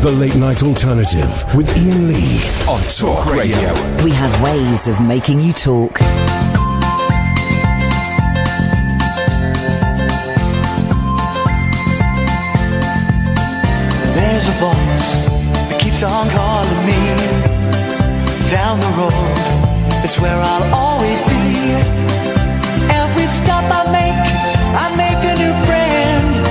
The Late Night Alternative with Iain Lee on Talk Radio. We have ways of making you talk. There's a voice that keeps on calling me. Down the road, it's where I'll always be. Every stop I make a new friend.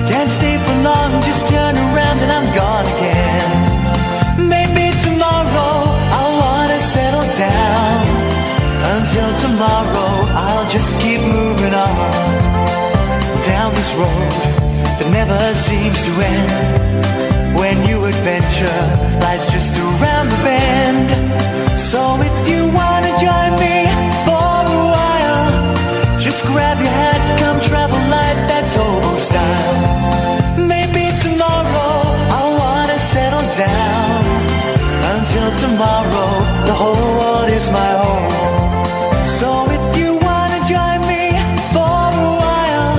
Can't stay for long, just turn around and I'm gone again. Maybe tomorrow I'll wanna settle down. Until tomorrow I'll just keep moving on. Down this road that never seems to end. When new adventure lies just around the bend. So if you wanna join me for a while, just grab your hat, come travel light, that's hobo style. Maybe tomorrow I'll wanna settle down. Until tomorrow, the whole world is my home. So if you wanna join me for a while,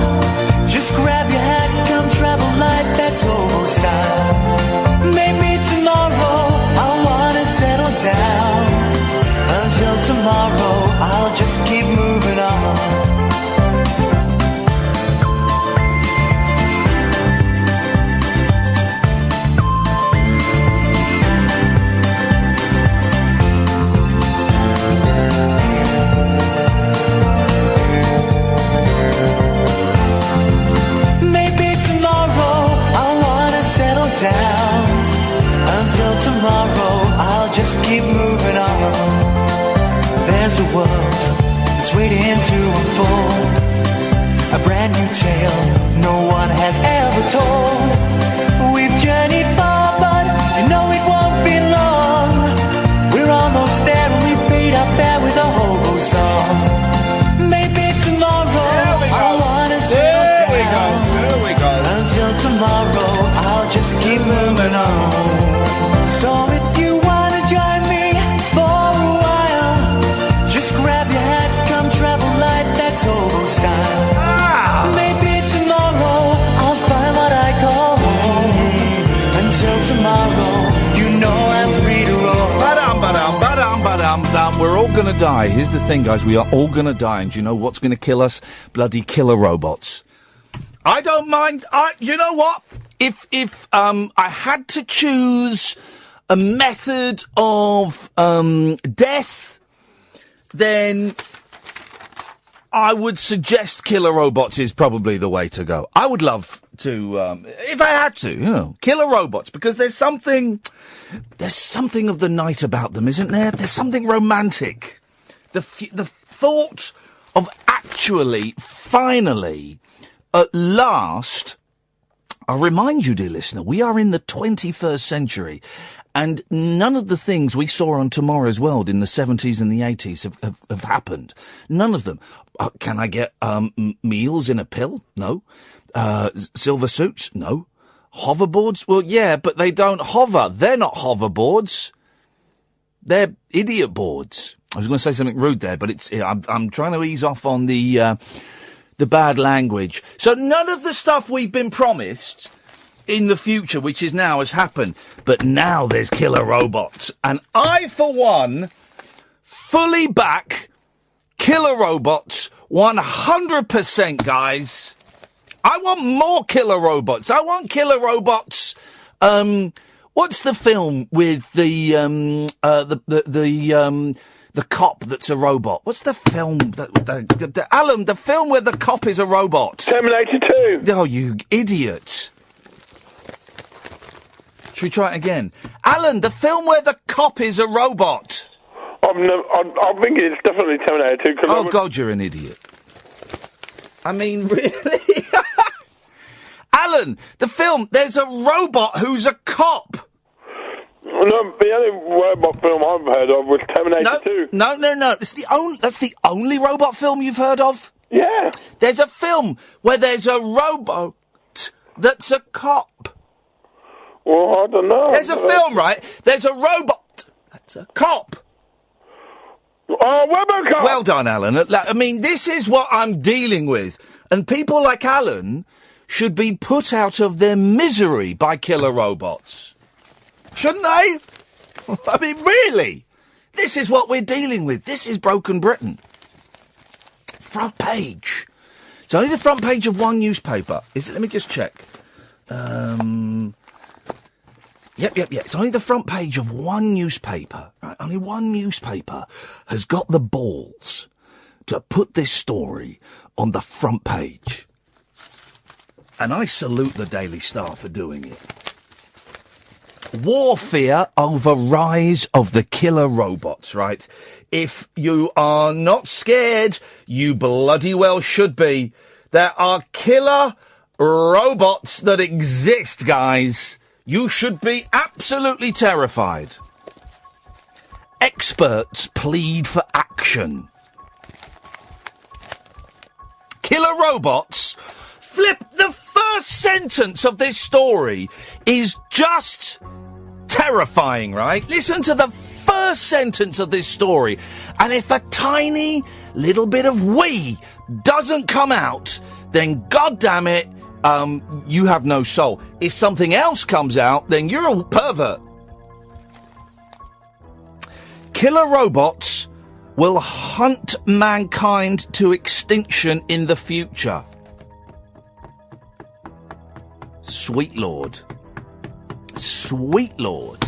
just grab your hat, come travel light, that's hobo style. Maybe tomorrow I'll wanna settle down. Until tomorrow, I'll just keep moving on. Maybe tomorrow I'll wanna settle down. Until tomorrow, I'll just keep moving on. There's a world that's waiting to unfold. A brand new tale no one has ever told. We've journeyed far, but you know it won't be long. We're almost there and we paid our fare with a hobo song. Maybe tomorrow I'll wanna settle down. There we go. Until tomorrow, I'll just keep moving on. So if you wanna join me for a while, just grab your hat, come travel light, that's hobo style. Maybe tomorrow I'll find what I call home. Until tomorrow, you know I'm free to roll. We're all gonna die. Here's the thing, guys. We are all gonna die. And do you know what's gonna kill us? Bloody killer robots. I don't mind. You know what? If I had to choose a method of death, then I would suggest killer robots is probably the way to go. I would love to, if I had to, killer robots, because there's something of the night about them, isn't there? There's something romantic. The thought of actually, finally, at last, I'll remind you, dear listener, we are in the 21st century, and none of the things we saw on Tomorrow's World in the 70s and the 80s have happened. None of them. Can I get meals in a pill? No. Silver suits? No. Hoverboards? Well, yeah, but they don't hover. They're not hoverboards. They're idiot boards. I was going to say something rude there, but I'm trying to ease off on the bad language. So none of the stuff we've been promised in the future, which is now, has happened. But now there's killer robots. And I, for one, fully back killer robots 100%, guys. I want more killer robots. I want killer robots. What's the film with the cop that's a robot? What's the film? Alan, the film where the cop is a robot. Terminator 2. Oh, you idiot. Should we try it again? Alan, the film where the cop is a robot. I think it's definitely Terminator 2. Oh, God, you're an idiot. I mean, really? Alan, the film, there's a robot who's a cop. No, the only robot film I've heard of was Terminator 2. No. That's the only robot film you've heard of? Yeah. There's a film where there's a robot that's a cop. Well, I don't know. There's a film, right? There's a robot that's a cop. Oh, RoboCop! Well done, Alan. I mean, this is what I'm dealing with. And people like Alan should be put out of their misery by killer robots. Shouldn't they? I mean, really? This is what we're dealing with. This is broken Britain. Front page. It's only the front page of one newspaper. Is it? Let me just check. Yep. It's only the front page of one newspaper. Right? Only one newspaper has got the balls to put this story on the front page. And I salute the Daily Star for doing it. Warfare over rise of the killer robots, right? If you are not scared, you bloody well should be. There are killer robots that exist, guys. You should be absolutely terrified. Experts plead for action. Killer robots. Flip, the first sentence of this story is just terrifying, right? Listen to the first sentence of this story. And if a tiny little bit of "we" doesn't come out, then goddamn it, you have no soul. If something else comes out, then you're a pervert. Killer robots will hunt mankind to extinction in the future. Sweet Lord. Sweet Lord.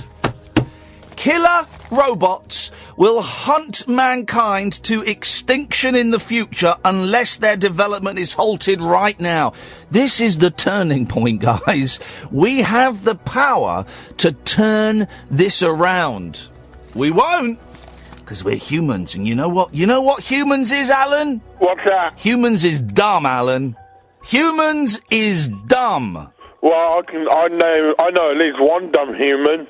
Killer robots will hunt mankind to extinction in the future unless their development is halted right now. This is the turning point, guys. We have the power to turn this around. We won't, because we're humans. And you know what? You know what humans is, Alan? What's that? Humans is dumb, Alan. Humans is dumb. Well, I know at least one dumb human.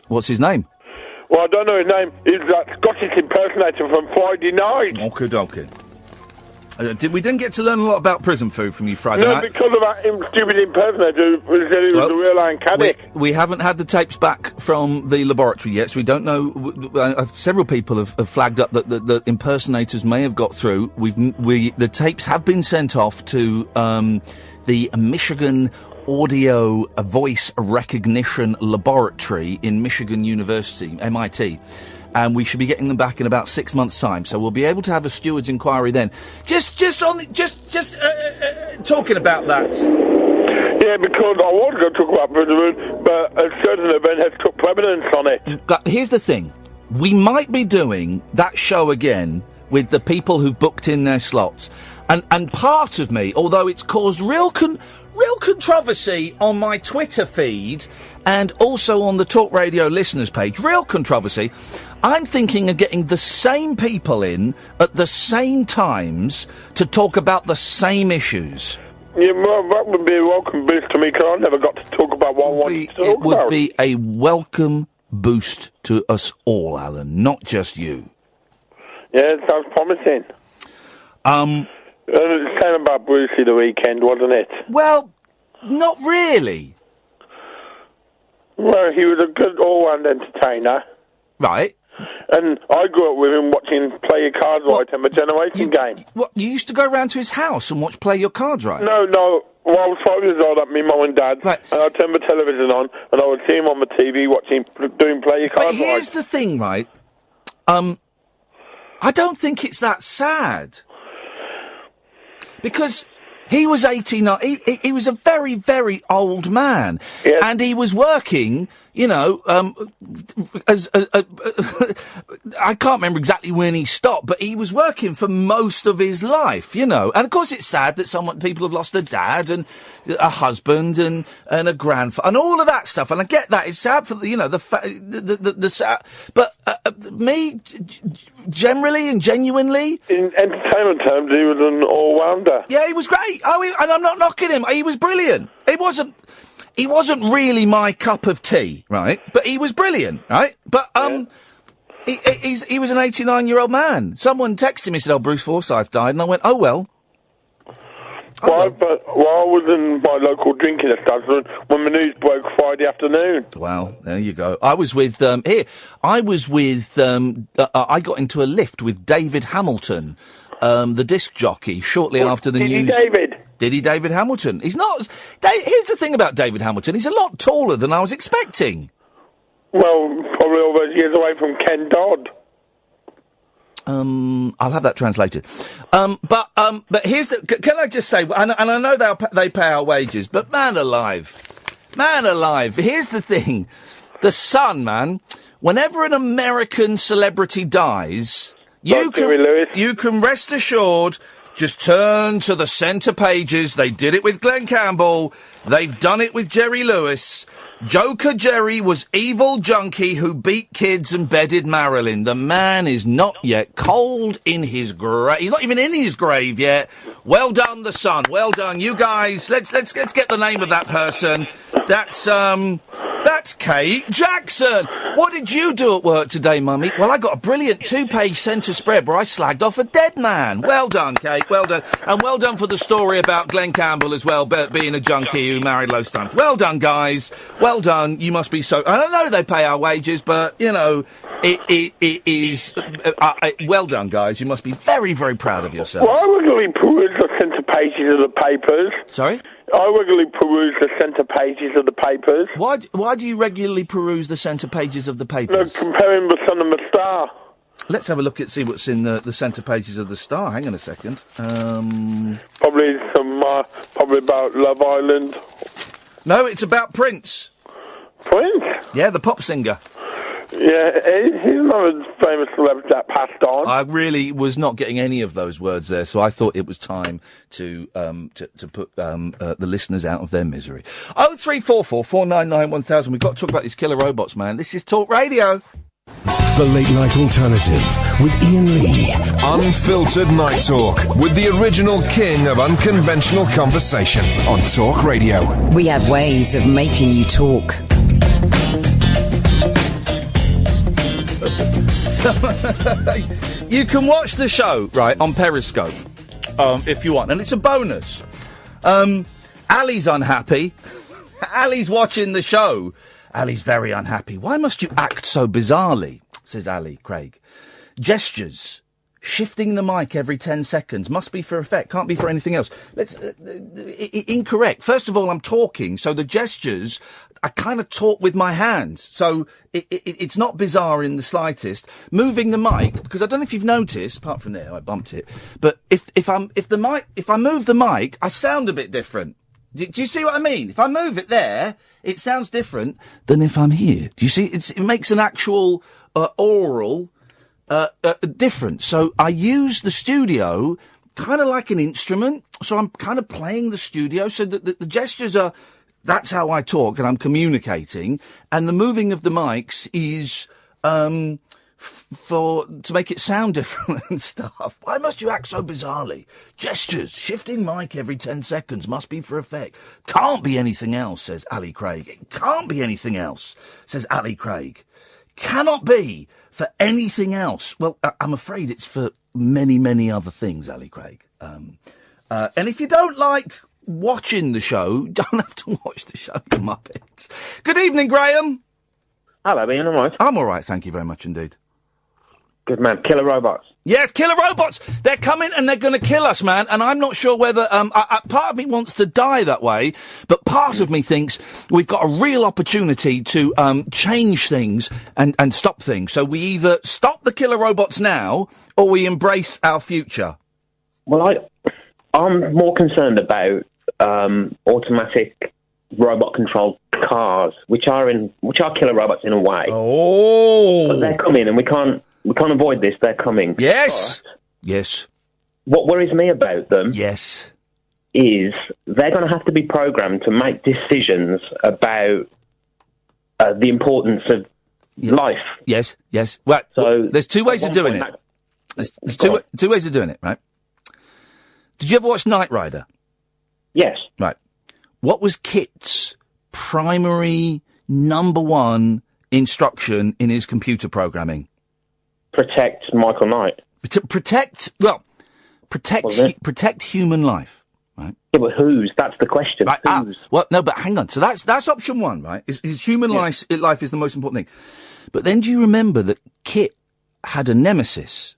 What's his name? Well, I don't know his name. He's that Scottish impersonator from Friday night. Okay. We didn't get to learn a lot about prison food from you Friday night. No, because of that stupid impersonator who said he was the real Iain Caddick. We haven't had the tapes back from the laboratory yet, so we don't know. Several people have flagged up that the impersonators may have got through. The tapes have been sent off to the Michigan Audio Voice Recognition Laboratory in Michigan University, MIT. And we should be getting them back in about 6 months' time. So we'll be able to have a steward's inquiry then. Just talking about that. Yeah, because I was going to talk about prison, but a certain event has took precedence on it. Here's the thing. We might be doing that show again with the people who've booked in their slots. And part of me, although it's caused real controversy on my Twitter feed and also on the Talk Radio listeners page, real controversy, I'm thinking of getting the same people in at the same times to talk about the same issues. Yeah, well, that would be a welcome boost to me, because I never got to talk about what I wanted to talk about. It would be a welcome boost to us all, Alan, not just you. Yeah, it sounds promising. It was saying about Brucey the weekend, wasn't it? Well, not really. Well, he was a good all-round entertainer. Right. And I grew up with him watching Play Your Cards Right and the Generation Game. What, you used to go round to his house and watch Play Your Cards Right? No. Well, I was 5 years old, me mum and dad, right. And I'd turn the television on, and I would see him on the TV doing Play Your Cards Right. But here's the thing, right? I don't think it's that sad. Because he was 89. He was a very, very old man. Yes. And he was working, I can't remember exactly when he stopped, but he was working for most of his life, And of course it's sad that people have lost a dad and a husband and a grandfather and all of that stuff. And I get that. It's sad for, the sad. But me, generally and genuinely. In entertainment terms, he was an all-rounder. Yeah, he was great. And I'm not knocking him. He was brilliant. He wasn't really my cup of tea, right? But he was brilliant, right? But he was an 89-year-old man. Someone texted me and said, Bruce Forsyth died, and I went, oh well. I was in my local drinking establishment when the news broke Friday afternoon. Well, there you go. I was with I got into a lift with David Hamilton, the disc jockey, shortly after the news. David? Did he, David Hamilton? He's not... Here's the thing about David Hamilton. He's a lot taller than I was expecting. Well, probably all those years away from Ken Dodd. I'll have that translated. But here's the... Can I just say... And I know they pay our wages, but man alive. Here's the thing. The Sun, man, whenever an American celebrity dies, you can rest assured... Just turn to the centre pages. They did it with Glenn Campbell. They've done it with Jerry Lewis. Joker Jerry was evil junkie who beat kids and bedded Marilyn. The man is not yet cold in his grave. He's not even in his grave yet. Well done, the Sun. Well done, you guys. Let's get the name of that person. That's Kate Jackson. What did you do at work today, Mummy? Well, I got a brilliant 2-page centre spread where I slagged off a dead man. Well done, Kate. Well done. And well done for the story about Glenn Campbell as well, being a junkie who married loads of times. Well done, guys. Well done. You must be so... I don't know they pay our wages, but, you know, it is... well done, guys. You must be very, very proud of yourselves. Well, I regularly peruse the centre pages of the papers. Sorry? I regularly peruse the centre pages of the papers. Why do you regularly peruse the centre pages of the papers? No, comparing the Sun and the Star. Let's have a look see what's in the centre pages of the Star. Hang on a second. Probably about Love Island. No, it's about Prince. Prince? Yeah, the pop singer. Yeah, he's another famous celebrity that passed on. I really was not getting any of those words there, so I thought it was time to put the listeners out of their misery. 0344 499 1000. We've got to talk about these killer robots, man. This is Talk Radio. The Late Night Alternative with Iain Lee. Unfiltered Night Talk with the original king of unconventional conversation on Talk Radio. We have ways of making you talk. You can watch the show, right, on Periscope, if you want, and it's a bonus. Ali's unhappy. Ali's watching the show. Ali's very unhappy. Why must you act so bizarrely, says Ali Craig. Gestures. Shifting the mic every 10 seconds. Must be for effect. Can't be for anything else. Incorrect. First of all, I'm talking, so the gestures, I kind of talk with my hands. So it's not bizarre in the slightest. Moving the mic, because I don't know if you've noticed, apart from there, I bumped it, but if I move the mic, I sound a bit different. Do you see what I mean? If I move it there, it sounds different than if I'm here. Do you see? It makes an actual oral difference. So I use the studio kind of like an instrument. So I'm kind of playing the studio. So that the gestures are, that's how I talk and I'm communicating. And the moving of the mics is to make it sound different and stuff. Why must you act so bizarrely? Gestures, shifting mic every 10 seconds, must be for effect. Can't be anything else, says Ali Craig. It can't be anything else, says Ali Craig. Cannot be for anything else. Well, I'm afraid it's for many, many other things, Ali Craig. And if you don't like watching the show, you don't have to watch the show, you Muppets. Good evening, Grahame. Hello, Ian, all right? I'm all right, thank you very much indeed. Good man. Killer robots. Yes, killer robots. They're coming and they're going to kill us, man. And I'm not sure whether part of me wants to die that way, but part of me thinks we've got a real opportunity to change things and stop things. So we either stop the killer robots now or we embrace our future. Well, I'm more concerned about automatic robot-controlled cars, which are killer robots in a way. Oh, but they're coming, and we can't avoid this. They're coming. Yes. But yes. What worries me about them, yes, is they're going to have to be programmed to make decisions about the importance of life. Yes. Yes. Well, so there's two ways of doing it. There's two ways of doing it, right? Did you ever watch Knight Rider? Yes. Right. What was Kit's primary number one instruction in his computer programming? Protect Michael Knight. Protect human life, right? Yeah, but whose? That's the question. Right, whose? Well, no, but hang on. So that's option one, right? Is human life is the most important thing. But then do you remember that Kit had a nemesis?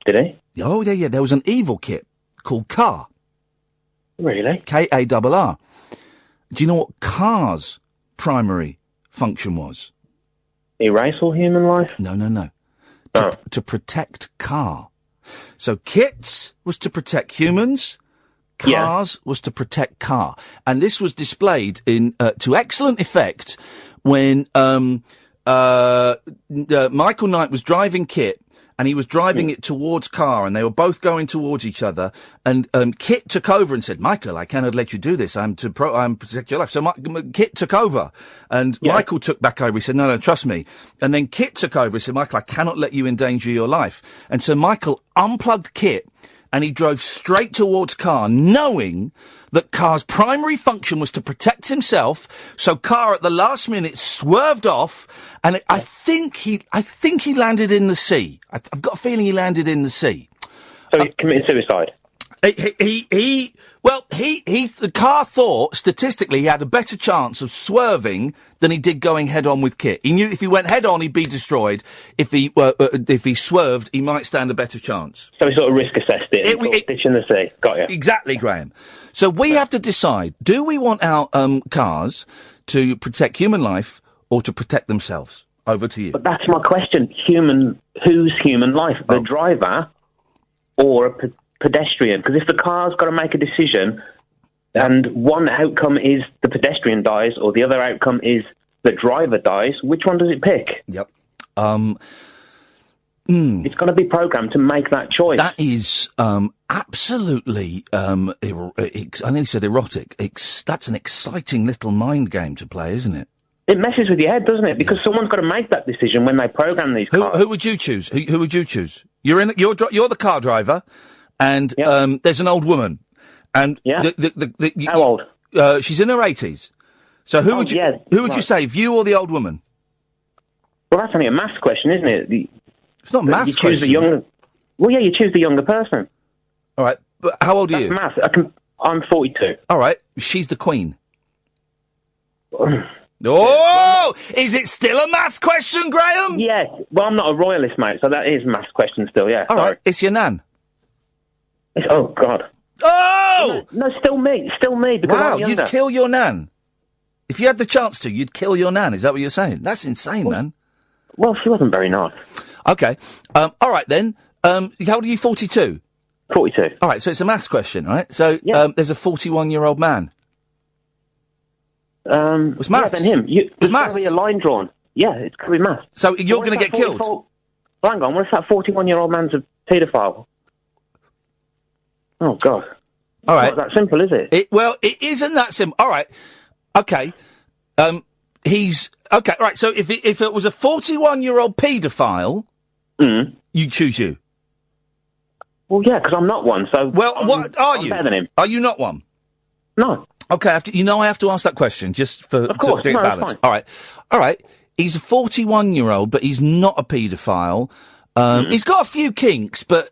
Did he? Oh, yeah. There was an evil Kit called Car. Really? K-A-R-R. Do you know what car's primary function was? Erase all human life? No. To protect car. So kits was to protect humans, cars was to protect car. And this was displayed to excellent effect when Michael Knight was driving Kit, and he was driving it towards car, and they were both going towards each other, and Kit took over and said, Michael, I cannot let you do this. I'm protect your life. So Kit took over, and Michael took back over. He said, no, trust me. And then Kit took over. He said, Michael, I cannot let you endanger your life. And so Michael unplugged Kit, and he drove straight towards car, knowing that car's primary function was to protect himself. So car at the last minute swerved off, and I think he landed in the sea. I've got a feeling he landed in the sea. So he committed suicide? The car thought statistically he had a better chance of swerving than he did going head on with Kit. He knew if he went head on, he'd be destroyed. If he swerved, he might stand a better chance. So he sort of risk assessed it and ditch in the sea. Got you. Exactly, Graham. So we have to decide: do we want our cars to protect human life or to protect themselves? Over to you. But that's my question: whose human life? The driver or a pedestrian? Because if the car's got to make a decision, and one outcome is the pedestrian dies, or the other outcome is the driver dies, which one does it pick? Yep. It's got to be programmed to make that choice. That is absolutely, I nearly said erotic. That's an exciting little mind game to play, isn't it? It messes with your head, doesn't it? Because someone's got to make that decision when they program these cars. Who would you choose? Who would you choose? You're the car driver, and there's an old woman, and how old? She's in her 80s. So who would you save, you or the old woman? Well, that's only a maths question, isn't it? It's not a maths question. You choose the younger person. All right, but how old are you? Maths. I'm 42. All right, she's the Queen. Oh, is it still a maths question, Graham? Yes. Well, I'm not a royalist, mate, so that is a maths question still, yeah. All right, it's your nan. Oh, God. Oh! No, still me, because I'm younger. You'd kill your nan. If you had the chance to, you'd kill your nan, is that what you're saying? That's insane, man. Well, she wasn't very nice. Okay. All right, then. How old are you, 42? 42. All right, so it's a maths question, right? So there's a 41-year-old man. It's maths. Yeah, then him. There's got to be a line drawn. Yeah, it's got to be maths. So you're going to get killed? Hang on, what if that 41-year-old man's a paedophile? Oh, God. All right. It's not that simple, is it? It isn't that simple. All right. Okay. He's... Okay, right, so if it was a 41-year-old paedophile, you'd choose you. Well, yeah, because I'm not one, so... Well, what are you? I'm better than him. Are you not one? No. Okay, I have to ask that question, just for... Of course, to get balance. All right. He's a 41-year-old, but he's not a paedophile. He's got a few kinks, but,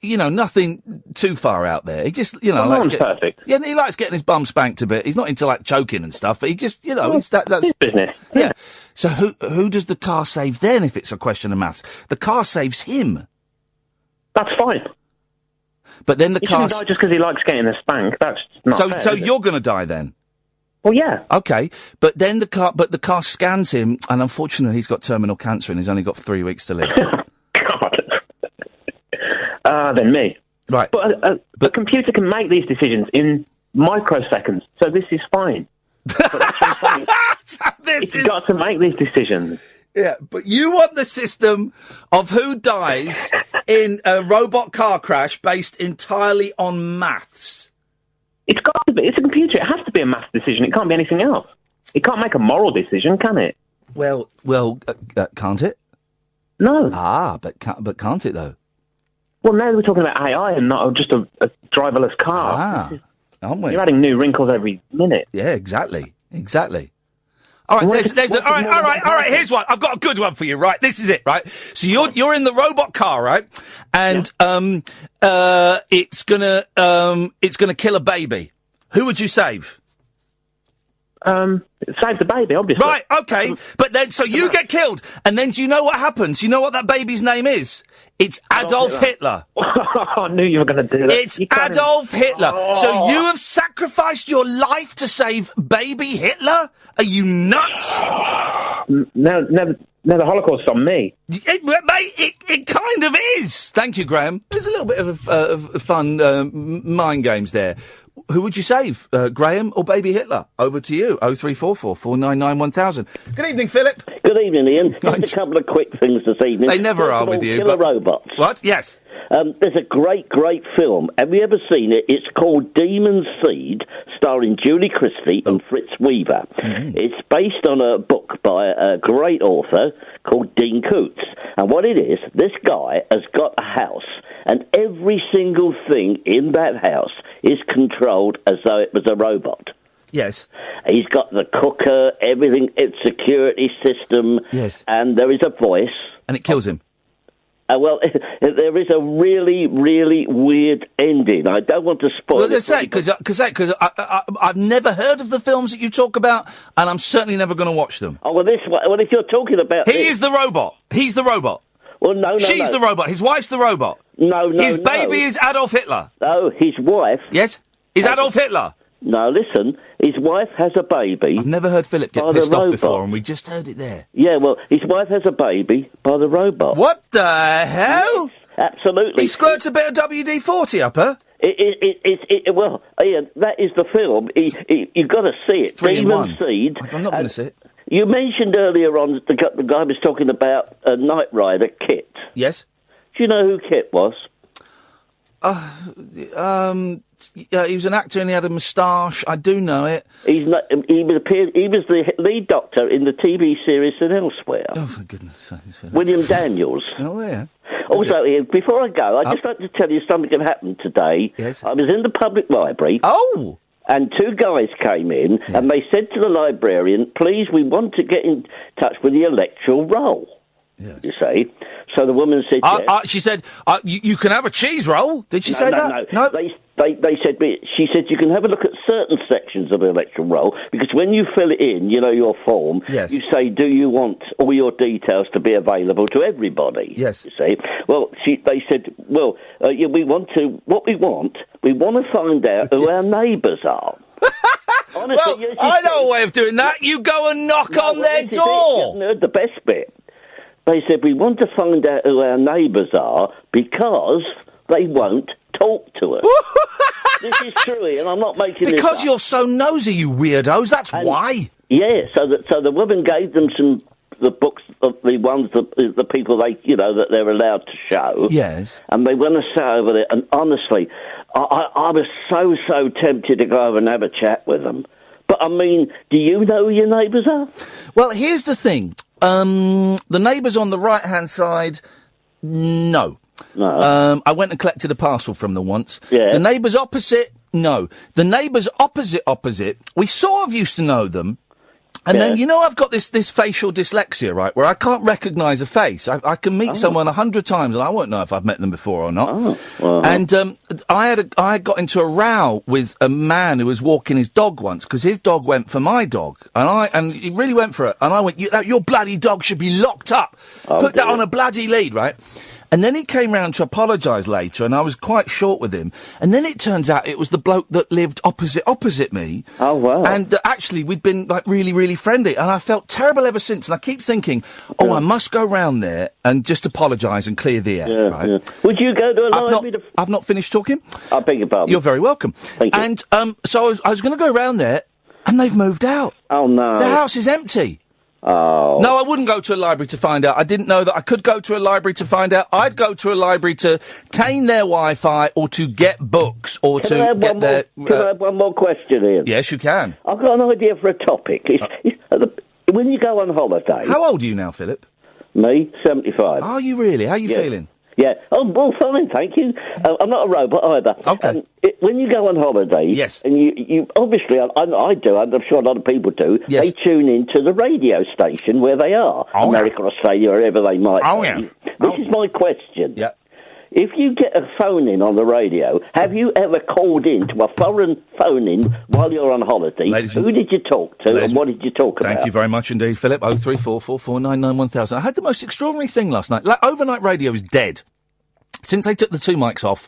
nothing too far out there. He just, likes perfect. Yeah, he likes getting his bum spanked a bit. He's not into, choking and stuff, but he just, that's... his business. Yeah. So who does the car save then, if it's a question of maths? The car saves him. That's fine. But then the car... He shouldn't die just because he likes getting a spank. That's not fair, So you're going to die then? Well, yeah. Okay, but then the car scans him, and unfortunately he's got terminal cancer and he's only got 3 weeks to live. God. Then me. Right. But a computer can make these decisions in microseconds, so this is fine. But that's what I'm saying. It's got to make these decisions. Yeah, but you want the system of who dies in a robot car crash based entirely on maths. It's got to be. It's a computer. It has to be a maths decision. It can't be anything else. It can't make a moral decision, can it? Well, can't it? No. But can't it though? Well, now we're talking about AI and not just a driverless car. Aren't we? You're adding new wrinkles every minute. Yeah, exactly. All right, all right. Here's one. I've got a good one for you. Right, this is it. Right, so you're in the robot car, right, and it's gonna kill a baby. Who would you save? Save the baby, obviously. Right, okay. But then, so you get killed, and then do you know what happens? You know what that baby's name is? It's Adolf Hitler. I knew you were going to do that. It's Adolf Hitler. So you have sacrificed your life to save baby Hitler? Are you nuts? No, the Holocaust's on me. It kind of is. Thank you, Graham. There's a little bit of fun mind games there. Who would you save, Graham or baby Hitler? Over to you. 0344 499 1000. Good evening, Philip. Good evening, Ian. Just a couple of quick things this evening. They never are with you. Killer robots. What? Yes. There's a great film. Have you ever seen it? It's called Demon Seed, starring Julie Christie and Fritz Weaver. Mm-hmm. It's based on a book by a great author called Dean Koontz. And what it is, this guy has got a house, and every single thing in that house is controlled as though it was a robot. Yes. He's got the cooker, everything, its security system. Yes. And there is a voice. And it kills him. Well, there is a really, really weird ending. I don't want to spoil it. Well, say, because I've never heard of the films that you talk about, and I'm certainly never going to watch them. Oh, well, if you're talking about... He is the robot. He's the robot. Well, no. She's the robot. His wife's the robot. No. His baby is Adolf Hitler. No, his wife... Yes? Is Adolf Hitler? No, listen, his wife has a baby... I've never heard Philip get pissed off before, and we just heard it there. Yeah, well, his wife has a baby by the robot. What the hell? Yes, absolutely. He squirts a bit of WD-40 up her? Well, Ian, that is the film. You've got to see it. 3 in 1. Demon Seed. I'm not going to see it. You mentioned earlier on the guy was talking about a Knight Rider, Kit. Yes. Do you know who Kit was? Yeah, he was an actor and he had a moustache. I do know it. He was the lead doctor in the TV series and elsewhere. Oh, for goodness sake. William Daniels. Oh, yeah. Also, Ian, before I go, I'd just like to tell you something that happened today. Yes. I was in the public library. Oh! And 2 guys came in, and they said to the librarian, please, we want to get in touch with the electoral roll. Yes. You see? So the woman said... she said, you can have a cheese roll. Did she say that? No. They said... She said you can have a look at certain sections of the electoral roll, because when you fill it in, your form, yes. You say, do you want all your details to be available to everybody? Yes. You see? Well, they said, we want to find out who our neighbours are. Honestly, I know a way of doing that. You go and knock on their door. You haven't heard the best bit. They said, we want to find out who our neighbours are because they won't talk to us. This is true, and I'm not making this up. Because you're so nosy, you weirdos, that's why. Yeah, so the woman gave them the books of the ones the people that they're allowed to show. Yes. And they went and sat over there, and honestly, I was so tempted to go over and have a chat with them. But, I mean, do you know who your neighbours are? Well, here's the thing. The neighbours on the right-hand side, no. No. I went and collected a parcel from them once. Yeah. The neighbours opposite, no. The neighbours opposite, we sort of used to know them. And then, I've got this facial dyslexia, right, where I can't recognise a face. I can meet someone 100 times and I won't know if I've met them before or not. Oh. Uh-huh. And I got into a row with a man who was walking his dog once, because his dog went for my dog. And he really went for it. And I went, your bloody dog should be locked up. Put that on a bloody lead, right? And then he came round to apologise later, and I was quite short with him. And then it turns out it was the bloke that lived opposite me. Oh, wow. And actually, we'd been, really, really friendly. And I felt terrible ever since. And I keep thinking, I must go round there and just apologise and clear the air, right? Yeah. Would you go to a library? I've not finished talking. I beg your pardon. You're very welcome. Thank you. And so I was going to go round there, and they've moved out. Oh, no. The house is empty. Oh. No, I wouldn't go to a library to find out. I didn't know that I could go to a library to find out. I'd go to a library to cane their Wi-Fi or to get books or Can I have one more question, Ian? Yes, you can. I've got an idea for a topic. When you go on holiday... How old are you now, Philip? Me, 75. Are you really? How are you feeling? Yeah. Oh, well, fine, thank you. I'm not a robot either. Okay. When you go on holiday, yes, and you obviously, I do, I'm sure a lot of people do, yes, they tune into the radio station where they are, America, Australia, wherever they might be. Yeah. This is my question. Yeah. if you get a phone in on the radio, have you ever called in to a foreign phone in while you're on holiday? Who did you talk to and what did you talk about? Thank you very much indeed, Philip. 03444991000. I had the most extraordinary thing last night. Overnight radio is dead. Since they took the 2 mics off,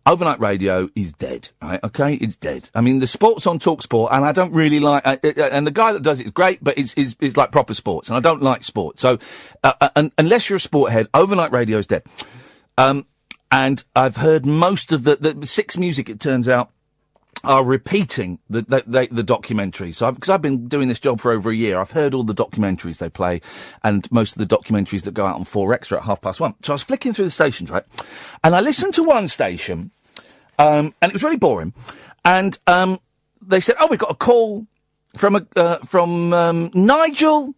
overnight radio is dead, right? Okay, it's dead. I mean, the sport's on TalkSport, and I don't really like. And the guy that does it is great, but it's like proper sports, and I don't like sport. So, unless you're a sport head, overnight radio is dead. And I've heard most of the Six Music, it turns out, are repeating the documentaries. So, because I've been doing this job for over a year, I've heard all the documentaries they play, and most of the documentaries that go out on 4 Extra at 1:30. So I was flicking through the stations, right, and I listened to one station. And it was really boring. And they said, we've got a call from Nigel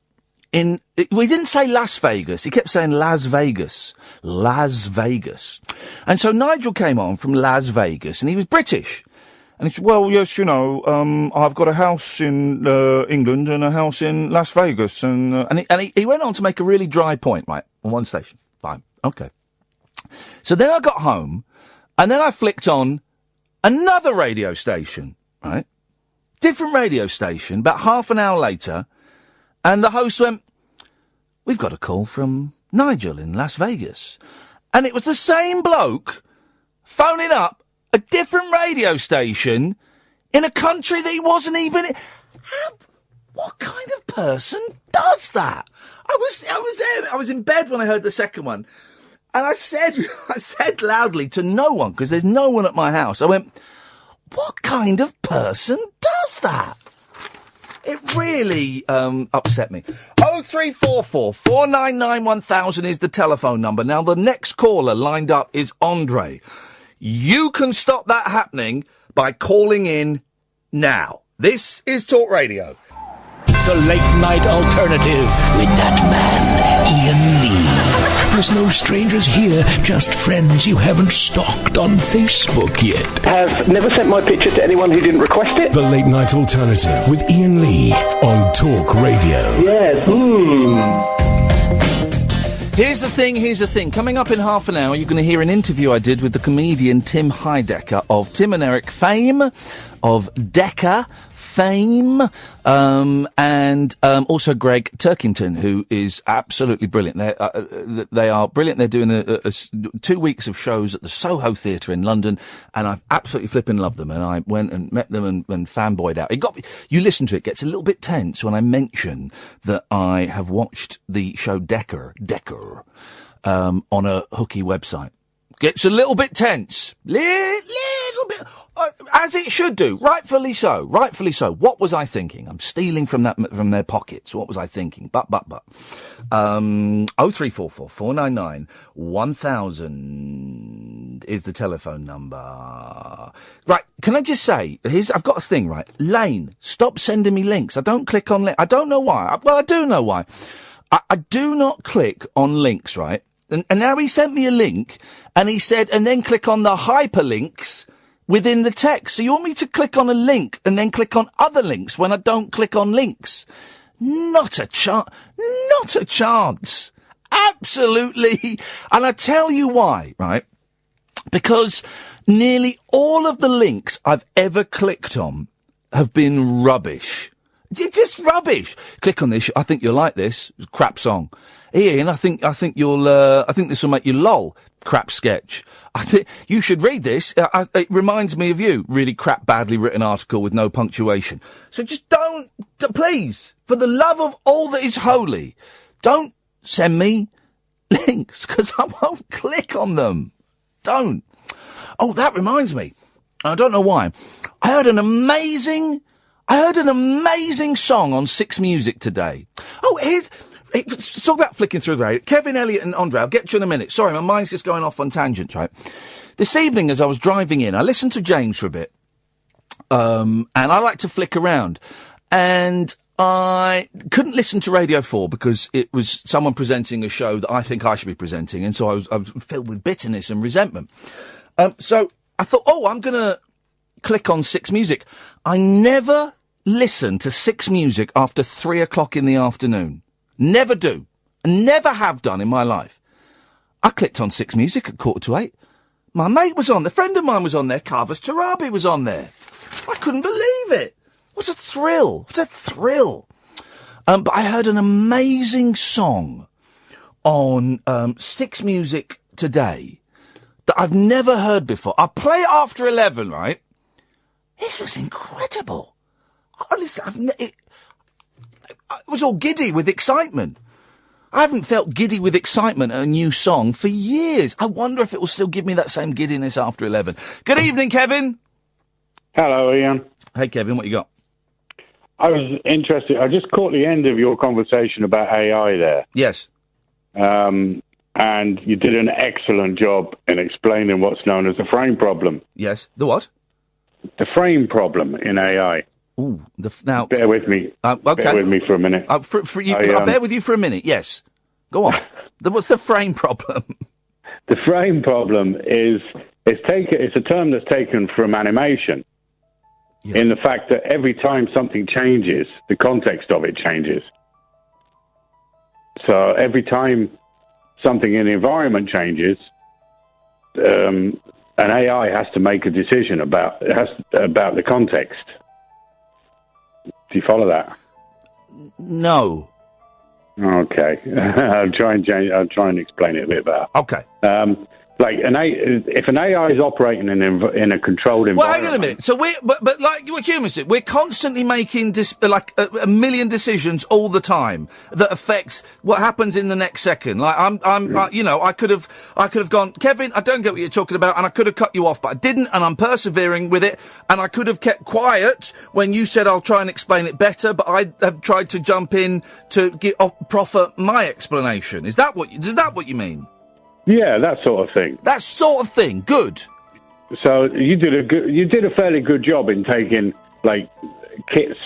in... We didn't say Las Vegas. He kept saying Las Vegas. Las Vegas. And so Nigel came on from Las Vegas, and he was British. And he said, well, yes, I've got a house in England and a house in Las Vegas. And he went on to make a really dry point, right, on one station. Fine. Okay. So then I got home... And then I flicked on another radio station, right? Different radio station, about half an hour later, and the host went, we've got a call from Nigel in Las Vegas. And it was the same bloke phoning up a different radio station in a country that he wasn't even in. What kind of person does that? I was in bed when I heard the second one. And I said loudly to no one, because there's no one at my house. I went, what kind of person does that? It really upset me. 0344 499 1000 is the telephone number. Now, the next caller lined up is Andre. You can stop that happening by calling in now. This is Talk Radio. The late night alternative with that man, Iain Lee. There's no strangers here, just friends you haven't stalked on Facebook yet. Have never sent my picture to anyone who didn't request it. The late night alternative with Iain Lee on Talk Radio. Yes. Here's the thing. Coming up in half an hour, you're going to hear an interview I did with the comedian Tim Heidecker of Tim and Eric fame, of Decker fame, and also Greg Turkington, who is absolutely brilliant. They are brilliant. They're doing 2 weeks of shows at the Soho Theatre in London, and I've absolutely flipping loved them. And I went and met them and fanboyed out. You listen to it, gets a little bit tense when I mention that I have watched the show Decker on a hooky website. Gets a little bit tense. Little bit. As it should do. Rightfully so. What was I thinking? I'm stealing from their pockets. What was I thinking? But. 0344 499 1000 is the telephone number. Right. Can I just say, I've got a thing, right? Lane, stop sending me links. I don't click on links. I don't know why. Well, I do know why. I do not click on links, right? And now he sent me a link, and he said, and then click on the hyperlinks within the text. So you want me to click on a link and then click on other links when I don't click on links? Not a chance. Absolutely. And I tell you why, right? Because nearly all of the links I've ever clicked on have been rubbish. Just rubbish. Click on this. I think you'll like this. Crap song. Iain, I think you'll, I think this will make you lol. Crap sketch. I think you should read this. It reminds me of you. Really crap, badly written article with no punctuation. So just please, for the love of all that is holy, don't send me links, because I won't click on them. Don't. Oh, that reminds me. I don't know why. I heard an amazing song on Six Music today. Let's talk about flicking through the radio. Kevin, Elliot and Andre, I'll get to you in a minute. Sorry, my mind's just going off on tangents, right? This evening, as I was driving in, I listened to James for a bit. And I like to flick around. And I couldn't listen to Radio 4 because it was someone presenting a show that I think I should be presenting. And so I was filled with bitterness and resentment. So I thought, I'm going to click on Six Music. I never listen to Six Music after 3 o'clock in the afternoon. Never do. Never have done in my life. I clicked on Six Music at 7:45. My mate was on there. A friend of mine was on there. Carver's Tarabi was on there. I couldn't believe it. What a thrill. What a thrill. But I heard an amazing song on Six Music today that I've never heard before. I'll play it after 11, right? This was incredible. Honestly, I was all giddy with excitement. I haven't felt giddy with excitement at a new song for years. I wonder if it will still give me that same giddiness after 11. Good evening, Kevin. Hello, Ian. Hey, Kevin, what you got? I was interested. I just caught the end of your conversation about AI there. Yes. And you did an excellent job in explaining what's known as the frame problem. Yes. The what? The frame problem in AI. Ooh. Now, bear with me. Okay. Bear with me for a minute. I'll bear with you for a minute. Yes. Go on. What's the frame problem? The frame problem is it's a term that's taken from animation. Yeah. In the fact that every time something changes, the context of it changes. So every time something in the environment changes, an AI has to make a decision about the context. Do you follow that? No. Okay. I'll try and explain it a bit better. Okay. If an AI is operating in a controlled environment. Well, hang on a minute. So but like we're humans, we're constantly making a million decisions all the time that affects what happens in the next second. Like I could have gone, Kevin, I don't get what you're talking about, and I could have cut you off, but I didn't, and I'm persevering with it, and I could have kept quiet when you said I'll try and explain it better, but I have tried to jump in to proffer my explanation. Is that what you mean? Yeah, that sort of thing. That sort of thing. Good. So you did a fairly good job in taking Kit's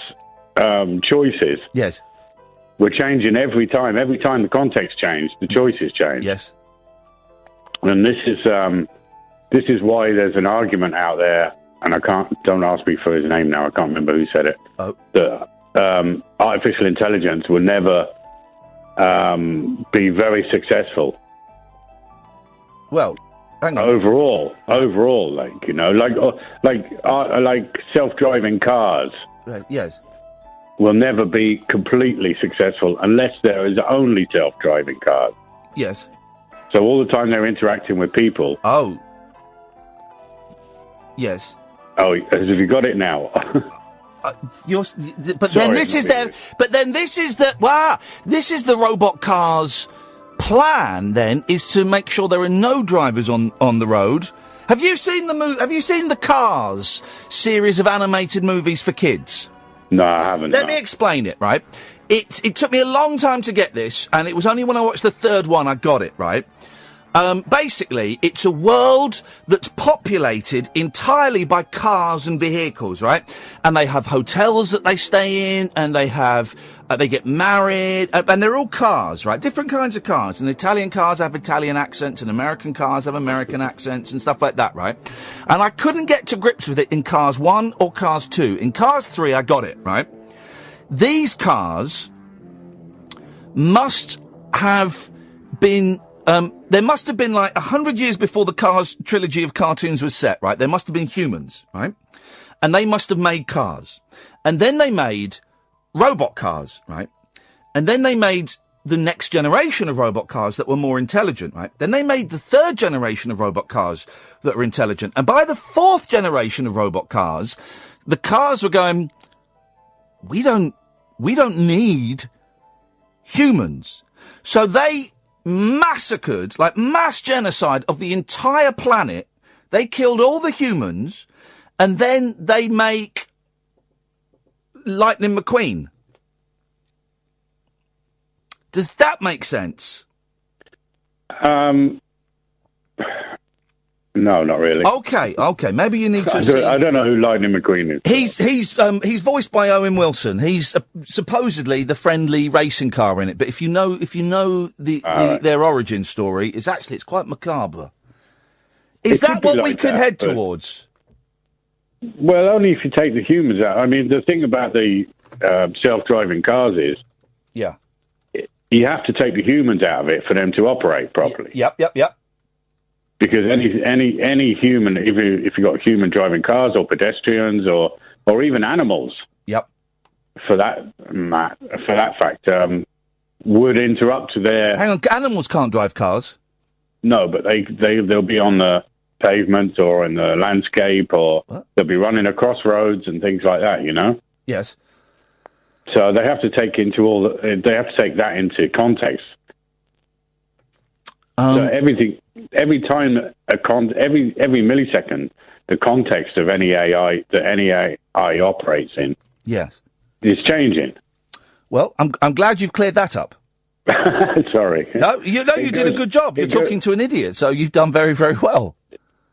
choices. Yes. We're changing every time. Every time the context changed, the choices change. Yes. And this is why there's an argument out there, and don't ask me for his name now. I can't remember who said it. Oh. That artificial intelligence will never be very successful. Well, hang on. Overall, like self-driving cars. Right, yes. Will never be completely successful unless there is only self-driving cars. Yes. So all the time they're interacting with people. Oh. Yes. Oh, as if you got it now. This is the robot cars. Plan then is to make sure there are no drivers on the road. Have you seen the Cars series of animated movies for kids? No, I haven't. Let me explain it, right? It took me a long time to get this, and it was only when I watched the third one I got it, right? Basically, it's a world that's populated entirely by cars and vehicles, right? And they have hotels that they stay in, and they get married, and they're all cars, right? Different kinds of cars. And the Italian cars have Italian accents, and American cars have American accents, and stuff like that, right? And I couldn't get to grips with it in Cars 1 or Cars 2. In Cars 3, I got it, right? These cars must have been... there must have been 100 years before the Cars trilogy of cartoons was set, right? There must have been humans, right? And they must have made cars. And then they made robot cars, right? And then they made the next generation of robot cars that were more intelligent, right? Then they made the third generation of robot cars that were intelligent. And by the fourth generation of robot cars, the cars were going, we don't need humans. So they massacred, mass genocide of the entire planet. They killed all the humans, and then they make Lightning McQueen. Does that make sense? No, not really. Okay. Maybe you need to. I don't know who Lightning McQueen is. He's voiced by Owen Wilson. He's supposedly the friendly racing car in it. But if you know their origin story, it's quite macabre. Is that what we could head towards? Well, only if you take the humans out. I mean, the thing about the self-driving cars is, yeah, you have to take the humans out of it for them to operate properly. Yep. because any human, if you got human driving cars or pedestrians or even animals, yep, for that fact, would interrupt their. Hang on, animals can't drive cars. No, but they'll be on the pavement or in the landscape, or they'll be running across roads and things like that. You know. Yes. So they have to take that into context. So every millisecond, the context of any AI that any AI operates in, yes, is changing. Well, I'm glad you've cleared that up. Sorry. No, you did a good job. You're talking to an idiot, so you've done very, very well.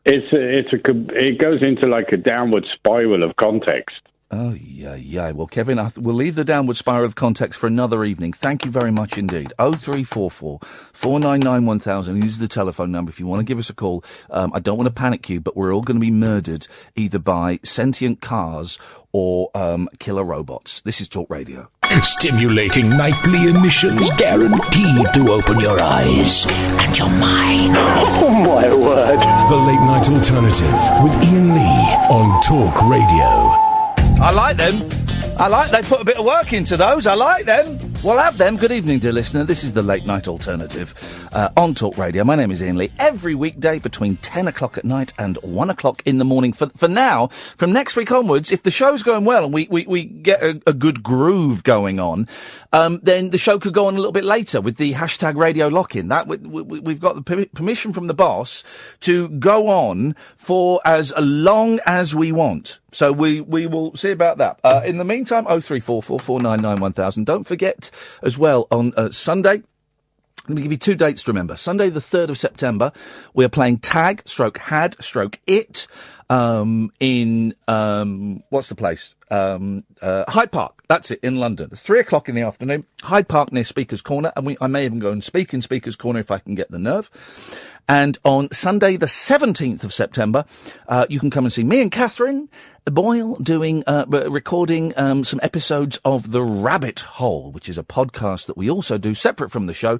It goes into like a downward spiral of context. Oh, yeah. Well, Kevin, we'll leave the downward spiral of context for another evening. Thank you very much indeed. 0344 499 1000 is the telephone number if you want to give us a call. I don't want to panic you, but we're all going to be murdered either by sentient cars or killer robots. This is Talk Radio. Stimulating nightly emissions guaranteed to open your eyes and your mind. Oh, my word. The Late Night Alternative with Iain Lee on Talk Radio. I like them. They put a bit of work into those. I like them. We'll have them. Good evening, dear listener. This is the Late Night Alternative on Talk Radio. My name is Iain Lee. Every weekday between 10 o'clock at night and 1 o'clock in the morning. For now, from next week onwards, if the show's going well and we get a good groove going on, then the show could go on a little bit later with the hashtag Radio Lock-In. That we've got the permission from the boss to go on for as long as we want. So we will see about that. In the meantime, 0344 499 1000. Don't forget as well on Sunday. Let me give you 2 dates to remember. Sunday, the 3rd of September, we're playing Tag, /Had, in, what's the place? Hyde Park. That's it, in London. 3 o'clock in the afternoon. Hyde Park near Speaker's Corner. And I may even go and speak in Speaker's Corner if I can get the nerve. And on Sunday, the 17th of September, you can come and see me and Catherine Boyle recording some episodes of The Rabbit Hole, which is a podcast that we also do separate from the show.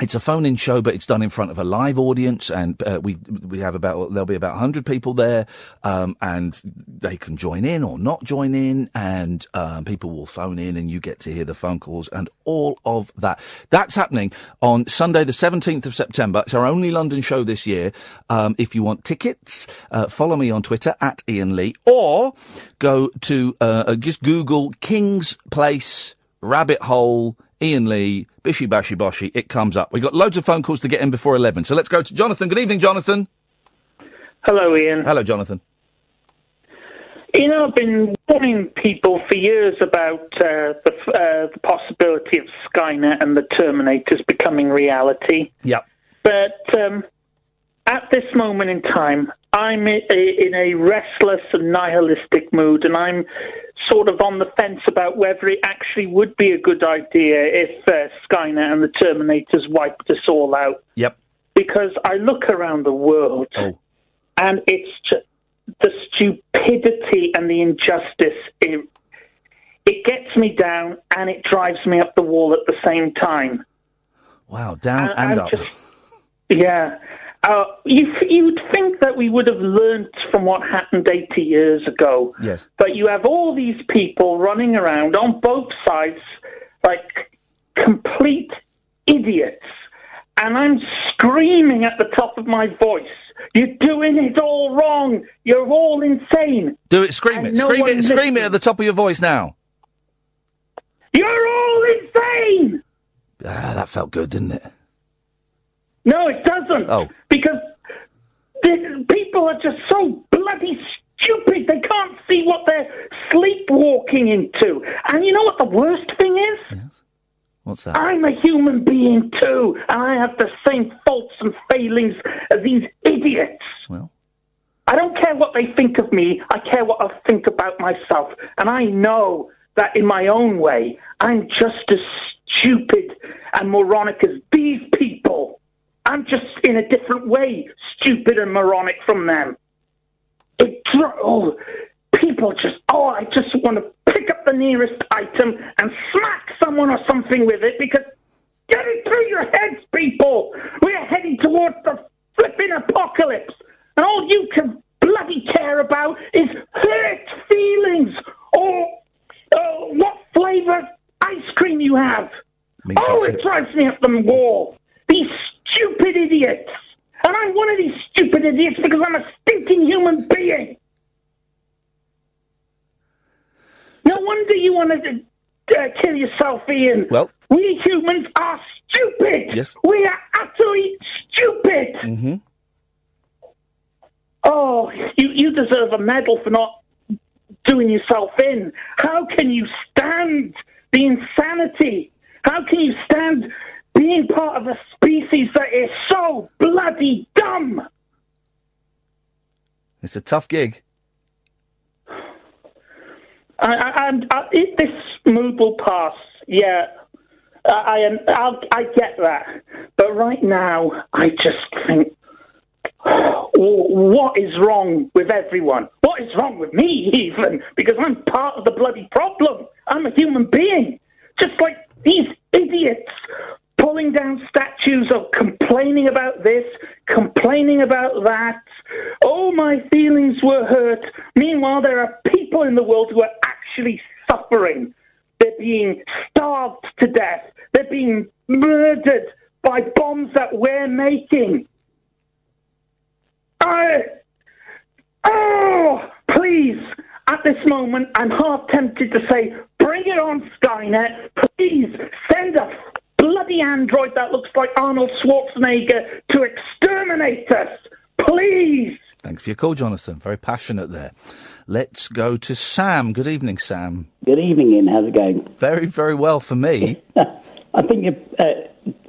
It's a phone-in show, but it's done in front of a live audience, and we have there'll be about 100 people there, and they can join in or not join in, and people will phone in, and you get to hear the phone calls and all of that. That's happening on Sunday, the 17th of September. It's our only London show this year. If you want tickets, follow me on Twitter at Iain Lee, or go to just Google King's Place Rabbit Hole Iain Lee, Bishy Bashy Boshy, it comes up. We've got loads of phone calls to get in before 11, so let's go to Jonathan. Good evening, Jonathan. Hello, Iain. Hello, Jonathan. I've been warning people for years about the possibility of Skynet and the Terminators becoming reality. Yep. But at this moment in time, I'm in a restless and nihilistic mood, and I'm sort of on the fence about whether it actually would be a good idea if Skynet and the Terminators wiped us all out. Yep. Because I look around the world, and it's just the stupidity and the injustice. It gets me down, and it drives me up the wall at the same time. Wow, down and up. Yeah. You'd think that we would have learnt from what happened 80 years ago. Yes. But you have all these people running around on both sides like complete idiots. And I'm screaming at the top of my voice, you're doing it all wrong. You're all insane. Do it, scream it. Scream it at the top of your voice now. You're all insane! That felt good, didn't it? No, it doesn't. Oh. Because people are just so bloody stupid. They can't see what they're sleepwalking into. And you know what the worst thing is? Yes. What's that? I'm a human being too, and I have the same faults and failings as these idiots. Well, I don't care what they think of me. I care what I think about myself. And I know that in my own way, I'm just as stupid and moronic as these people. I'm just in a different way stupid and moronic from them. People just, I just want to pick up the nearest item and smack someone or something with it, because get it through your heads, people. We're heading towards the It drives me up the wall. These stupid idiots. And I'm one of these stupid idiots because I'm a stinking human being. No wonder you wanted to kill yourself, Ian. Well, we humans are stupid. Yes. We are utterly stupid. Mm-hmm. Oh, you deserve a medal for not doing yourself in. How can you stand the insanity? How can you stand being part of a species that is so bloody dumb? It's a tough gig. This mood will pass. Yeah, I get that. But right now, I just think, what is wrong with everyone? What is wrong with me, even? Because I'm part of the bloody problem. I'm a human being. Just like these idiots pulling down statues of complaining about this, complaining about that. Oh, my feelings were hurt. Meanwhile, there are people in the world who are actually suffering. They're being starved to death. They're being murdered by bombs that we're making. Please, at this moment, I'm half tempted to say, bring it on, Skynet. Please, send a bloody android that looks like Arnold Schwarzenegger to exterminate us. Please. Thanks for your call, Jonathan. Very passionate there. Let's go to Sam. Good evening, Sam. Good evening, Ian. How's it going? Very, very well for me. I think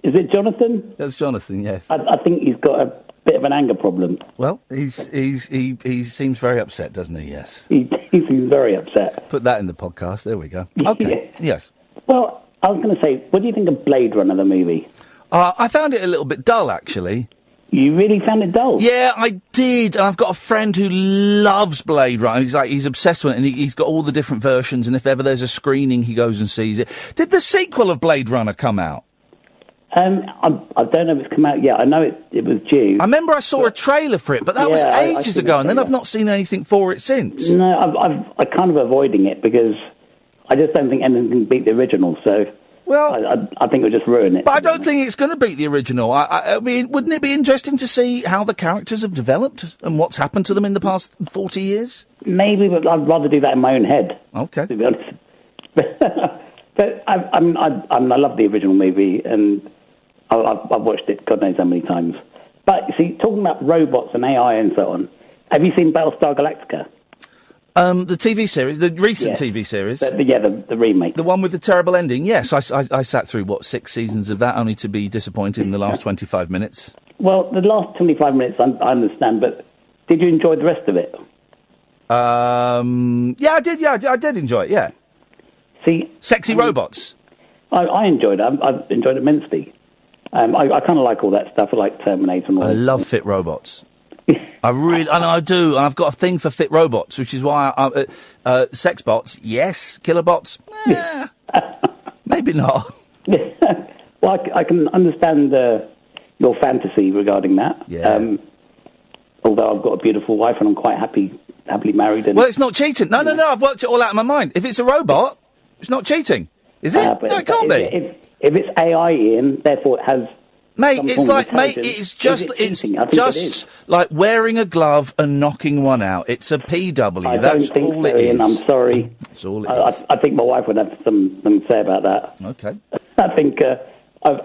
is it Jonathan? That's Jonathan, yes. I think he's got a bit of an anger problem. Well, he seems very upset, doesn't he? Yes. He seems very upset. Put that in the podcast. There we go. Okay. Yes. Well, I was going to say, what do you think of Blade Runner, the movie? I found it a little bit dull, actually. You really found it dull? Yeah, I did. And I've got a friend who loves Blade Runner. He's obsessed with it, and he's got all the different versions, and if ever there's a screening, he goes and sees it. Did the sequel of Blade Runner come out? I don't know if it's come out yet. I know it was due. I remember I saw a trailer for it, but that was ages ago, and then I've not seen anything for it since. No, I'm kind of avoiding it because I just don't think anything can beat the original, so... Well, I think it would just ruin it. But I don't think it's going to beat the original. I mean, wouldn't it be interesting to see how the characters have developed and what's happened to them in the past 40 years? Maybe, but I'd rather do that in my own head. Okay. To be honest. But I love the original movie, and I've watched it God knows how many times. But, you see, talking about robots and AI and so on, have you seen Battlestar Galactica? The TV series, the recent TV series. The remake. The one with the terrible ending. Yes, I sat through, 6 seasons of that, only to be disappointed in the last 25 minutes. Well, the last 25 minutes, I understand, but did you enjoy the rest of it? Yeah, I did. Yeah, I did enjoy it, yeah. See? Sexy robots. I enjoyed it. I've enjoyed it immensely. I kind of like all that stuff. I like Terminator and all that. I love fit robots. I do, and I've got a thing for fit robots, which is why sex bots, yes, killer bots, maybe not. Well, I can understand your fantasy regarding that. Yeah. Although I've got a beautiful wife and I'm quite happily married. And, well, it's not cheating. No, I've worked it all out in my mind. If it's a robot, it's not cheating, is it? No, it can't be. If it's AI, Ian, therefore it has. It's just like wearing a glove and knocking one out. It's a PW. That's all it is. I'm sorry. That's all it is. I think my wife would have something to say about that. Okay. I think, ask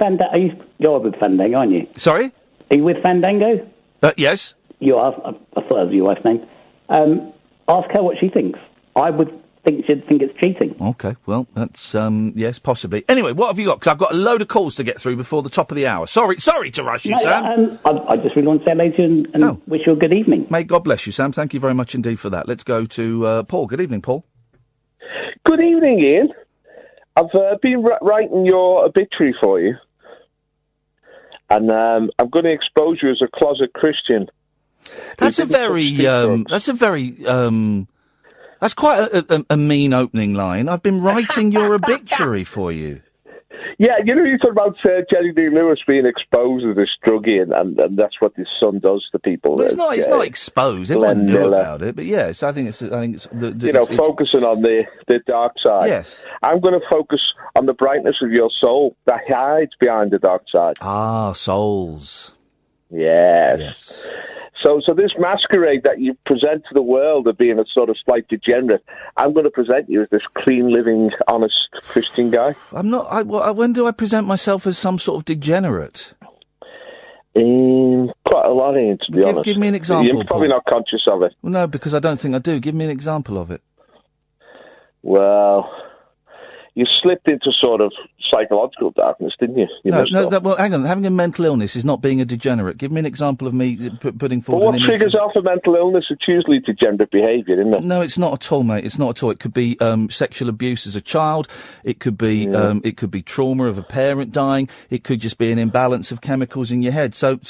Fandango. You're with Fandango, aren't you? Sorry? Are you with Fandango? Yes. You are. I thought that was your wife's name. Ask her what she thinks. I would think she'd think it's cheating. Okay, well, that's, yes, possibly. Anyway, what have you got? Because I've got a load of calls to get through before the top of the hour. Sorry to rush you, Sam. I just really want to say hello to you and wish you a good evening. May God bless you, Sam. Thank you very much indeed for that. Let's go to Paul. Good evening, Paul. Good evening, Ian. I've been writing your obituary for you. And I'm going to expose you as a closet Christian. That's quite a mean opening line. I've been writing your obituary for you. Yeah, you talk about Jerry Lee Lewis being exposed as this druggie, and that's what his son does to people. Well, it's not exposed. Everyone knew about it, but yes, I think it's focusing on the dark side. Yes, I'm going to focus on the brightness of your soul that hides behind the dark side. Ah, souls. Yes. So this masquerade that you present to the world of being a sort of slight degenerate, I'm going to present you as this clean, living, honest Christian guy. I'm not. When do I present myself as some sort of degenerate? Quite a lot, Ian, to be honest. Give me an example. You're probably not conscious of it. Well, no, because I don't think I do. Give me an example of it. Well, you slipped into sort of psychological darkness, didn't you? Well, hang on. Having a mental illness is not being a degenerate. Give me an example of me putting forward. But what triggers off a mental illness? It's usually degenerate behaviour, isn't it? No, it's not at all, mate. It's not at all. It could be sexual abuse as a child. It could be trauma of a parent dying. It could just be an imbalance of chemicals in your head. So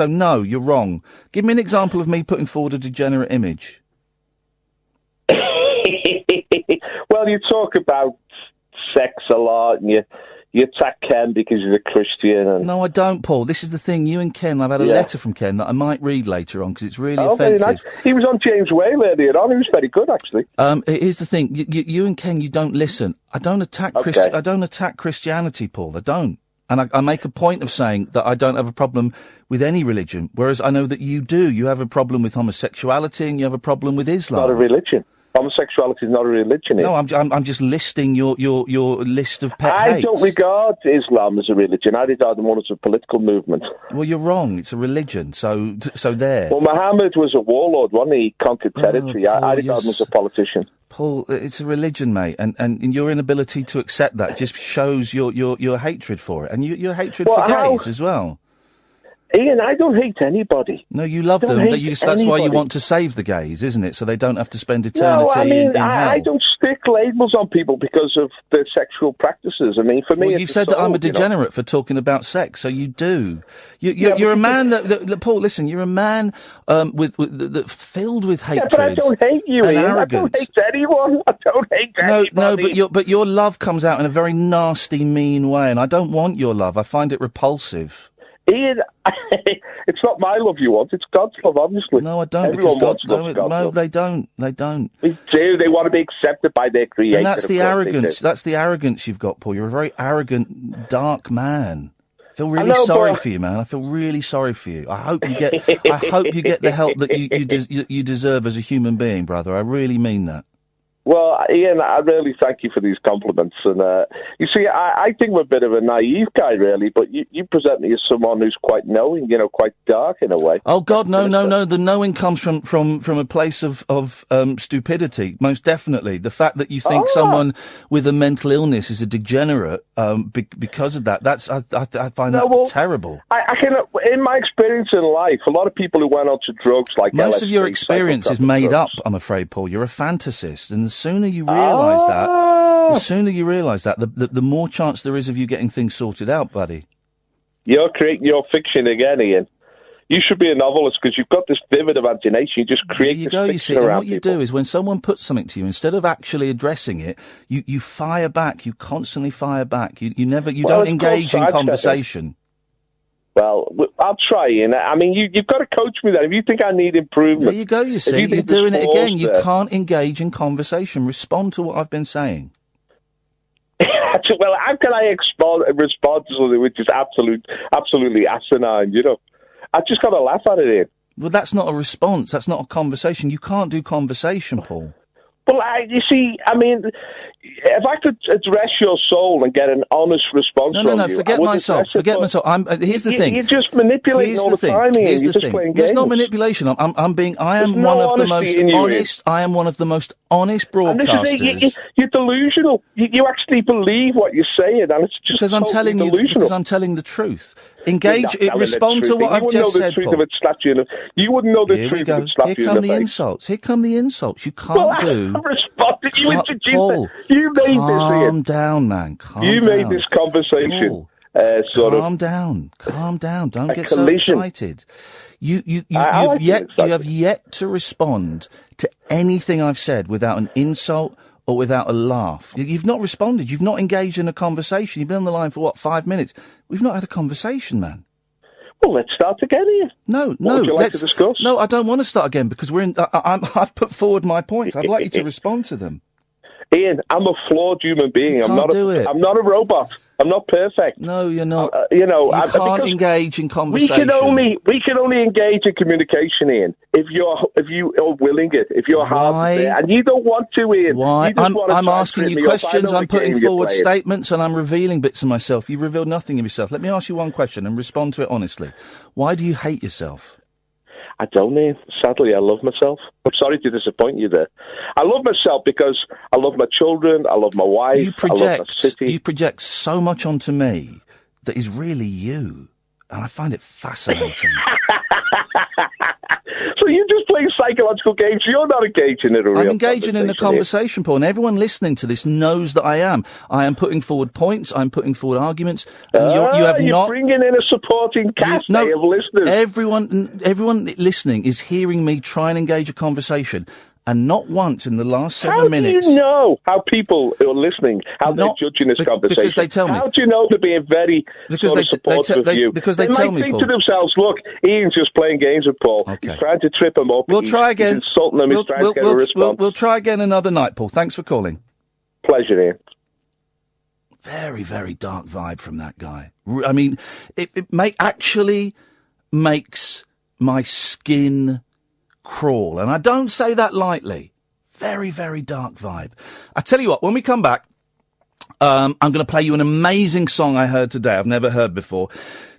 no, you're wrong. Give me an example of me putting forward a degenerate image. Well, you talk about sex a lot, and you attack Ken because he's a Christian. And... No, I don't, Paul. This is the thing. You and Ken, I've had a letter from Ken that I might read later on because it's really offensive. Very nice. He was on James Whale earlier on. He was very good, actually. Here's the thing. You and Ken, you don't listen. I don't attack I don't attack Christianity, Paul. I don't. And I make a point of saying that I don't have a problem with any religion, whereas I know that you do. You have a problem with homosexuality and you have a problem with Islam. Not a religion. Homosexuality is not a religion. No, I'm just listing your list of pet hates. I don't regard Islam as a religion. I regard them more as a political movement. Well, you're wrong. It's a religion. So there. Well, Muhammad was a warlord, wasn't he? He conquered territory. Paul, I regard him as a politician. Paul, it's a religion, mate, and your inability to accept that just shows your hatred for it, and your hatred for gays as well. Ian, I don't hate anybody. No, you love them. That's why you want to save the gays, isn't it? So they don't have to spend eternity in hell. I don't stick labels on people because of their sexual practices. I mean, for me, well, you've said that I'm a degenerate for talking about sex, so you do. You're a man that Paul. Listen, you're a man that filled with hatred. Yeah, but I don't hate you, Ian. Arrogance. I don't hate anyone. I don't hate anybody. No, but your love comes out in a very nasty, mean way, and I don't want your love. I find it repulsive. Ian, it's not my love you want, it's God's love, obviously. No, I don't. Everyone because God's love. No, they don't. They don't. They do. They want to be accepted by their creator. And that's the arrogance. That's the arrogance you've got, Paul. You're a very arrogant, dark man. I feel really sorry for you, man. I feel really sorry for you. I hope you get. I hope you get the help that you deserve as a human being, brother. I really mean that. Well, Ian, I really thank you for these compliments. And you see, I think I'm a bit of a naive guy, really, but you present me as someone who's quite knowing, quite dark in a way. Oh, God, no. The knowing comes from a place of stupidity, most definitely. The fact that you think someone with a mental illness is a degenerate because of that, I find that terrible. I can, in my experience in life, a lot of people who went on to drugs like most LSD, of your experience is made up, I'm afraid, Paul. You're a fantasist, and the sooner you realise that, the more chance there is of you getting things sorted out, buddy. You're creating your fiction again, Ian. You should be a novelist because you've got this vivid imagination. You just create this fiction around what you do is when someone puts something to you, instead of actually addressing it, you fire back. You constantly fire back. You don't engage in conversation. Well, I'll try, Ian. I mean, you've got to coach me then. If you think I need improvement... There you go, you see. You're doing it again. You can't engage in conversation. Respond to what I've been saying. Well, how can I respond to something which is absolutely asinine, I've just got to laugh at it, Ian. Well, that's not a response. That's not a conversation. You can't do conversation, Paul. Well, you see, I mean... If I could address your soul and get an honest response from you... No, forget myself. Here's the thing. You're just manipulating all the time, Ian. You're just playing games. It's not manipulation. I am one of the most honest... I am one of the most honest broadcasters. You're delusional. You actually believe what you're saying, and it's just because I'm telling the truth. Engage, respond to what I've just said, Paul. You wouldn't know the truth if it slapped you in the face. Here come the insults. You can't do... You introduced it. You made this, Ian. Calm down, man. You made this conversation Calm down. Don't get so excited. You have yet to respond to anything I've said without an insult or without a laugh. You've not responded. You've not engaged in a conversation. You've been on the line for, 5 minutes? We've not had a conversation, man. Well, let's start again here. No. What would you like to discuss? No, I don't want to start again because I've put forward my points. I'd like you to respond to them. Ian, I'm a flawed human being. I'm not a robot. I'm not perfect. No, you're not. You can't engage in conversation. We can only engage in communication, Ian, if you are willing it, if you're hard there, and you don't want to, Ian. Why? I'm asking you questions. I'm putting forward statements, and I'm revealing bits of myself. You've revealed nothing of yourself. Let me ask you one question and respond to it honestly. Why do you hate yourself? I don't, Ian. Sadly, I love myself. I'm sorry to disappoint you there. I love myself because I love my children, I love my wife, I love my city. You project so much onto me that is really you, and I find it fascinating. So you're just playing psychological games. You're not engaging in a real I'm engaging in a conversation, Paul, and everyone listening to this knows that I am. I am putting forward points. I'm putting forward arguments. And you're bringing in a supporting cast of listeners. Everyone listening is hearing me try and engage a conversation. And not once in the last 7 minutes. How do you know how people who are listening, they're judging this conversation? Because they tell me. How do you know they're being very supportive of you? Because they tell me, might think Paul. to themselves, look, Ian's just playing games with Paul. Okay. He's trying to trip him up. We'll try again. He's insulting him. He's trying to get a response. We'll try again another night, Paul. Thanks for calling. Pleasure, Ian. Very, very dark vibe from that guy. I mean, it actually makes my skin crawl, and I don't say that lightly. Very, very dark vibe. I tell you what, when we come back, I'm going to play you an amazing song I heard today, I've never heard before.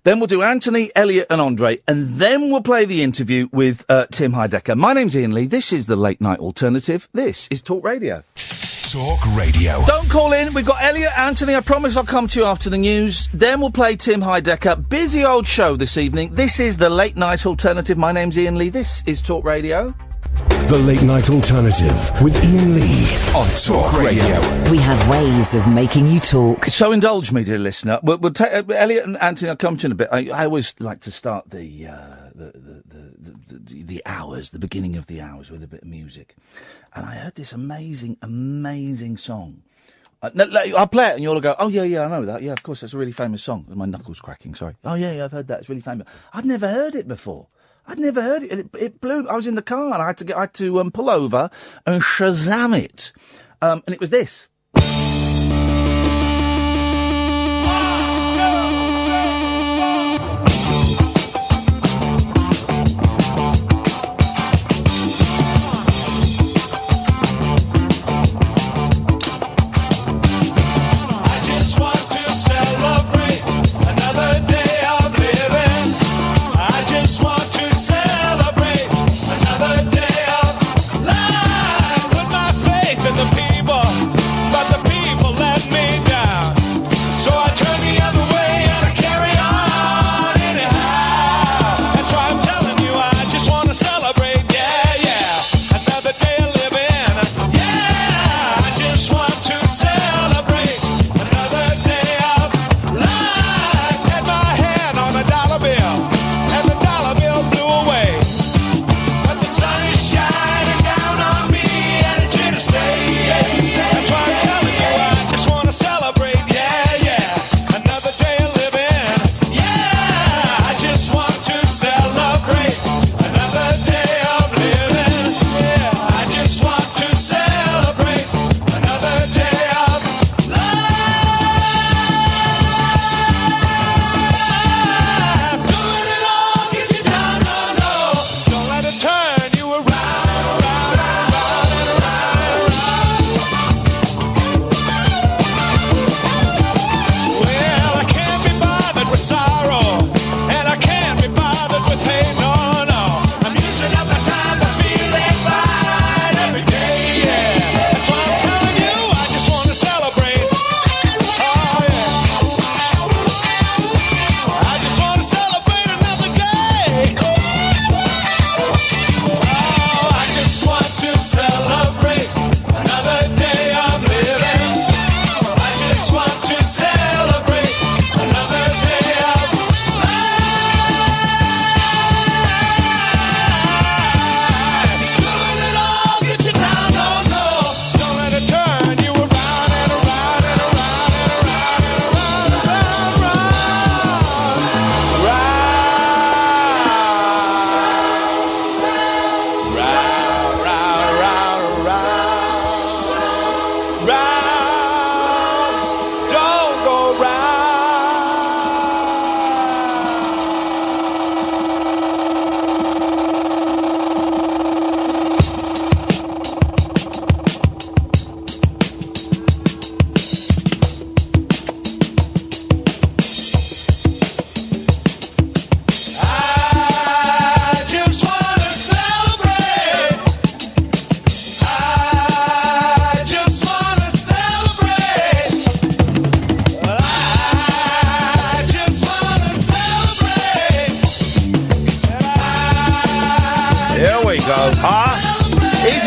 Then we'll do Anthony, Elliot and Andre, and then we'll play the interview with Tim Heidecker. My name's Iain Lee, this is the Late Night Alternative, this is Talk Radio. Talk Radio. Don't call in. We've got Elliot, Anthony. I promise I'll come to you after the news. Then we'll play Tim Heidecker. Busy old show this evening. This is the Late Night Alternative. My name's Iain Lee. This is Talk Radio. The Late Night Alternative with Iain Lee on Talk Radio. We have ways of making you talk. So indulge me, dear listener. We'll take Elliot and Anthony. I'll come to you in a bit. I always like to start the hours, the beginning of the hours, with a bit of music. And I heard this amazing, amazing song. I'll play it and you'll all go, oh, yeah, I know that. Yeah, of course, that's a really famous song. My knuckles cracking, sorry. Oh, yeah, I've heard that. It's really famous. I'd never heard it before. I'd never heard it. It blew. I was in the car and I had to pull over and Shazam it. And it was this.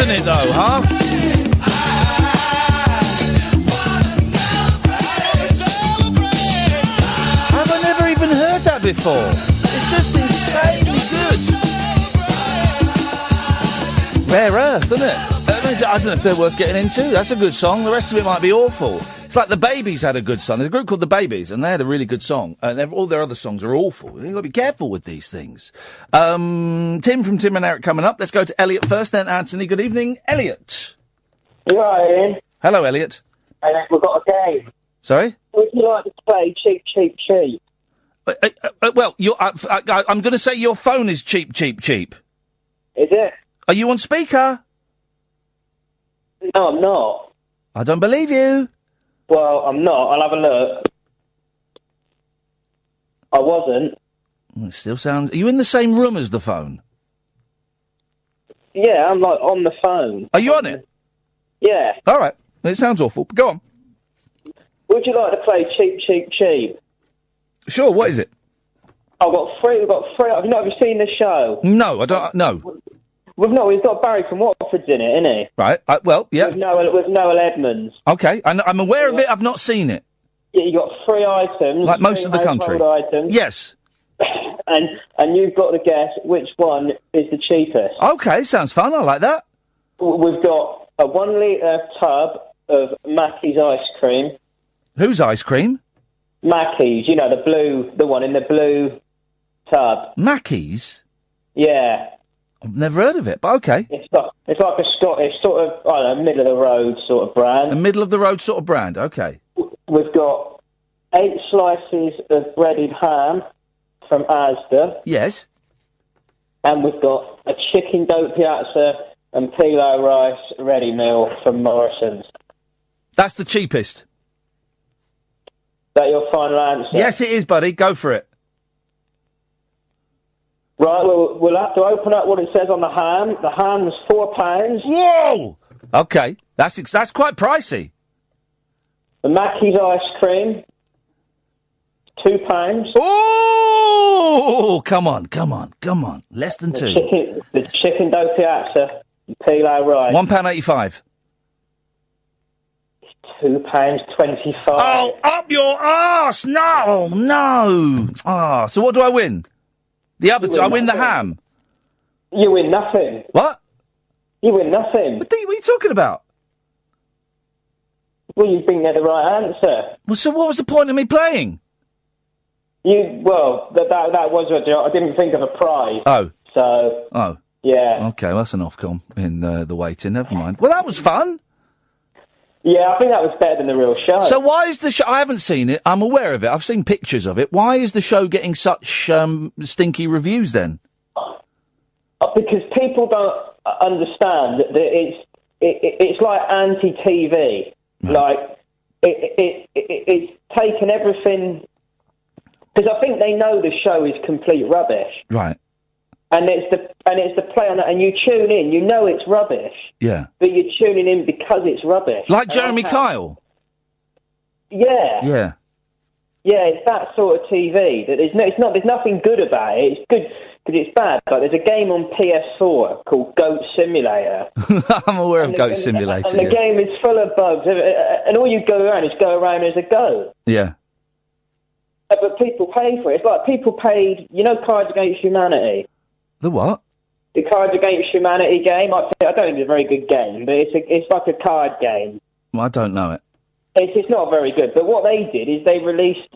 isn't it, though, huh? Have I never even heard that before? It's just insanely good. Rare Earth, isn't it? I don't know if they're worth getting into. That's a good song. The rest of it might be awful. It's like the Babies had a good song. There's a group called the Babies, and they had a really good song. And all their other songs are awful. You've got to be careful with these things. Tim from Tim and Eric coming up. Let's go to Elliot first, then Anthony. Good evening, Elliot. You all right, Ian? Hello, Elliot. We've got a game. Sorry? Would you like to play Cheap, Cheap, Cheap? Well, I'm going to say your phone is cheap, cheap, cheap. Is it? Are you on speaker? No, I'm not. I don't believe you. Well, I'm not. I'll have a look. I wasn't. It still sounds... Are you in the same room as the phone? Yeah, I'm like on the phone. Are you on it? Yeah. All right. It sounds awful. Go on. Would you like to play Cheap, Cheap, Cheap? Sure, what is it? We've got three. Have you not ever seen the show? No, I don't... No. We've got Barry from Watford's in it, isn't he? Right. Well, yeah. With Noel Edmonds. Okay. I'm aware of it. I've not seen it. Yeah, you got three items. Like most of the country. Items. Yes. and you've got to guess which one is the cheapest. Okay, sounds fun. I like that. We've got a 1 litre tub of Mackey's ice cream. Whose ice cream? Mackey's. You know, the one in the blue tub. Mackey's? Yeah. I've never heard of it, but okay. It's like a Scottish sort of, I don't know, middle of the road sort of brand. A middle of the road sort of brand, okay. We've got 8 slices of breaded ham from Asda. Yes. And we've got a chicken dough piazza and pilau rice ready meal from Morrison's. That's the cheapest. Is that your final answer? Yes, it is, buddy. Go for it. Right, we'll have to open up what it says on the ham. The ham's £4. Whoa! Okay, that's quite pricey. The Mackey's ice cream, £2. Oh, come on. Less than two. The chicken dough piazza and pilau rice. £1.85. £2.25. Oh, up your arse! No. Ah, so what do I win? The other two, I win the ham. You win nothing. What? You win nothing. What are you talking about? Well, you think they're the right answer. Well, so what was the point of me playing? That was what I didn't think of a prize. Oh. So. Oh. Yeah. Okay, well, that's an Ofcom in the waiting. Never mind. Well, that was fun. Yeah, I think that was better than the real show. So why is the show... I haven't seen it. I'm aware of it. I've seen pictures of it. Why is the show getting such stinky reviews then? Because people don't understand that it's like anti-TV. Right. Like, it's taken everything... Because I think they know the show is complete rubbish. Right. And it's the play on it, and you tune in, you know it's rubbish. Yeah. But you're tuning in because it's rubbish. Like Jeremy Kyle? Yeah. Yeah. Yeah, it's that sort of TV. That there's nothing good about it. It's good because it's bad. Like, there's a game on PS4 called Goat Simulator. I'm aware of Goat Simulator. And the game is full of bugs. And all you go around is go around as a goat. Yeah. But people pay for it. It's like people paid, Cards Against Humanity. The what? The Cards Against Humanity game. I don't think it's a very good game, but it's like a card game. Well, I don't know it. It's not very good. But what they did is they released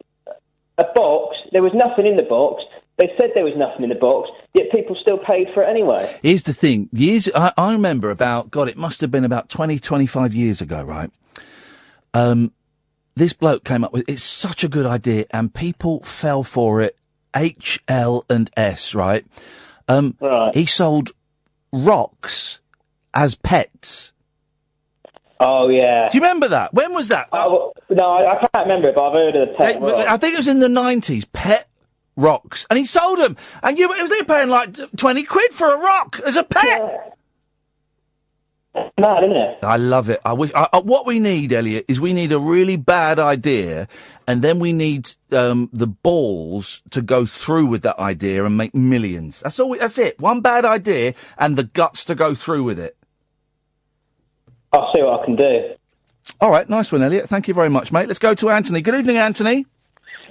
a box. There was nothing in the box. They said there was nothing in the box, yet people still paid for it anyway. Here's the thing. I remember it must have been about 20, 25 years ago, right? This bloke came up with, it's such a good idea, and people fell for it. H, L, and S, right? Right. He sold rocks as pets. Oh, yeah. Do you remember that? When was that? No, I can't remember it, but I've heard of the pet rocks. I think it was in the 90s. Pet rocks. And he sold them. And they were paying like 20 quid for a rock as a pet. Yeah. Mad, isn't it? I love it. What we need, Elliot, is we need a really bad idea, and then we need the balls to go through with that idea and make millions. That's all. That's it. One bad idea and the guts to go through with it. I'll see what I can do. All right, nice one, Elliot. Thank you very much, mate. Let's go to Anthony. Good evening, Anthony.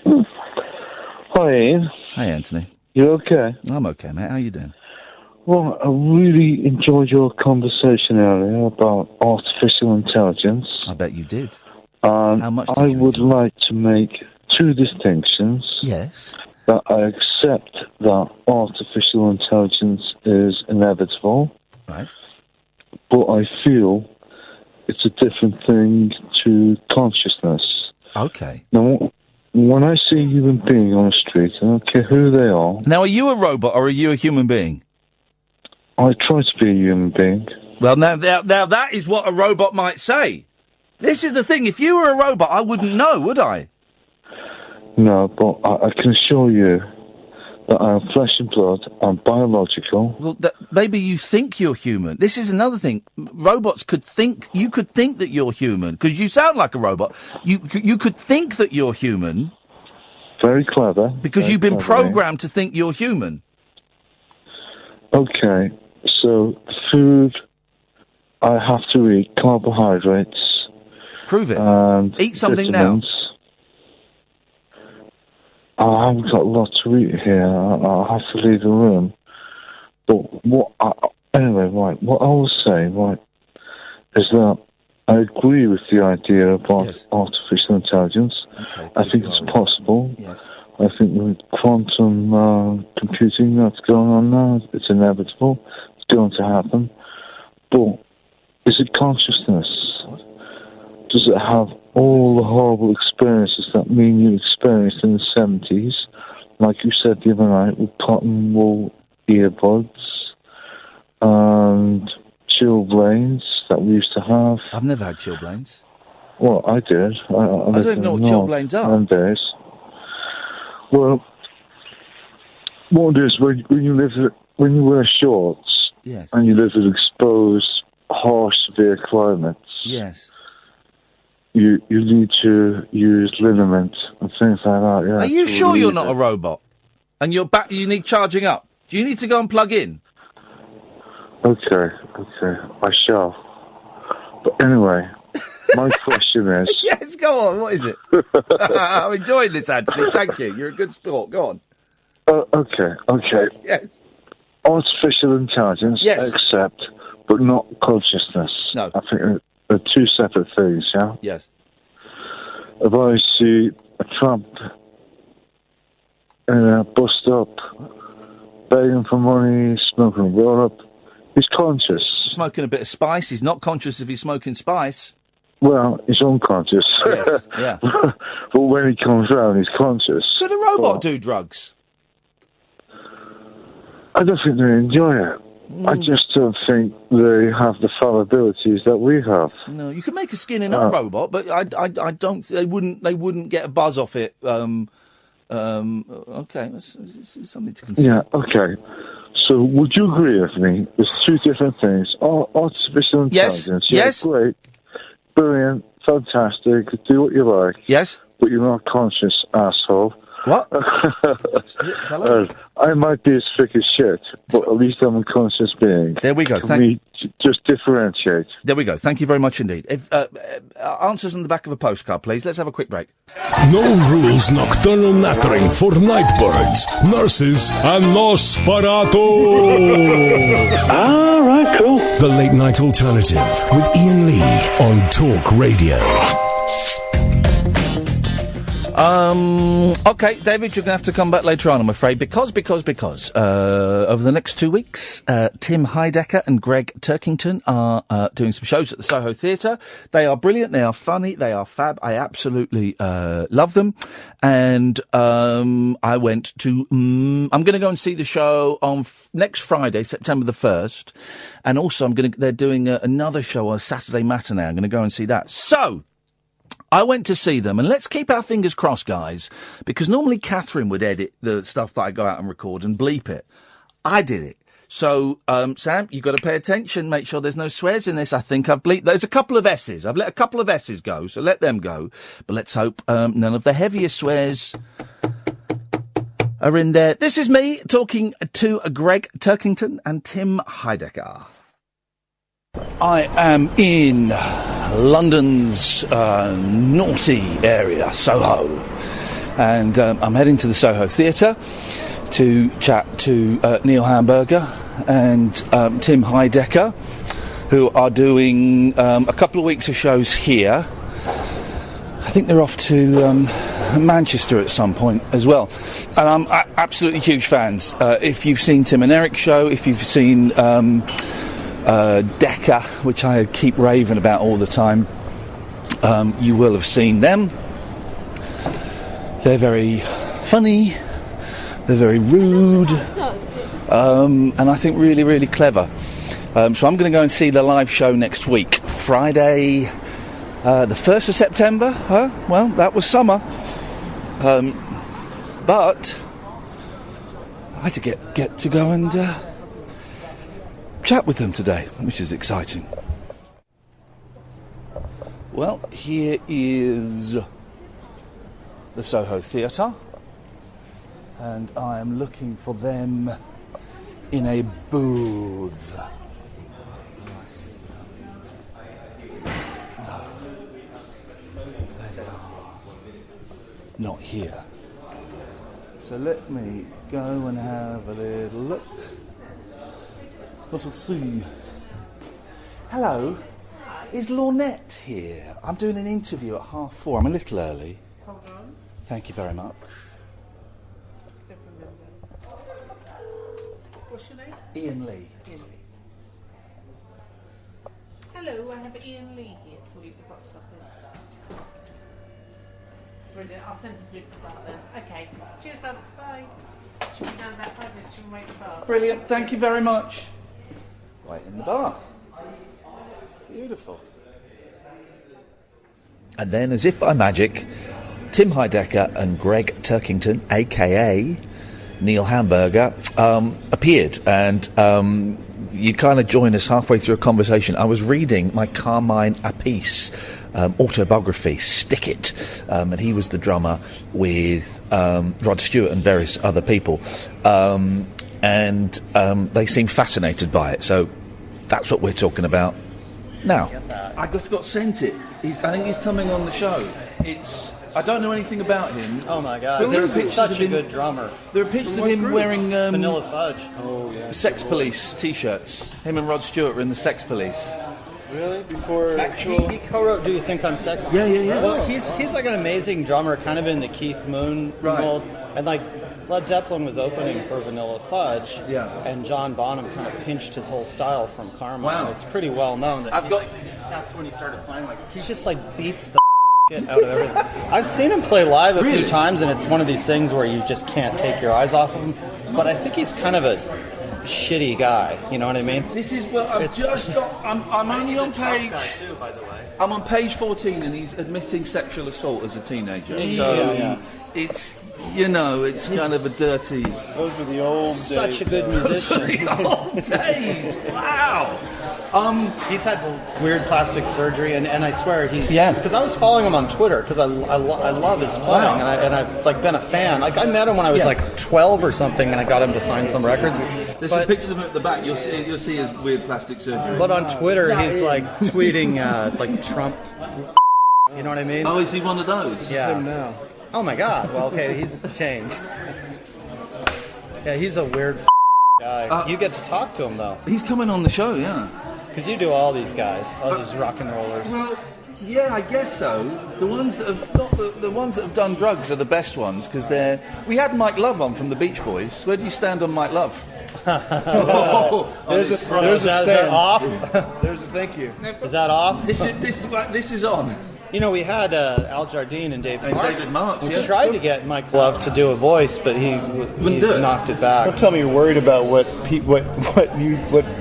Hi, Ian. Hey, Anthony. You okay? I'm okay, mate. How you doing? Well, I really enjoyed your conversation earlier about artificial intelligence. I bet you did. How much I would like to make two distinctions. Yes. That I accept that artificial intelligence is inevitable. Right. But I feel it's a different thing to consciousness. Okay. Now, when I see a human being on the street, I don't care who they are. Now, are you a robot or are you a human being? I try to be a human being. Well, now that is what a robot might say. This is the thing. If you were a robot, I wouldn't know, would I? No, but I can assure you that I'm flesh and blood. I'm biological. Well, maybe you think you're human. This is another thing. Robots could think. You could think that you're human because you sound like a robot. You could think that you're human. Very clever. Because you've been programmed to think you're human. Okay, so food I have to eat carbohydrates. Prove it. And eat something vitamins. I haven't got a lot to eat here. I'll have to leave the room. But anyway, right, what I will say, right, is that I agree with the idea about artificial intelligence. Okay, I think it's possible. Yes. I think with quantum computing that's going on now, it's inevitable. It's going to happen. But is it consciousness? What? Does it have all the horrible experiences that me and you experienced in the 70s? Like you said the other night, with cotton wool earbuds and chilblains that we used to have. I've never had chilblains. Well, I did. I don't know what chilblains are. Them days. Well, what it is, when you wear shorts and you live in exposed, harsh, severe climates, yes, you need to use liniment and things like that. Yeah. Are you sure you're not a robot? And you're back? You need charging up. Do you need to go and plug in? Okay, I shall. But anyway, my question is... Yes, go on. What is it? I'm enjoying this, Anthony. Thank you. You're a good sport. Go on. Okay. Yes. Artificial intelligence, yes, accept, but not consciousness. No. I think they're two separate things, yeah? Yes. If I see a tramp in a bus stop, begging for money, smoking a roll up, he's conscious. Smoking a bit of spice. He's not conscious if he's smoking spice. Well, he's unconscious. Yes, yeah. But when he comes round, he's conscious. Could a robot do drugs? I don't think they enjoy it. I just don't think they have the fallibilities that we have. No, you can make a skinning up robot, but I don't. They wouldn't get a buzz off it. Okay, that's something to consider. Yeah. Okay. So, would you agree with me? There's two different things. Artificial intelligence. Yes. Great. Brilliant. Fantastic. Do what you like. Yes. But you're not conscious, asshole. What? I might be as thick as shit, but at least I'm a conscious being. There we go. Can we just differentiate? There we go. Thank you very much indeed. If answers on the back of a postcard, please. Let's have a quick break. No rules nocturnal nattering for night birds, nurses, and Nosferatu. All right, cool. The Late Night Alternative with Iain Lee on Talk Radio. Okay, David, you're going to have to come back later on, I'm afraid, because over the next 2 weeks, Tim Heidecker and Greg Turkington are doing some shows at the Soho Theatre. They are brilliant, they are funny, they are fab. I absolutely love them. And I went to... I'm going to go and see the show on next Friday, September the 1st. And also, they're doing another show on a Saturday matinee. I'm going to go and see that. So... I went to see them, and let's keep our fingers crossed, guys, because normally Catherine would edit the stuff that I go out and record and bleep it. I did it. So, Sam, you've got to pay attention, make sure there's no swears in this. I think I've bleeped. There's a couple of S's. I've let a couple of S's go, so let them go. But let's hope none of the heavier swears are in there. This is me talking to Greg Turkington and Tim Heidecker. I am in London's naughty area, Soho, and I'm heading to the Soho Theatre to chat to Neil Hamburger and Tim Heidecker, who are doing a couple of weeks of shows here. I think they're off to Manchester at some point as well. And I'm absolutely huge fans. If you've seen Tim and Eric's show, if you've seen Decker, which I keep raving about all the time, you will have seen them. They're very funny, they're very rude, and I think really, really clever. So I'm going to go and see the live show next week, Friday, the 1st of September. Well, that was summer. But I had to get to go and chat with them today, which is exciting. Well, here is the Soho Theatre, and I am looking for them in a booth. No, they are not here. So let me go and have a little look. What will see? Hello, is Lornette here? I'm doing an interview at 4:30. I'm a little early. Hold on. Thank you very much. Don't remember. What's your name? Iain Lee. Iain Lee. Hello, I have Iain Lee here for you at the box office. Brilliant, I'll send the for that then. Okay, cheers love, bye. She'll be down about 5 minutes, she'll wait in the bar. Brilliant, thank you very much. Right in the bar. Beautiful. And then, as if by magic, Tim Heidecker and Greg Turkington, a.k.a. Neil Hamburger, appeared. And you kind of join us halfway through a conversation. I was reading my Carmine Appice autobiography, Stick It, and he was the drummer with Rod Stewart and various other people. And they seemed fascinated by it. So that's what we're talking about now. I just got sent it. I think he's coming on the show. I don't know anything about him. Oh my God, he's such a good drummer. There are pictures of him wearing Vanilla Fudge. Oh yeah. Sex Police t-shirts. Him and Rod Stewart were in the Sex Police. Really? Before he co-wrote "Do You Think I'm Sexy"? Yeah. Well, he's like an amazing drummer, kind of in the Keith Moon mold, and like Led Zeppelin was opening for Vanilla Fudge, and John Bonham kind of pinched his whole style from Carmine. Wow. It's pretty well known that that's when he started playing. Like he just like beats the shit out of everything. I've seen him play live a few times, and it's one of these things where you just can't take your eyes off of him. But I think he's kind of a shitty guy. You know what I mean? This is I'm only on page. Too, by the way. I'm on page 14, and he's admitting sexual assault as a teenager. It's it's kind of a dirty. Those were the old days. Such a good musician. The old days. Wow. He's had weird plastic surgery, and I swear because I was following him on Twitter because I love his playing, and I've like been a fan. Like I met him when I was like 12 or something, and I got him to sign some records. There's some pictures of him at the back. You'll see his weird plastic surgery. But on Twitter, he's like tweeting like Trump. You know what I mean? Oh, is he one of those? Yeah. Him now. Oh my God. Well, okay, he's changed. Yeah, he's a weird guy. You get to talk to him though. He's coming on the show, yeah. Because you do all these guys, all these rock and rollers. Well, yeah, I guess so. The ones that have the ones that have done drugs are the best ones because they're. We had Mike Love on from the Beach Boys. Where do you stand on Mike Love? There's a stand. Is that off? There's a thank you. Is that off? This is on. You know, we had Al Jardine and David Marks. We yeah. tried to get Mike Love to do a voice, but he knocked it back. Don't tell me you're worried about what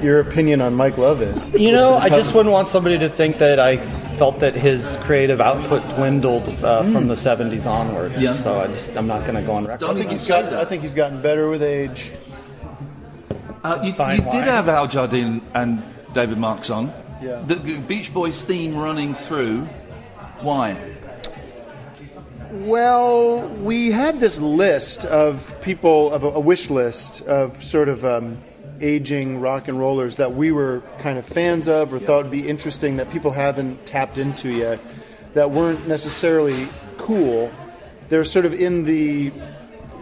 your opinion on Mike Love is. You know, I just wouldn't want somebody to think that I felt that his creative output dwindled from the 70s onward. Yeah. So I'm not going to go on record. I think he's gotten better with age. You did have Al Jardine and David Marks on. Yeah. The Beach Boys theme running through. Why? Well, we had this list of people, of a wish list of sort of aging rock and rollers that we were kind of fans of or thought would be interesting that people haven't tapped into yet, that weren't necessarily cool. They're sort of in the,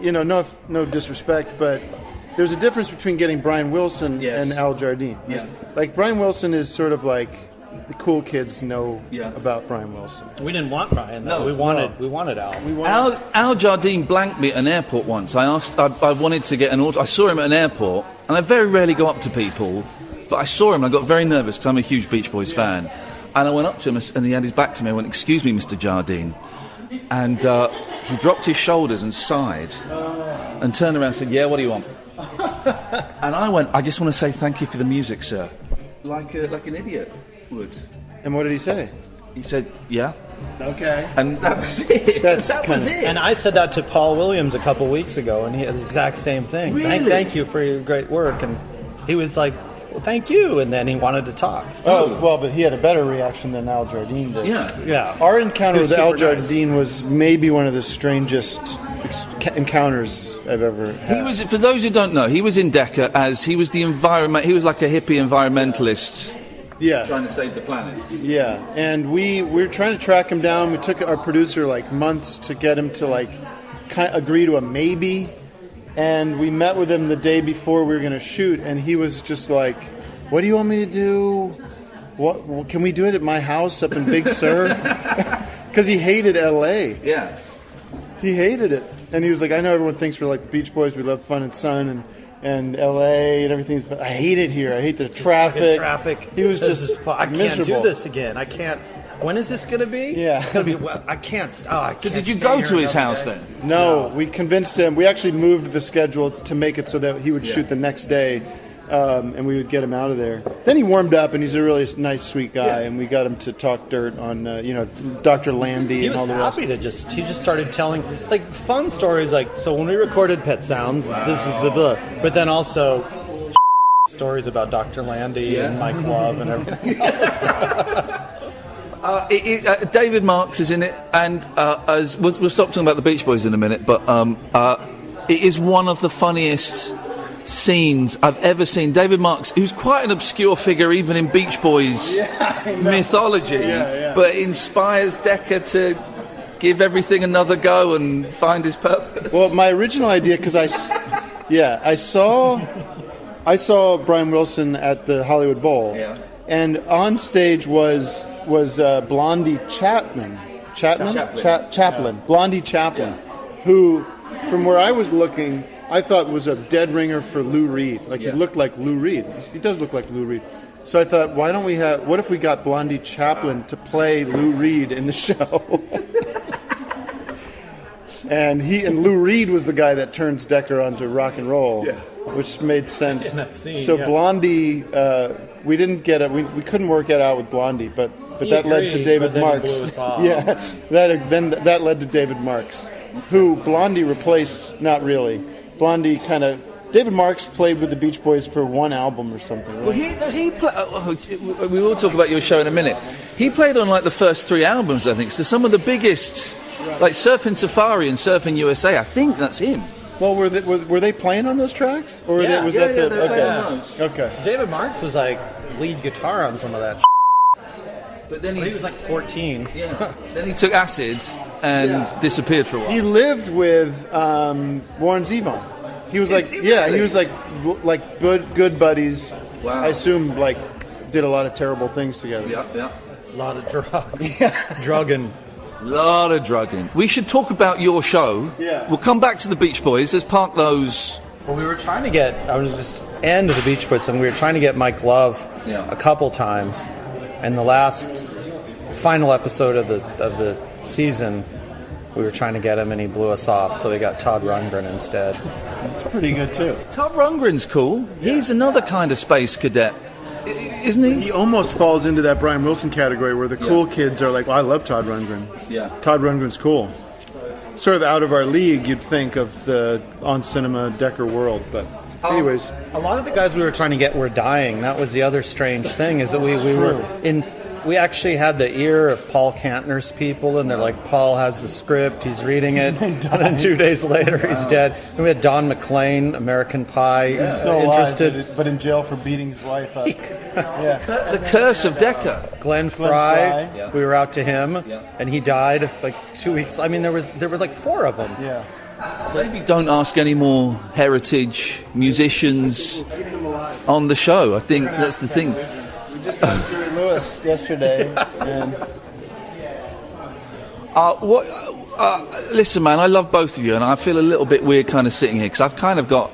no disrespect, but there's a difference between getting Brian Wilson and Al Jardine. Yeah. Like Brian Wilson is sort of like the cool kids know about Brian Wilson. We didn't want Brian, though. No. We wanted Al. Al Jardine blanked me at an airport once. I wanted to get an auto. I saw him at an airport, and I very rarely go up to people, but I saw him and I got very nervous because I'm a huge Beach Boys fan. And I went up to him and he had his back to me. I went, "Excuse me, Mr. Jardine." And he dropped his shoulders and sighed and turned around and said, "Yeah, what do you want?" And I went, "I just want to say thank you for the music, sir." Like an idiot would. And what did he say? He said, "Yeah." Okay. And that was it. That was it. And I said that to Paul Williams a couple weeks ago, and he had the exact same thing. Really? Thank you for your great work. And he was like, "Well, thank you." And then he wanted to talk. Oh, well, but he had a better reaction than Al Jardine did. Yeah. Our encounter with Al super nice. Jardine was maybe one of the strangest encounters I've ever had. He was, for those who don't know, he was in Decca as he was the environment. He was like a hippie environmentalist. Yeah. Trying to save the planet. Yeah, and we were trying to track him down. We took our producer months to get him to agree to a maybe, and we met with him the day before we were going to shoot, and he was just like, "What do you want me to do? What can we do it at my house up in Big Sur?" Because he hated L.A. Yeah. He hated it, and he was like, "I know everyone thinks we're like the Beach Boys. We love fun and sun and L.A. and everything, but I hate it here. I hate the traffic." He was just I can't miserable. do this again. I can't. When is this going to be? Yeah. It's going to be. I can't. So did you go to his house then? No, we convinced him. We actually moved the schedule to make it so that he would shoot the next day, and we would get him out of there. Then he warmed up, and he's a really nice, sweet guy, and we got him to talk dirt on, Dr. Landy and all the rest. He just started telling, fun stories, so when we recorded Pet Sounds, this is the book, but then also stories about Dr. Landy and Mike Love and everything else. David Marks is in it, and as we'll stop talking about the Beach Boys in a minute, but it is one of the funniest scenes I've ever seen. David Marks, who's quite an obscure figure even in Beach Boys mythology, but inspires Decca to give everything another go and find his purpose. Well, my original idea, because I saw Brian Wilson at the Hollywood Bowl, and on stage was Blondie Chaplin, Blondie Chaplin, who, from where I was looking, I thought was a dead ringer for Lou Reed. He looked like Lou Reed. He does look like Lou Reed. So I thought, what if we got Blondie Chaplin to play Lou Reed in the show? and Lou Reed was the guy that turns Decca onto rock and roll, which made sense. In that scene, so Blondie, we didn't get it. We couldn't work it out with Blondie, but that led to David Marks. That led to David Marks, who Blondie replaced. Not really. Blondie David Marks played with the Beach Boys for one album or something. Right? Well, we will talk about your show in a minute. He played on the first 3 albums, I think. So some of the biggest, like Surfing Safari and Surfing USA, I think that's him. Well, were they playing on those tracks, or they playing on those? Okay. David Marks was lead guitar on some of that. But then he was 14. Yeah. Then he took acids and disappeared for a while. He lived with Warren Zevon. He was he was good buddies. Wow. I assume did a lot of terrible things together. Yeah. A lot of drugs. Drugging. Lot of drugging. We should talk about your show. Yeah. We'll come back to the Beach Boys. Let's park those. Well, we were trying to get. I was just end of the Beach Boys, and we were trying to get Mike Love a couple times. And the last final episode of the season, we were trying to get him, and he blew us off. So we got Todd Rundgren instead. That's pretty good too. Todd Rundgren's cool. He's another kind of space cadet, isn't he? He almost falls into that Brian Wilson category where the cool kids are I love Todd Rundgren. Yeah. Todd Rundgren's cool. Sort of out of our league, you'd think, of the on-cinema Decker world, but anyways. A lot of the guys we were trying to get were dying. That was the other strange thing, is that we were in we actually had the ear of Paul Kantner's people, and they're like, Paul has the script, he's reading it, and then 2 days later he's dead. And we had Don McLean, American Pie, Still interested. alive, but in jail for beating his wife up. The Curse of Decker. Glenn Fry. We were out to him, and he died like 2 weeks. I mean, there were like 4 of them. Yeah. Maybe don't ask any more heritage musicians on the show. I think that's the thing. We just had Jerry Lewis yesterday. And listen, man, I love both of you, and I feel a little bit weird kind of sitting here because I've got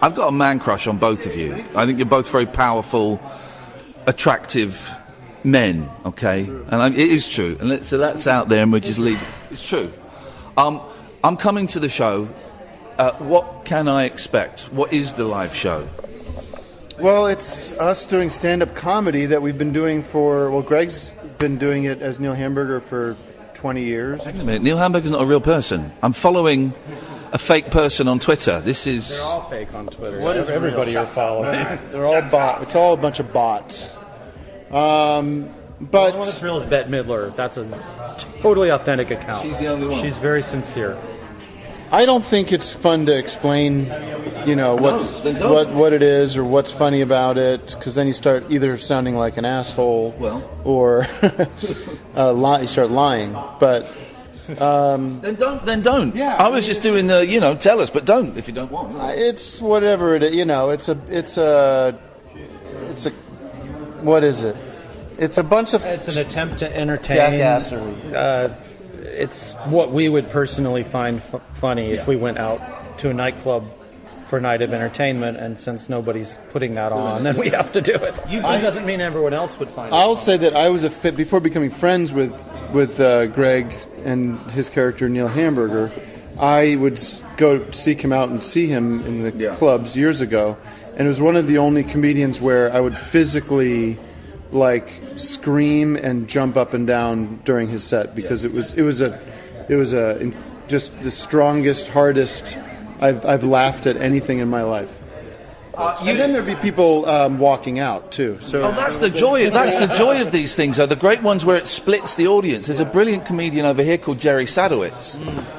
a man crush on both of you. I think you're both very powerful, attractive men. Okay, and it is true. And so that's out there, and we'll just leave it. It's true. I'm coming to the show. What can I expect? What is the live show? Well, it's us doing stand-up comedy that we've been doing Greg's been doing it as Neil Hamburger for 20 years. Hang on a minute, Neil Hamburger's not a real person. I'm following a fake person on Twitter. They're all fake on Twitter. What is everybody real? you're following? They're all bots. It's all a bunch of bots. But the only one that's real is Bette Midler. That's a totally authentic account. She's the only one. She's very sincere. I don't think it's fun to explain, what it is or what's funny about it, because then you start either sounding like an asshole, or you start lying. But then don't. Yeah, I was just doing the tell us, but don't if you don't want. It's whatever it is. It's a what is it? It's a bunch of. It's an attempt to entertain. Jackassery. It's what we would personally find funny if we went out to a nightclub for a night of entertainment, and since nobody's putting that on, then we have to do it. It doesn't mean everyone else would find it. I'll say that I was before becoming friends with Greg and his character Neil Hamburger. I would go seek him out and see him in the clubs years ago, and it was one of the only comedians where I would physically scream and jump up and down during his set because it was just the strongest, hardest. I've laughed at anything in my life. And then there'd be people walking out too. So that's the joy. That's the joy of these things. Are the great ones where it splits the audience. There's a brilliant comedian over here called Jerry Sadowitz,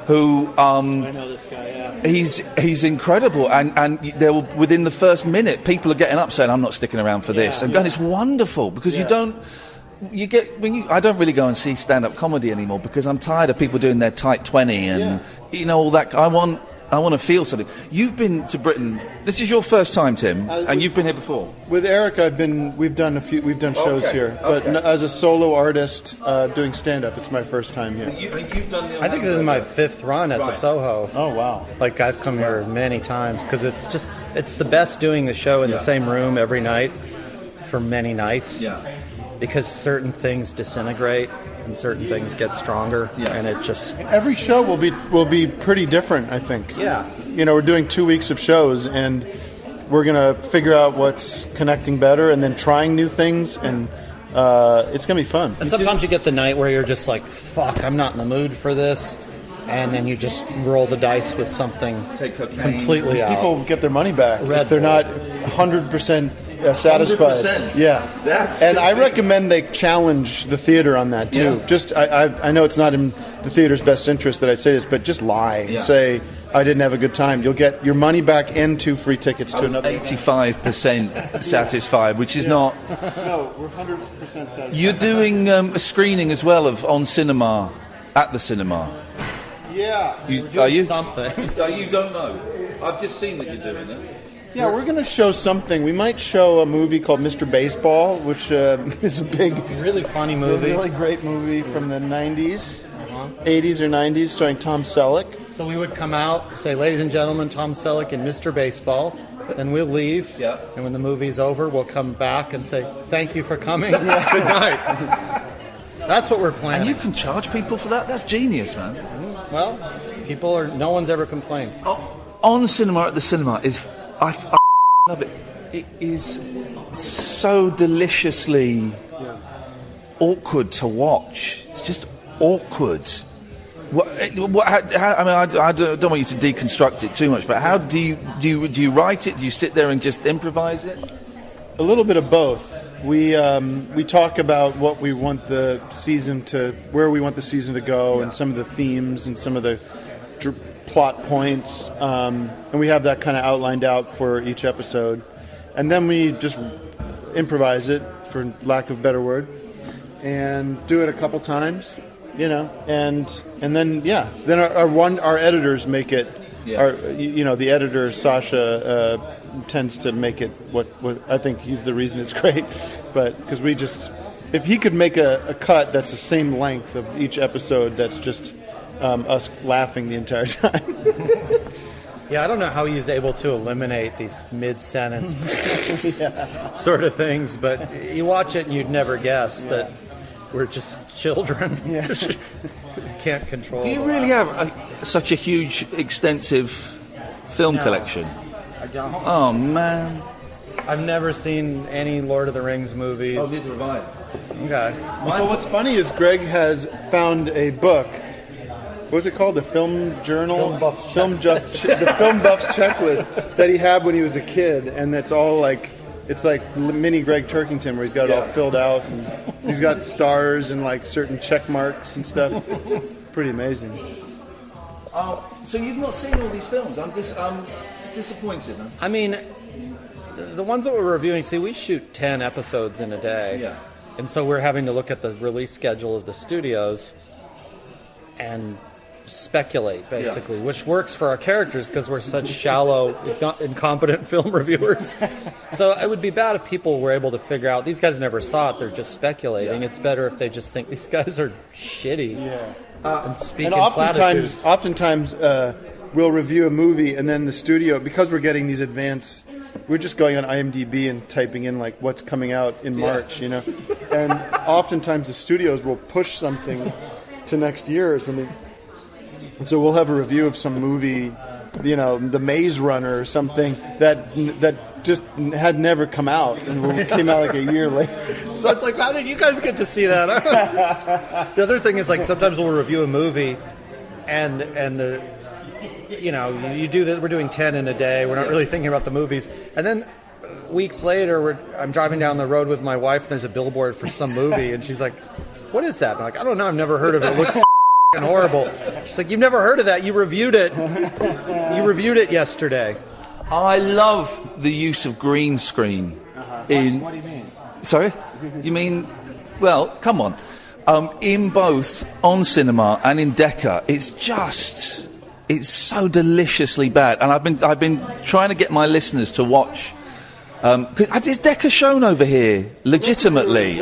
who I know this guy. Yeah. He's incredible, and there will, within the first minute, people are getting up saying, "I'm not sticking around for this," and it's wonderful because you don't. I don't really go and see stand-up comedy anymore because I'm tired of people doing their tight 20 and all that. I want to feel something. You've been to Britain. This is your first time, Tim, and you've been here before. With Eric, we've done shows here, but as a solo artist doing stand-up, it's my first time here. You've done. I think this is my 5th run at the Soho. Oh wow! I've come here many times because it's the best doing the show in the same room every night for many nights. Yeah. Because certain things disintegrate and certain things get stronger, and it just every show will be pretty different. I think. Yeah. We're doing 2 weeks of shows, and we're gonna figure out what's connecting better, and then trying new things, and it's gonna be fun. And sometimes you get the night where you're just like, "Fuck, I'm not in the mood for this," and then you just roll the dice with something completely out. People get their money back if they're not 100%. Satisfied. 100%. Yeah. I recommend they challenge the theater on that too. Yeah. I know it's not in the theater's best interest that I say this, but just lie. Yeah. Say I didn't have a good time. You'll get your money back and 2 free tickets to another. 85% satisfied, which is not. No, we're 100% satisfied. You're doing a screening as well of On Cinema at the cinema. Yeah. Are you something? You don't know. I've just seen that you're doing it. Yeah, we're going to show something. We might show a movie called Mr. Baseball, which is a big... Really funny movie. Really great movie from the 90s, 80s or 90s, starring Tom Selleck. So we would come out, say, ladies and gentlemen, Tom Selleck and Mr. Baseball. Then we'll leave. Yeah. And when the movie's over, we'll come back and say, thank you for coming. Good night. That's what we're planning. And you can charge people for that? That's genius, man. Well, no one's ever complained. On Cinema at the cinema is... I love it. It is so deliciously awkward to watch. It's just awkward. I don't want you to deconstruct it too much, but how do you write it? Do you sit there and just improvise it? A little bit of both. we talk about what we want the season where we want the season to go, and some of the themes and some of the plot points, and we have that kind of outlined out for each episode, and then we just improvise it, for lack of a better word, and do it a couple times, and then our editors make it. The editor Sasha tends to make it what I think he's the reason it's great, but because if he could make a cut that's the same length of each episode, that's just us laughing the entire time. Yeah, I don't know how he's able to eliminate these mid-sentence sort of things, but you watch it and you'd never guess that we're just children. Yeah. Can't control. Do you really have such a huge, extensive film collection? I don't. Oh, man. I've never seen any Lord of the Rings movies. Oh, neither have I. Okay. Well, what's funny is Greg has found a book. What's it called? The Film Journal? Film Buff's the Film Buff's checklist that he had when he was a kid, and it's all like, it's like mini Greg Turkington, where he's got it all filled out, and he's got stars and like certain check marks and stuff. Pretty amazing. So you've not seen all these films? I'm disappointed. Huh? I mean, the ones that we're reviewing, we shoot 10 episodes in a day. Yeah. And so we're having to look at the release schedule of the studios and speculate, basically, which works for our characters because we're such shallow, incompetent film reviewers. So it would be bad if people were able to figure out, these guys never saw it, they're just speculating. It's better if they just think these guys are shitty. Yeah. And speak and in oftentimes platitudes. we'll review a movie, and then the studio, because we're getting these advanced, we're just going on IMDb and typing in like what's coming out in March, and oftentimes the studios will push something to next year or something. And so we'll have a review of some movie, The Maze Runner or something that just had never come out and came out like a year later. So it's like, how did you guys get to see that? The other thing is, like, sometimes we'll review a movie and the you do that. We're doing 10 in a day. We're not really thinking about the movies, and then weeks later, I'm driving down the road with my wife, and there's a billboard for some movie, and she's like, "What is that?" And I'm like, "I don't know. I've never heard of it. It looks horrible." She's like, "You've never heard of that? You reviewed it. You reviewed it yesterday." I love the use of green screen. What do you mean? Sorry? You mean? Well, come on. In both on cinema and in Decca, it's so deliciously bad. And I've been trying to get my listeners to watch. Is Decca shown over here legitimately?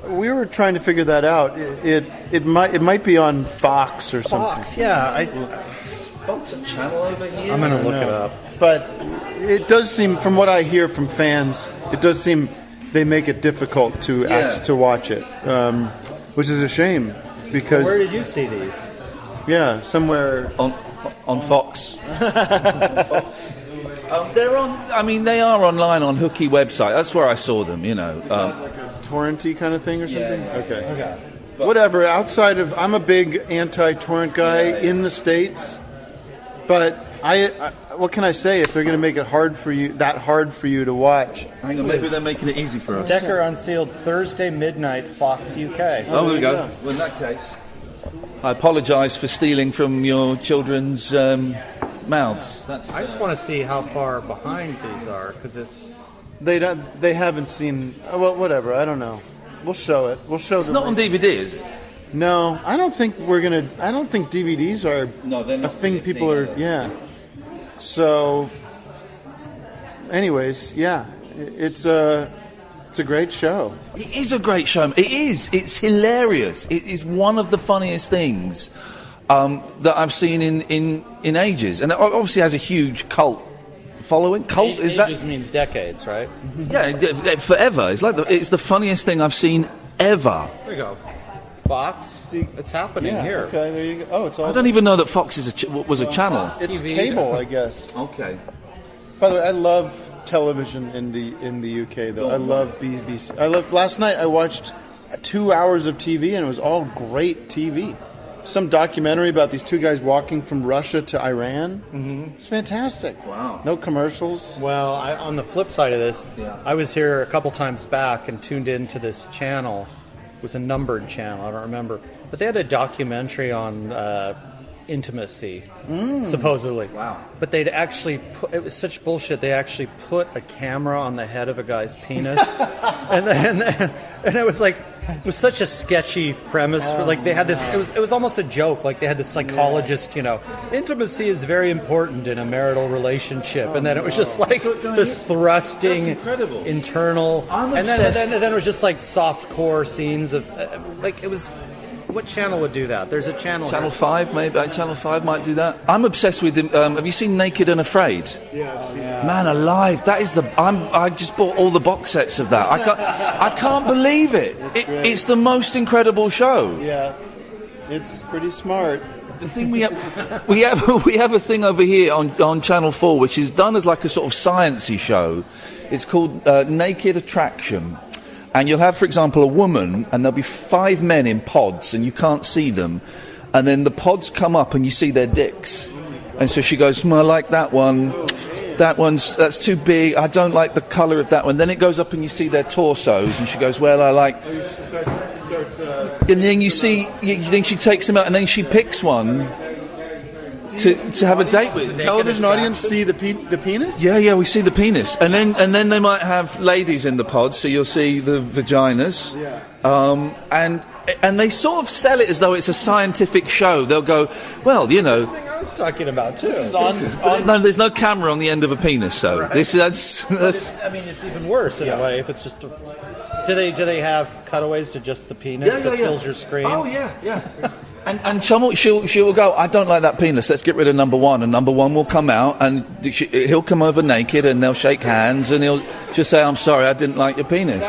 We were trying to figure that out. It might be on Fox or something. Fox, yeah. Is Fox a channel over here? I'm going to look it up. But it does seem, from what I hear from fans, it does seem they make it difficult to watch it, which is a shame because. Where did you see these? Yeah, somewhere on Fox. They're on. I mean, they are online on Hooky website. That's where I saw them. Like a torrenty kind of thing or something. Yeah. Okay. Whatever. Outside of, I'm a big anti-torrent guy in the States, but I what can I say if they're going to make it hard for you to watch? Hang on, maybe they're making it easy for us. Decker unsealed Thursday midnight, Fox UK. Oh, there we go. Well, in that case, I apologise for stealing from your children's mouths. I just want to see how far behind these are because they haven't seen. Well, whatever. I don't know. We'll show it. We'll show. It's not on DVD, is it? No, I don't think we're gonna. I don't think DVDs are they're not a thing people are. Yeah. So, anyways, yeah, it's a great show. It is a great show. It is. It's hilarious. It is one of the funniest things that I've seen in ages, and it obviously has a huge cult following. Cult is that? Ages means decades, right? Yeah, forever. It's the funniest thing I've seen ever. There you go. Fox. See, it's happening here. Okay, there you go. Oh, it's all. I don't even know that Fox was a channel. It's cable, I guess. Okay. By the way, I love television in the UK, though. I love BBC. Last night I watched 2 hours of TV, and it was all great TV. some documentary about these two guys walking from Russia to Iran. Mm-hmm. It's fantastic. Wow. No commercials. Well, on the flip side of this, I was here a couple times back and tuned into this channel. It was a numbered channel, I don't remember. But they had a documentary on intimacy, supposedly. Wow. But they'd actually put, it was such bullshit, they actually put a camera on the head of a guy's penis. and it was like, it was such a sketchy premise. For, like, they had this, it was almost a joke. Like, they had this psychologist, intimacy is very important in a marital relationship. And then it was just like this thrusting, internal. And then it was just like soft core scenes of, like, it was. What channel would do that? There's a channel. Channel 5, maybe. Channel 5 might do that. I'm obsessed with him. Have you seen Naked and Afraid? Yeah. Man alive! That is I just bought all the box sets of that. I can't believe it. It's the most incredible show. Yeah, it's pretty smart. The thing we have a thing over here on Channel 4, which is done as like a sort of sciencey show. It's called Naked Attraction. And you'll have, for example, a woman, and there'll be 5 men in pods, and you can't see them. And then the pods come up, and you see their dicks. And so she goes, I like that one. That's too big. I don't like the colour of that one. Then it goes up, and you see their torsos, and she goes, well, I like... And then then she takes them out, and then she picks one to have a date with. The television audience see the penis? Yeah, we see the penis, and then they might have ladies in the pod, so you'll see the vaginas. Yeah. And they sort of sell it as though it's a scientific show. They'll go, well, That's the thing I was talking about too. This is on. No, there's no camera on the end of a penis, so right. that's. I mean, it's even worse in a way if it's just. Do they have cutaways to just the penis that fills your screen? Oh yeah. And she will go, I don't like that penis, let's get rid of number 1. And number 1 will come out, and he'll come over naked, and they'll shake hands, and he'll just say, I'm sorry, I didn't like your penis.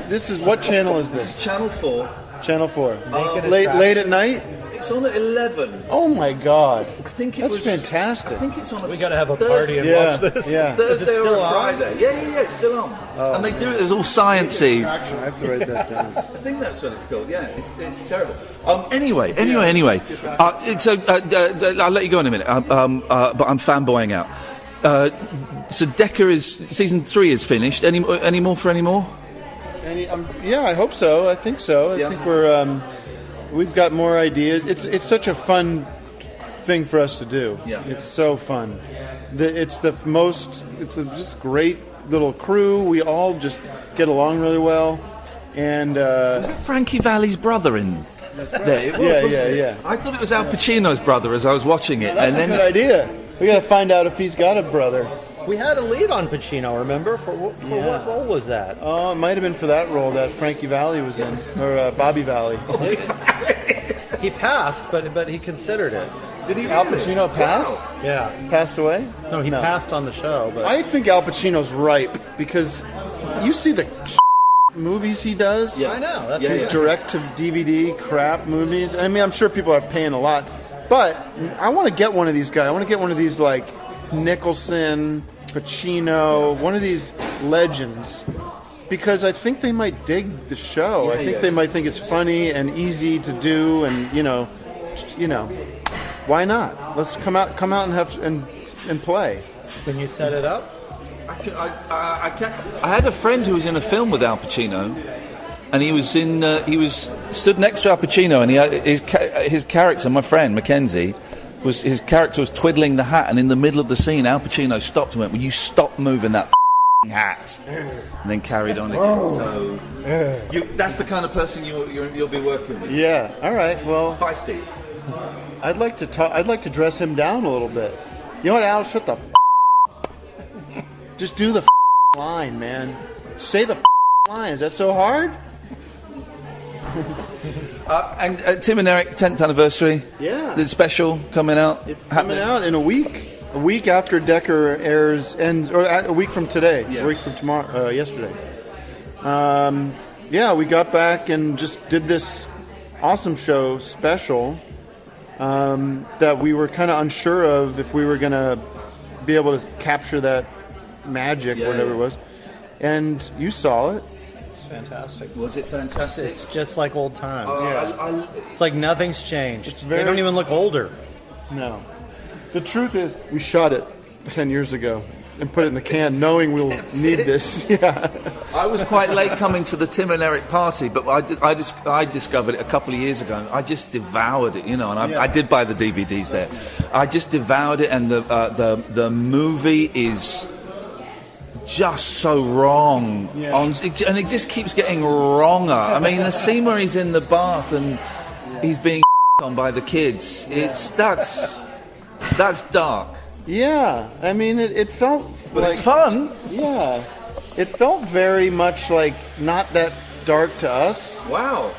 This is, what channel is this? Channel 4. Channel 4. Late at night? It's on at 11. Oh my God. I think That's fantastic. I think it's on. We got to have a party and watch this. Yeah. Thursday Is it still or on? Friday. Yeah, it's still on. And they do it as all sciencey. I have to write that down. I think that's what it's called. Yeah, it's terrible. Anyway. So I'll let you go in a minute. But I'm fanboying out. So Decker season 3 is finished. Any more for any more? Yeah, I hope so. I think so. I think we've got more ideas. It's such a fun thing for us to do. Yeah. It's so fun. It's just great little crew. We all just get along really well. And was it Frankie Valli's brother in there? It was, yeah. I thought it was Al Pacino's brother as I was watching it. That's a good idea. We got to find out if he's got a brother. We had a lead on Pacino, remember? For what role was that? Oh, it might have been for that role that Frankie Valli was in, or Bobby Valli. He passed, but he considered it. Did he? Al Pacino passed? Yeah. Passed away? No, he passed on the show. But I think Al Pacino's ripe because you see the movies he does. Yeah, I know. That's These direct-to-DVD crap movies. I mean, I'm sure people are paying a lot, but I want to get one of these guys. I want to get one of these like Nicholson, Pacino, one of these legends, because I think they might dig the show. I think they might think it's funny and easy to do, and why not? Let's come out and have and play. Can you set it up? I had a friend who was in a film with Al Pacino, and he was stood next to Al Pacino, and he had his character, my friend Mackenzie. His character was twiddling the hat, and in the middle of the scene, Al Pacino stopped and went, "Will you stop moving that hat?" And then carried on again. So that's the kind of person you'll be working with. Yeah. All right. Well, feisty. I'd like to talk. I'd like to dress him down a little bit. You know what, Al? Shut the. Just do the line, man. Say the line. Is that so hard? And Tim and Eric 10th anniversary. Yeah. The special coming out. It's coming out in a week. A week after Decker ends, or a week from today. Yeah. A week from tomorrow. Yesterday. We got back and just did this awesome show special that we were kind of unsure of if we were going to be able to capture that magic, whatever it was. And you saw it. fantastic. Was it fantastic? It's just like old times. Yeah. It's like nothing's changed. It's very- They don't even look older. No. The truth is, we shot it 10 years ago and put it in the can knowing we'll need this. Yeah. I was quite late coming to the Tim and Eric party, but I discovered it a couple of years ago. I just devoured it, and I did buy the DVDs there. I just devoured it, and the movie is just so wrong, and it just keeps getting wronger. I mean, the scene where he's in the bath and he's being on by the kids, that's dark. Yeah, I mean, it felt but like... it's fun. Yeah. It felt very much like not that dark to us. Wow.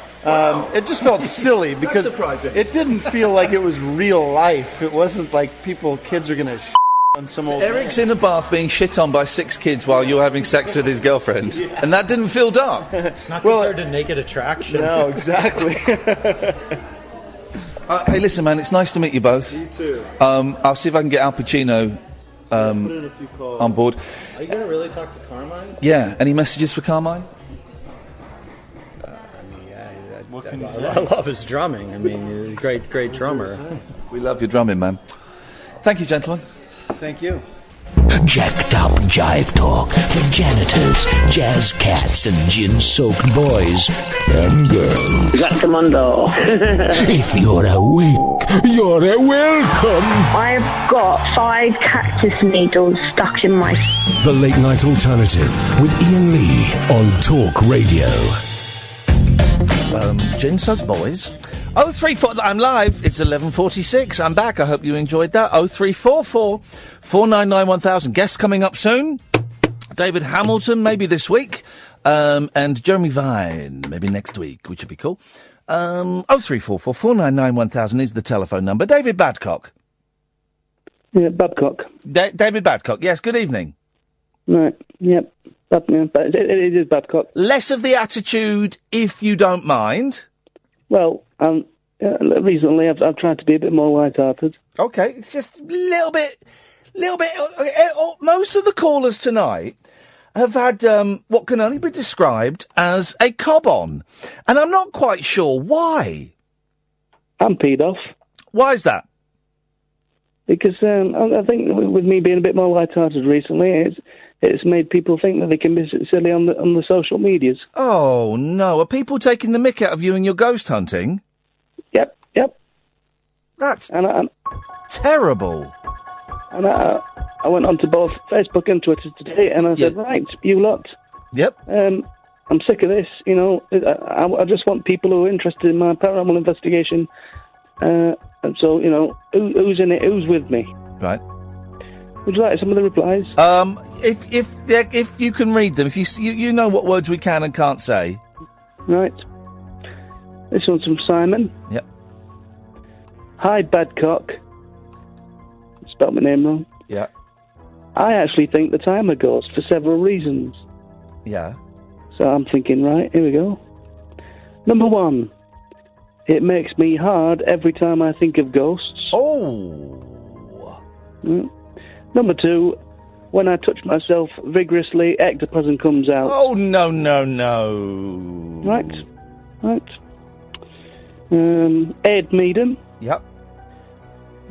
It just felt silly because surprising. It didn't feel like it was real life. It wasn't like kids are going to on some old Eric's man. in a bath being shit on by 6 kids while you're having sex with his girlfriend. And that didn't feel dark. Not compared to Naked Attraction. No, exactly. Hey, listen, man, it's nice to meet you both. You too. I'll see if I can get Al Pacino Put in a few calls. on board. Are you going to really talk to Carmine? Yeah, any messages for Carmine? What can you I say? love his drumming. I mean, he's a great drummer. We love your drumming, man. Thank you, gentlemen. Thank you. Jacked up jive talk for janitors, jazz cats, and gin-soaked boys and girls. Exactamundo. If you're awake, you're welcome. I've got 5 cactus needles stuck in my... The Late Night Alternative with Iain Lee on Talk Radio. Gin-soaked boys. 034, I'm live. It's 11:46. I'm back. I hope you enjoyed that. 0344 499 1000. Guests coming up soon. David Hamilton, maybe this week. And Jeremy Vine, maybe next week, which would be cool. 0344 499 1000 is the telephone number. David Badcock. Yeah, Babcock. David Badcock. Yes, good evening. Right, yep. But it is Babcock. Less of the attitude, if you don't mind. Well, recently I've tried to be a bit more light-hearted. Okay, it's just a little bit. Most of the callers tonight have had what can only be described as a cob on, and I'm not quite sure why. I'm peed off. Why is that? Because I think with me being a bit more light-hearted recently, it's made people think that they can be silly on the social medias. Oh no! Are people taking the mick out of you and your ghost hunting? Yep. That's terrible. And I went onto both Facebook and Twitter today, and I said, right, you lot. Yep. I'm sick of this. I just want people who are interested in my paranormal investigation. And so, who's in it? Who's with me? Right. Would you like some of the replies? If you can read them, if you know what words we can and can't say. Right. This one's from Simon. Yep. Hi, Badcock. Spelled my name wrong. Yeah. I actually think the timer goes for several reasons. Yeah. So I'm thinking, right, here we go. Number 1, it makes me hard every time I think of ghosts. Oh. Number 2, when I touch myself vigorously, ectoplasm comes out. Oh, no. Right. Ed Meadham. Yep.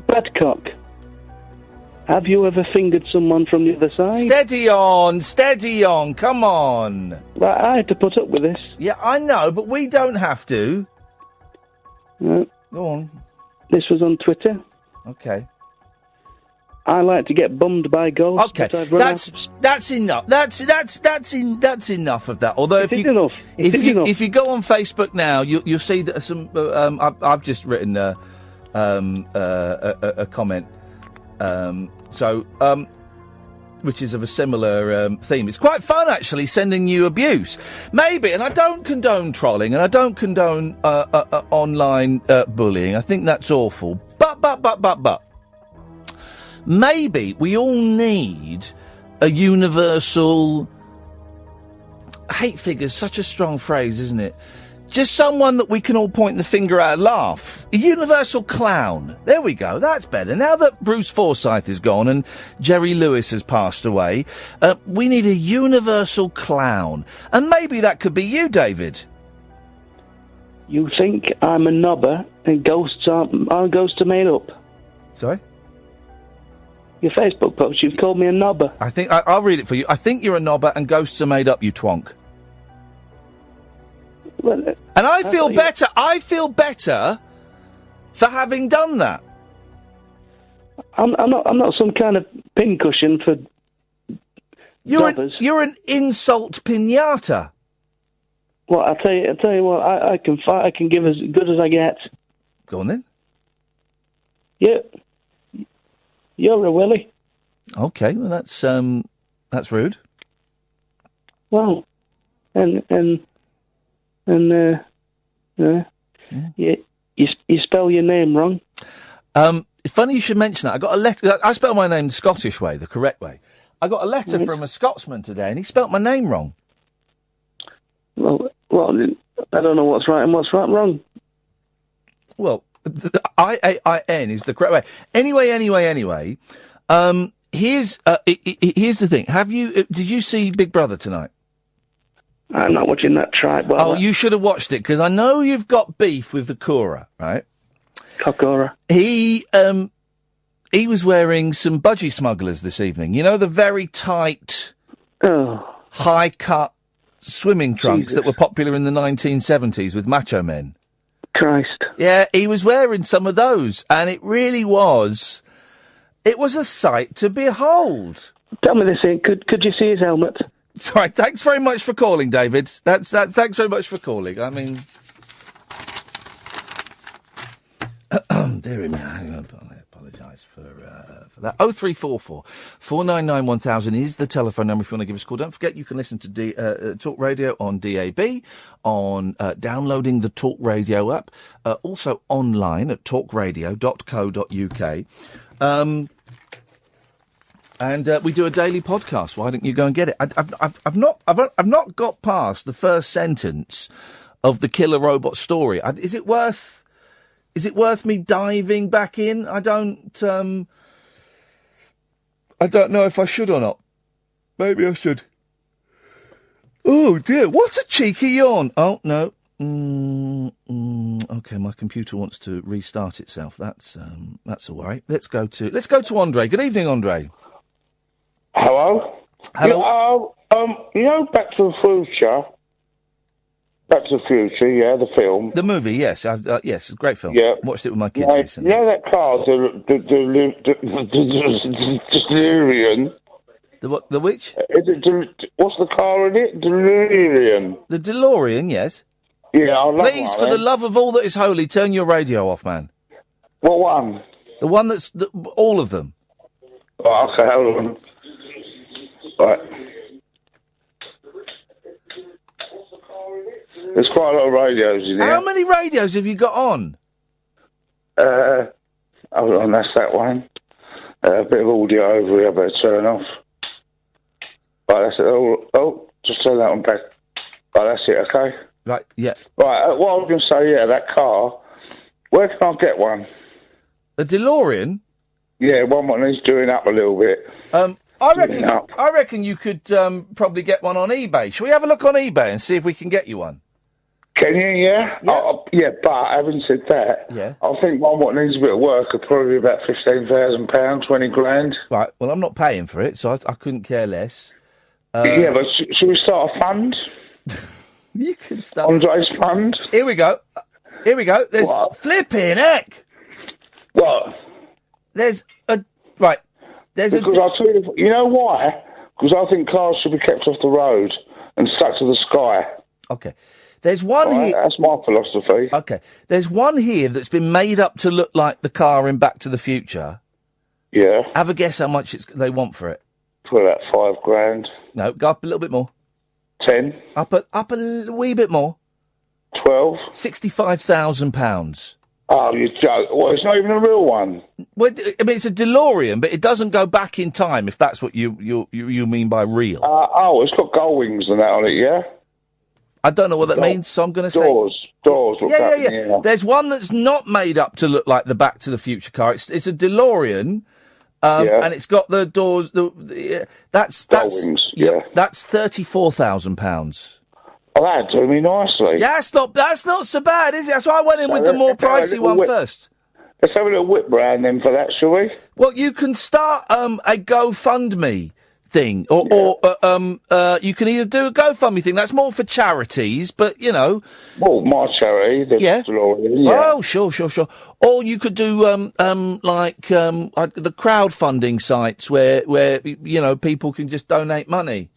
Badcock. Have you ever fingered someone from the other side? Steady on, come on. Right, I had to put up with this. Yeah, I know, but we don't have to. No. Go on. This was on Twitter. Okay. I like to get bummed by ghosts. Okay, but I've run that's enough. That's enough of that. Although if you go on Facebook now, you'll see that some. I've just written a comment. Which is of a similar theme. It's quite fun, actually, sending you abuse. Maybe, and I don't condone trolling, and I don't condone online bullying. I think that's awful. But. Maybe we all need a universal... Hate figure's such a strong phrase, isn't it? Just someone that we can all point the finger at and laugh. A universal clown. There we go. That's better. Now that Bruce Forsyth is gone and Jerry Lewis has passed away, we need a universal clown. And maybe that could be you, David. You think I'm a knobber and ghosts are made up? Sorry? Your Facebook post, you've called me a knobber. I think I'll read it for you. I think you're a knobber and ghosts are made up, you twonk. Well, and I feel better. I feel better for having done that. I'm not some kind of pincushion for. You're an insult pinata. Well, I tell you what. I can fight. I can give as good as I get. Go on then. Yeah. You're a willy. Okay, well that's rude. Well, and you spell your name wrong. Funny you should mention that. I got a letter. I spell my name the Scottish way, the correct way. I got a letter from a Scotsman today, and he spelt my name wrong. Well, I don't know what's right and what's wrong. Well, Iain is the correct way. Anyway. Here's the thing. Did you see Big Brother tonight? I'm not watching that tribe. Well, you should have watched it, because I know you've got beef with the Cora, right? Kokora. He was wearing some budgie smugglers this evening. You know, the very tight, high-cut swimming trunks that were popular in the 1970s with macho men. Christ. Yeah, he was wearing some of those, and it really was. It was a sight to behold. Tell me this, Ian. Could you see his helmet? Sorry, thanks very much for calling, David. That's thanks very much for calling. I mean, dear me, hang on, I apologise for that. 0344 499 1000 is the telephone number if you want to give us a call. Don't forget you can listen to Talk Radio on DAB, on downloading the Talk Radio app, also online at talkradio.co.uk. And we do a daily podcast. Why don't you go and get it? I've not got past the first sentence of the killer robot story. Is it worth me diving back in? I don't know if I should or not. Maybe I should. Oh dear, what a cheeky yawn. Oh no. Okay, my computer wants to restart itself. That's a worry. Let's go to Andre. Good evening, Andre. Hello? Hello? You know Back to the Future? Back to the Future, yeah, the film. The movie, yes. Yes, it's a great film. Yeah. Watched it with my kids recently. You know that car, the DeLorean? The what? The which? What's the car in it? DeLorean. The DeLorean, yes. Yeah, I love Please, for the love of all that is holy, turn your radio off, man. What one? The one that's... all of them. Oh, okay, hold on. Right. There's quite a lot of radios in here. How many radios have you got on? Hold on, that's that one. A bit of audio over here, I better turn off. Right, that's it. Oh, just turn that one back. Right, that's it, okay? Right, yeah. Right, what I was going to say, yeah, that car, where can I get one? A DeLorean? Yeah, one that needs doing up a little bit. I reckon you could probably get one on eBay. Shall we have a look on eBay and see if we can get you one? Can you, yeah? Yeah, but having said that, yeah, I think one what needs a bit of work could probably be about £15,000, 20 grand. Right, well, I'm not paying for it, so I couldn't care less. Yeah, but should we start a fund? You can start. Andre's fund? Here we go. There's flipping heck. What? There's a... Right. Because I'll tell you, you know why? Because I think cars should be kept off the road and stuck to the sky. Okay. There's one here... That's my philosophy. Okay. There's one here that's been made up to look like the car in Back to the Future. Yeah. Have a guess how much they want for it. For about £5,000. No, go up a little bit more. 10. Up a wee bit more. 12. £65,000. Oh, you joke. Well, it's not even a real one. Well, I mean, it's a DeLorean, but it doesn't go back in time, if that's what you mean by real. It's got gull wings and that on it, yeah? I don't know what that means, so I'm going to say... Doors. Yeah. There's one that's not made up to look like the Back to the Future car. It's a DeLorean, and it's got the doors... That's wings, that's £34,000. Oh, that do me nicely. Yeah, that's not so bad, is it? That's why I went in with the more pricey one first. Let's have a little whip round then for that, shall we? Well, you can start a GoFundMe thing, or you can either do a GoFundMe thing. That's more for charities, but you know. Well, my charity, the DeLorean. Yeah. Oh, sure. Or you could do like the crowdfunding sites where you know people can just donate money.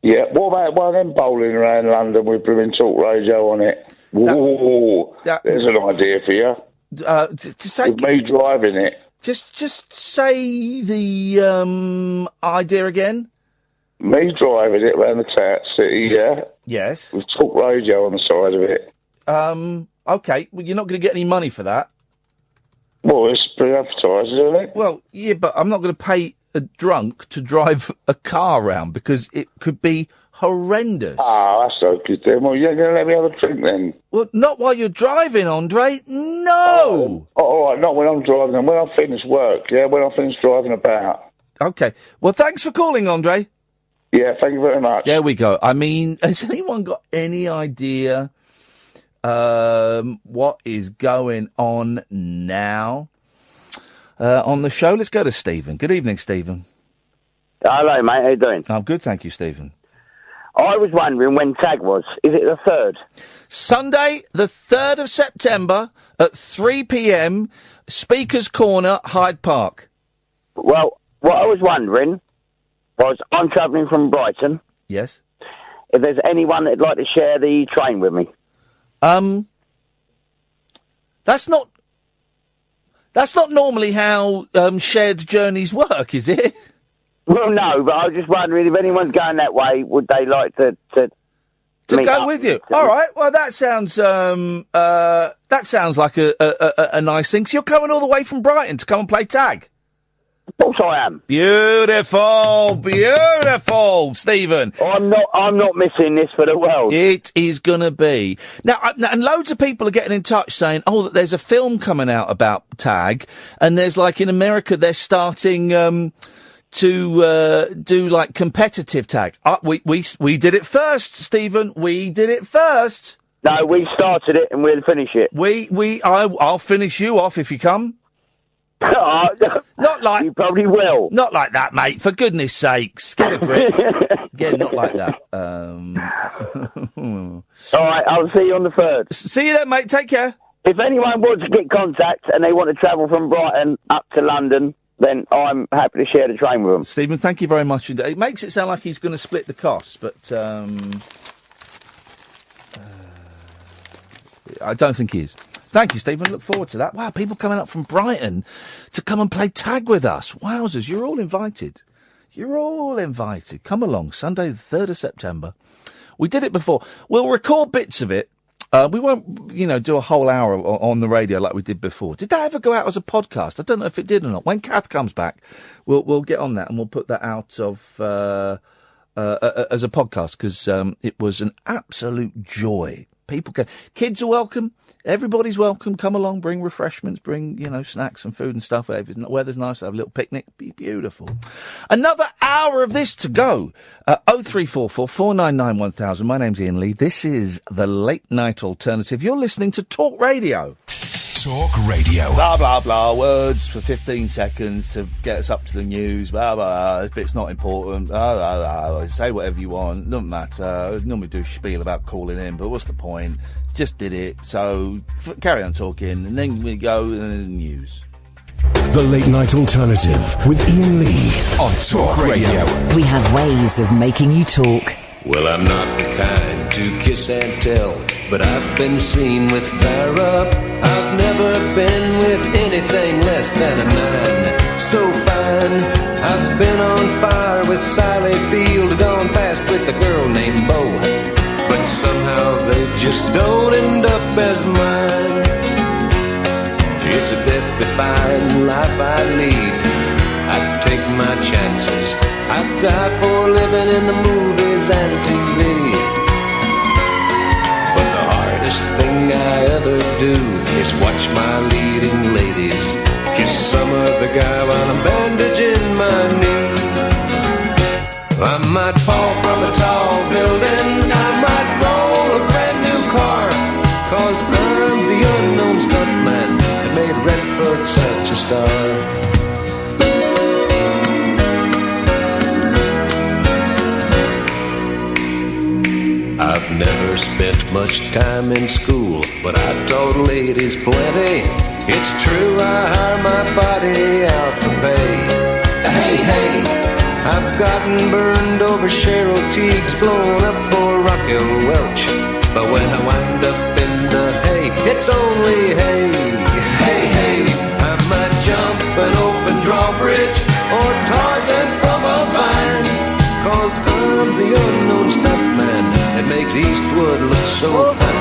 Yeah. What about one of them bowling around London with blooming talk radio on it? Ooh, there's an idea for you. Just say, with me driving it. Just say the idea again. Me driving it around the city, yeah. Yes. With talk radio on the side of it. Okay. Well, you're not going to get any money for that. Well, it's pretty advertised, isn't it? Well, yeah, but I'm not going to pay a drunk to drive a car around because it could be horrendous. Ah, that's so good then. Well, you're going to let me have a drink then? Well, not while you're driving, Andre. No! Oh, all right, not when I'm driving. When I finish work, yeah, when I finish driving about. Okay. Well, thanks for calling, Andre. Yeah, thank you very much. There we go. I mean, has anyone got any idea what is going on now on the show? Let's go to Stephen. Good evening, Stephen. Hello, mate. How you doing? I'm good, thank you, Stephen. I was wondering when TAG was. Is it the 3rd? Sunday, the 3rd of September at 3 p.m, Speaker's Corner, Hyde Park. Well, what I was wondering was, I'm travelling from Brighton. Yes. If there's anyone that'd like to share the train with me. That's not normally how shared journeys work, is it? Well, no, but I was just wondering if anyone's going that way, would they like to go with you? All right. Well, that sounds like a nice thing. So you're coming all the way from Brighton to come and play tag? Of course I am. Beautiful, Stephen. I'm not missing this for the world. It is gonna be now, and loads of people are getting in touch saying, "Oh, that there's a film coming out about tag," and there's like in America they're starting to do like competitive tag. We did it first, Stephen. We did it first. No, we started it and we'll finish it. I'll finish you off if you come. Not like... You probably will. Not like that, mate. For goodness sakes. Get a grip. Again, not like that. All right, I'll see you on the 3rd. See you then, mate. Take care. If anyone wants to get contact and they want to travel from Brighton up to London, then I'm happy to share the train with them. Stephen, thank you very much. It makes it sound like he's going to split the costs, but I don't think he is. Thank you, Stephen. Look forward to that. Wow, people coming up from Brighton to come and play tag with us. Wowzers, you're all invited. You're all invited. Come along, Sunday the 3rd of September. We did it before. We'll record bits of it. We won't, do a whole hour on the radio like we did before. Did that ever go out as a podcast? I don't know if it did or not. When Kath comes back, we'll get on that and we'll put that out as a podcast because it was an absolute joy. People go. Kids are welcome. Everybody's welcome. Come along. Bring refreshments. Bring snacks and food and stuff. If weather's nice, have a little picnic. Be beautiful. Another hour of this to go. 0344 499 1000. My name's Iain Lee. This is the Late Night Alternative. You're listening to Talk Radio. Talk Radio. Blah, blah, blah. Words for 15 seconds to get us up to the news. Blah, blah. If it's not important, blah, blah, blah. Say whatever you want. Doesn't matter. Normally do spiel about calling in, but what's the point? Just did it. So carry on talking, and then we go and then the news. The Late Night Alternative with Iain Lee on Talk Radio. We have ways of making you talk. Well, I'm not the kind to kiss and tell, but I've been seen with fire up. I've never been with anything less than a 9. So fine, I've been on fire with Sally Field, gone past with a girl named Bo, but somehow they just don't end up as mine. It's a death-defying life I lead. I take my chances. I die for living in the movies and TV. I might fall from a tall building, I might roll a brand new car, 'cause I'm the unknown stuntman that made Redford such a star. I've never spent much time in school, but I taught ladies plenty. It's true, I hire my body out for pay. Hey, hey, I've gotten burned over Cheryl Teague's, blown up for Raquel Welch. But when I wind up in the hay, it's only hay. Hey, hey, I might jump an open drawbridge or Tarzan from a vine, 'cause I'm the unknown stuntman that makes Eastwood look so fine.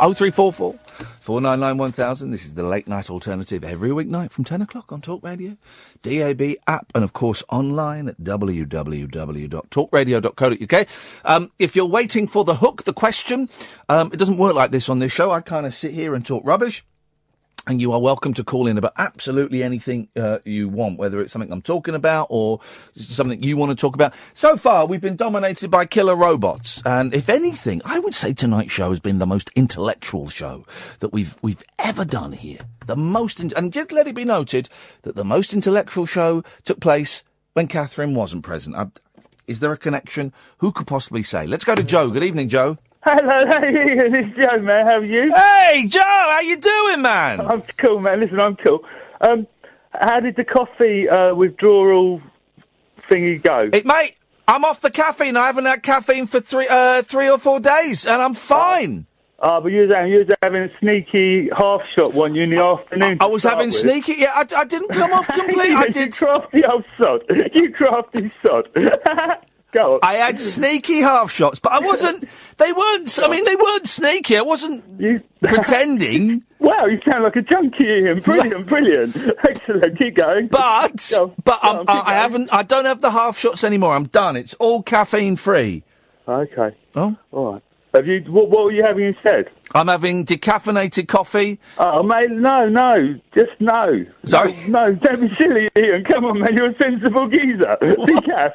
0344 499 1000. This is the Late Night Alternative every weeknight from 10 o'clock on Talk Radio, DAB app, and of course online at www.talkradio.co.uk. If you're waiting for the hook, the question, it doesn't work like this on this show. I kind of sit here and talk rubbish. And you are welcome to call in about absolutely anything you want, whether it's something I'm talking about or something you want to talk about. So far, we've been dominated by killer robots. And if anything, I would say tonight's show has been the most intellectual show that we've ever done here. And just let it be noted that the most intellectual show took place when Catherine wasn't present. Is there a connection? Who could possibly say? Let's go to Joe. Good evening, Joe. Hello, Ian. It's Joe, man. How are you? Hey, Joe. How you doing, man? I'm cool, man. Listen, I'm cool. How did the coffee withdrawal thingy go? Mate, I'm off the caffeine. I haven't had caffeine for 3 or 4 days, and I'm fine. But you was having a sneaky half shot one in the afternoon. I was having sneaky. Yeah, I didn't come off completely. I did. You crafty old sod. You crafty sod. Go on. I had sneaky half shots, but I wasn't. They weren't. I mean, they weren't sneaky. I wasn't pretending. Wow, you sound like a junkie, Ian. Brilliant. Excellent. Keep going. But I haven't. I don't have the half shots anymore. I'm done. It's all caffeine free. Okay. Oh, all right. Have you? What are you having instead? I'm having decaffeinated coffee. Oh, mate, no, just no. Sorry? No, don't be silly, Ian. Come on, man, you're a sensible geezer. Decaf.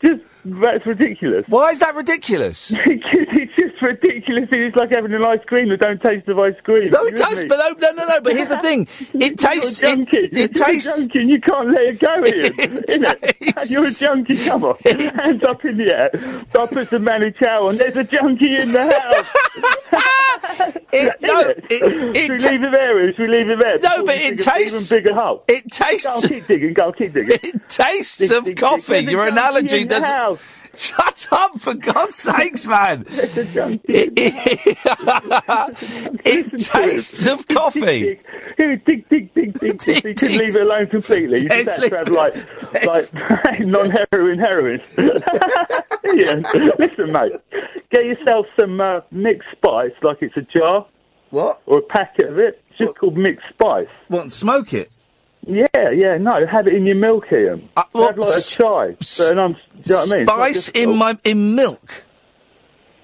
Just, that's ridiculous. Why is that ridiculous? It's just ridiculous. It's like having an ice cream that don't taste of ice cream. No, it tastes, but no, but here's the thing. It tastes... You're a junkie. It tastes... You're a junkie and you can't let it go, Ian. Innit? You're a junkie, come on. Hands up in the air. I'll put some Manu Chao on. There's a junkie in the house. Should we leave it there? Should we leave it there? No, but it tastes... Even bigger hole. It tastes... Go on, keep digging. It tastes of coffee. Your analogy doesn't... Shut up, for God's sakes, man. It tastes of coffee. Dig. You can leave it alone completely. You just have to have, like non-heroin heroin. Ian, listen, mate. Get yourself some mixed spice, like it's a jar. What? Or a packet of it. It's just called mixed spice. What, smoke it? Yeah, no, have it in your milk, Ian. Have like a chai. Do you know what I mean? Spice in milk?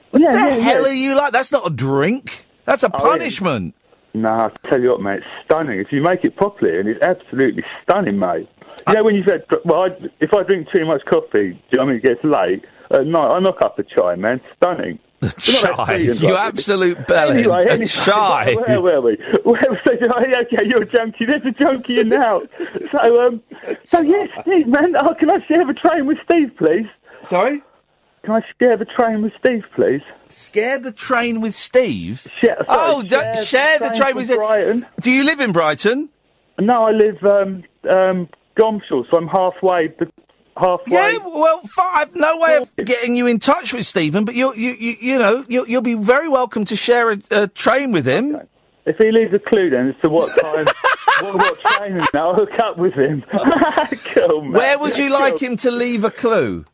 What the hell are you like? That's not a drink. That's a punishment. Nah, I tell you what, mate, it's stunning. If you make it properly, and it's absolutely stunning, mate. You know when you've had... Well, if I drink too much coffee, do you know what I mean, it gets late, at night, I knock up a chai, man. Stunning. Chai, you absolute bellend. Anyway, chai. Where were we? Okay, you're a junkie. There's a junkie in the house. So yes, Steve, man. Oh, can I share the train with Steve, please? Sorry? Can I share the train with Steve, please? Share the train with Steve? Share the train with Brighton. Do you live in Brighton? No, I live Gomshall, so I'm halfway. Yeah, well, I've no way of getting you in touch with Stephen, but you'll be very welcome to share a train with him. Okay. If he leaves a clue, then as to what time, what train, and I'll hook up with him. Cool, man. Where would you like him to leave a clue?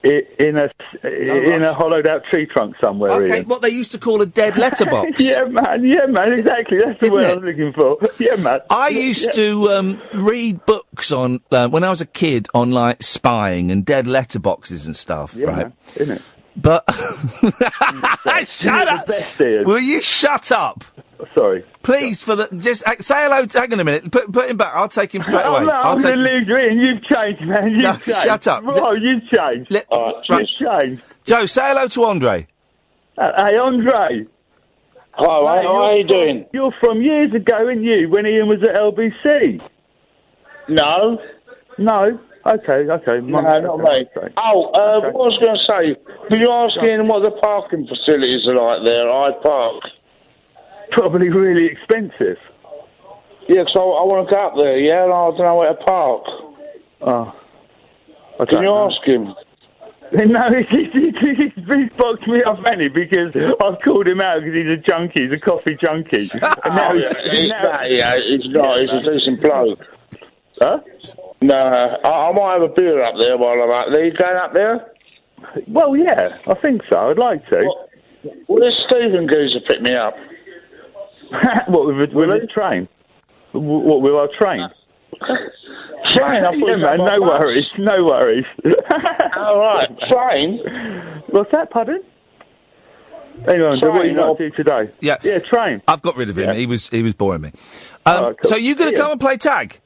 in a hollowed out tree trunk somewhere. Okay, Ian. what they used to call a dead letterbox. Yeah, man, exactly. That's the word I was looking for. Yeah, man. I used to read books on when I was a kid on like spying and dead letterboxes and stuff, Yeah, right? man, isn't it? But shut up! Will you shut up? Sorry. Please, for the just say hello. Hang on a minute. Put him back. I'll take him straight away. No, I'm going to leave you in. You've changed, man. You've changed. Shut up. Oh, you've changed. You've changed. Joe, say hello to Andre. Hey, Andre. Hi, mate. How are you doing? You're from years ago, aren't you, when Ian was at LBC? No. No? Okay. No, not me. Oh, what I was going to say, were you asking what the parking facilities are like there at Hyde Park? Probably really expensive. Yeah, because I want to go up there, yeah, and I don't know where to park. Oh. Can you ask him? No, he's boxed me off, Annie, because I've called him out because he's a junkie, he's a coffee junkie. He's not, he's a decent bloke. Huh? No, I might have a beer up there while I'm out there. You going up there? Well, yeah, I think so, I'd like to. Well, this Stephen geezer pick me up. What, with a train? What, with our train? Train? Yeah, man, no worries. All right, train? What's that, pardon? Anyway, what are you up to today? Yeah, train. I've got rid of him. He was boring me. Cool. So you going to come and play tag?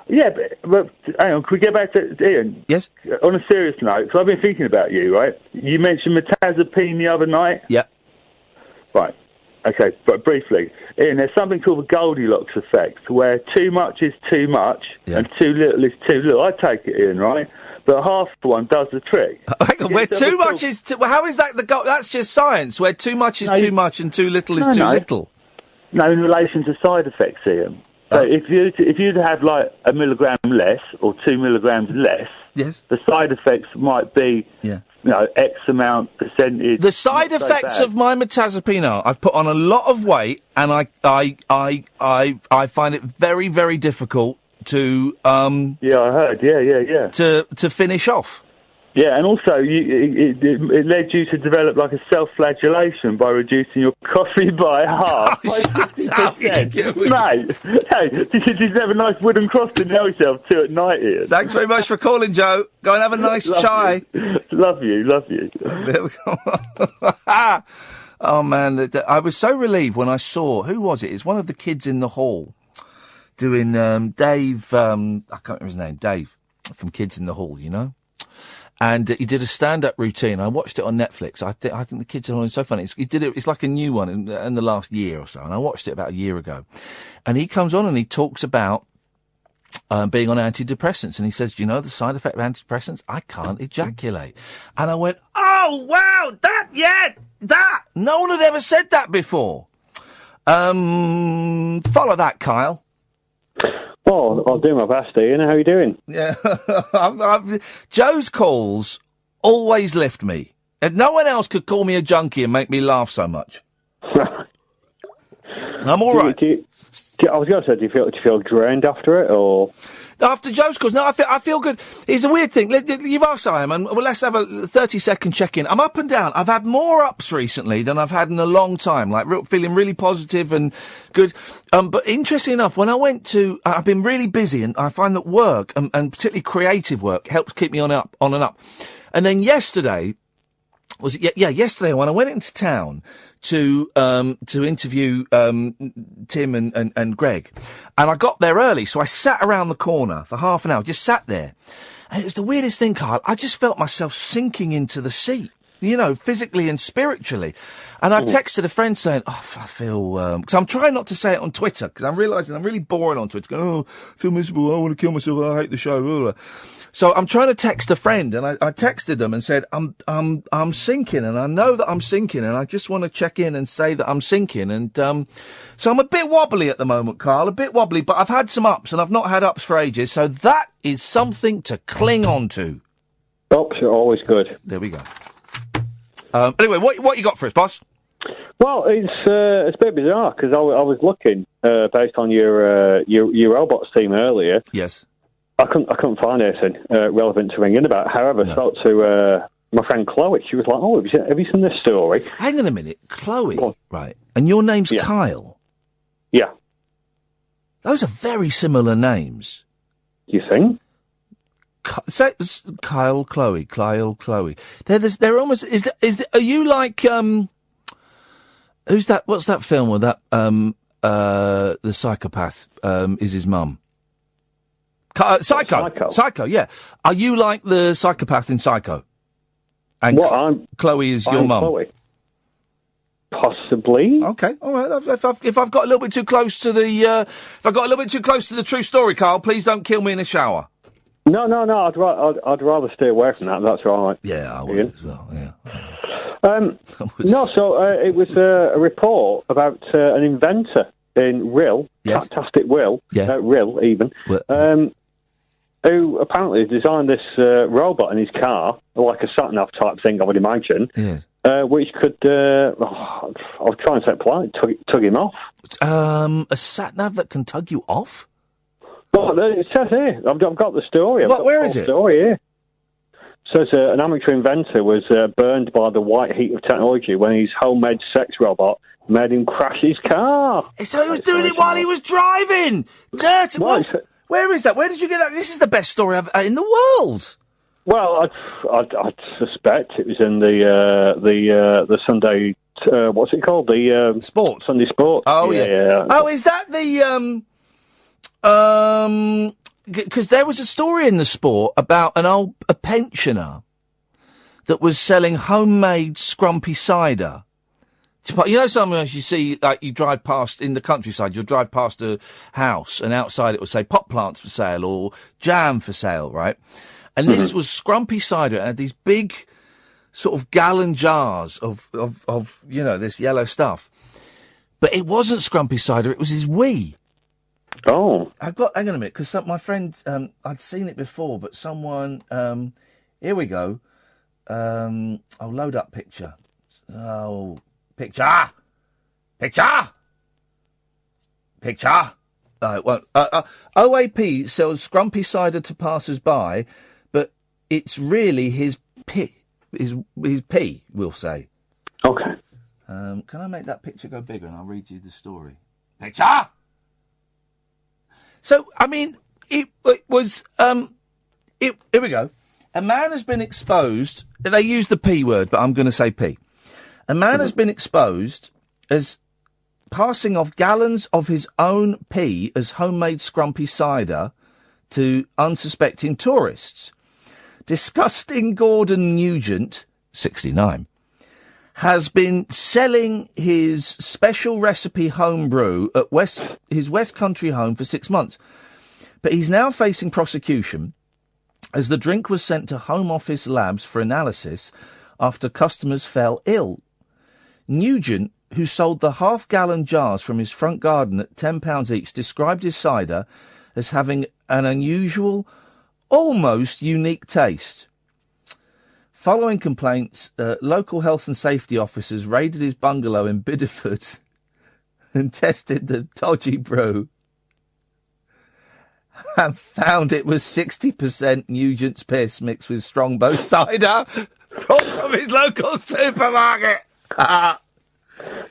Yeah, but hang on, can we get back to Ian? Yes. On a serious note, because I've been thinking about you, right? You mentioned metazapine the other night. Yeah. Right. Okay, but briefly, Ian, there's something called the Goldilocks effect, where too much is too much and too little is too little. I take it, Ian, right? But half one does the trick. Hang on, where too much is too... How is that the goal? That's just science, where too much is too much and too little is too little. No, in relation to side effects, Ian. So if you'd had like 1 milligram less or 2 milligrams less, yes, the side effects might be X amount percentage. The side effects of my metazapine are I've put on a lot of weight and I find it very, very difficult to yeah, I heard. Yeah. To finish off. Yeah, and also it led you to develop like a self-flagellation by reducing your coffee by half. By 50%. Mate, hey, you should have a nice wooden cross to nail yourself to at night, Ian. Thanks very much for calling, Joe. Go and have a nice chai. Love you. There we go. Oh, man, I was so relieved when I saw, who was it? It's one of the kids in the hall doing Dave, I can't remember his name, Dave from Kids in the Hall, you know? And he did a stand-up routine. I watched it on Netflix. I think the Kids in the Hall is so funny. He did it. It's like a new one in the last year or so. And I watched it about a year ago. And he comes on and he talks about being on antidepressants. And he says, do you know the side effect of antidepressants? I can't ejaculate. And I went, oh, wow, that. No one had ever said that before. Follow that, Kyle. Well, I'll do my best, Ian. How are you doing? Yeah. Joe's calls always lift me. And no one else could call me a junkie and make me laugh so much. I'm all right. I was going to say, do you feel drained after it, or...? After Joe's calls, no, I feel good. It's a weird thing. You've asked Simon, well, let's have a 30-second check-in. I'm up and down. I've had more ups recently than I've had in a long time, like feeling really positive and good. But interestingly enough, when I went to... I've been really busy, and I find that work, and particularly creative work, helps keep me on and up. And then yesterday... yesterday when I went into town to interview Tim and Greg, and I got there early, so I sat around the corner for half an hour, just sat there, and it was the weirdest thing, Carl. I just felt myself sinking into the seat, you know, physically and spiritually. And I texted a friend saying, I feel, because I'm trying not to say it on Twitter, because I'm realising I'm really boring on Twitter, going, I feel miserable, I want to kill myself, I hate the show, blah, blah. So I'm trying to text a friend, and I texted them and said, I'm sinking, and I know that I'm sinking, and I just want to check in and say that I'm sinking. And, so I'm a bit wobbly at the moment, Carl, a bit wobbly, but I've had some ups, and I've not had ups for ages, so that is something to cling on to. Ups are always good. There we go. Anyway, what you got for us, boss? Well, it's a bit bizarre, because I was looking, based on your robots team earlier. Yes. I couldn't find anything relevant to ring in about. However, I spoke to my friend Chloe. She was like, "Oh, have you seen this story?" Hang on a minute, Chloe. Right, and your name's Kyle. Yeah. Those are very similar names. You think? Kyle, Chloe. They're almost. Are you like who's that? What's that film with that the psychopath is his mum? Psycho. Yeah. Are you like the psychopath in Psycho? And Chloe is your mum. Chloe. Possibly. Okay. All right. If I've got a little bit too close to the true story, Carl, please don't kill me in the shower. No. I'd rather stay away from that. That's all right. Yeah, I would as well. Yeah. It was a report about an inventor in Rill, Fantastic Will, Rill even, who apparently designed this robot in his car, like a sat-nav type thing, I would imagine, which could, I'll try and say it polite, tug him off. A sat-nav that can tug you off? Well, it says here, I've got the story. Where is it? Story here. It says an amateur inventor was burned by the white heat of technology when his homemade sex robot made him crash his car. So he was doing it while he was driving! Dirty! Where is that? Where did you get that? This is the best story in the world! Well, I'd suspect it was in the Sunday, what's it called? The Sport. Sunday Sport. Oh, yeah. Oh, is that the, because there was a story in the Sport about a pensioner that was selling homemade scrumpy cider. You know, sometimes you see, like, you drive past in the countryside, you'll drive past a house, and outside it will say pot plants for sale or jam for sale, right? And this was scrumpy cider, and had these big, sort of gallon jars of this yellow stuff. But it wasn't scrumpy cider; it was his wee. Oh. Hang on a minute, because my friend, I'd seen it before, but someone, here we go. I'll load up picture. Oh, picture! OAP sells scrumpy cider to passers-by, but it's really his pee, we'll say. Okay. Can I make that picture go bigger and I'll read you the story? Picture! So, I mean, it was, here we go. A man has been exposed, they use the P word, but I'm going to say P. A man has been exposed as passing off gallons of his own pee as homemade scrumpy cider to unsuspecting tourists. Disgusting Gordon Nugent, 69, has been selling his special recipe home brew at his West Country home for 6 months. But he's now facing prosecution as the drink was sent to Home Office labs for analysis after customers fell ill. Nugent, who sold the half-gallon jars from his front garden at £10 each, described his cider as having an unusual, almost unique taste. Following complaints, local health and safety officers raided his bungalow in Bideford and tested the dodgy brew and found it was 60% Nugent's piss mixed with Strongbow cider brought from his local supermarket. Yeah,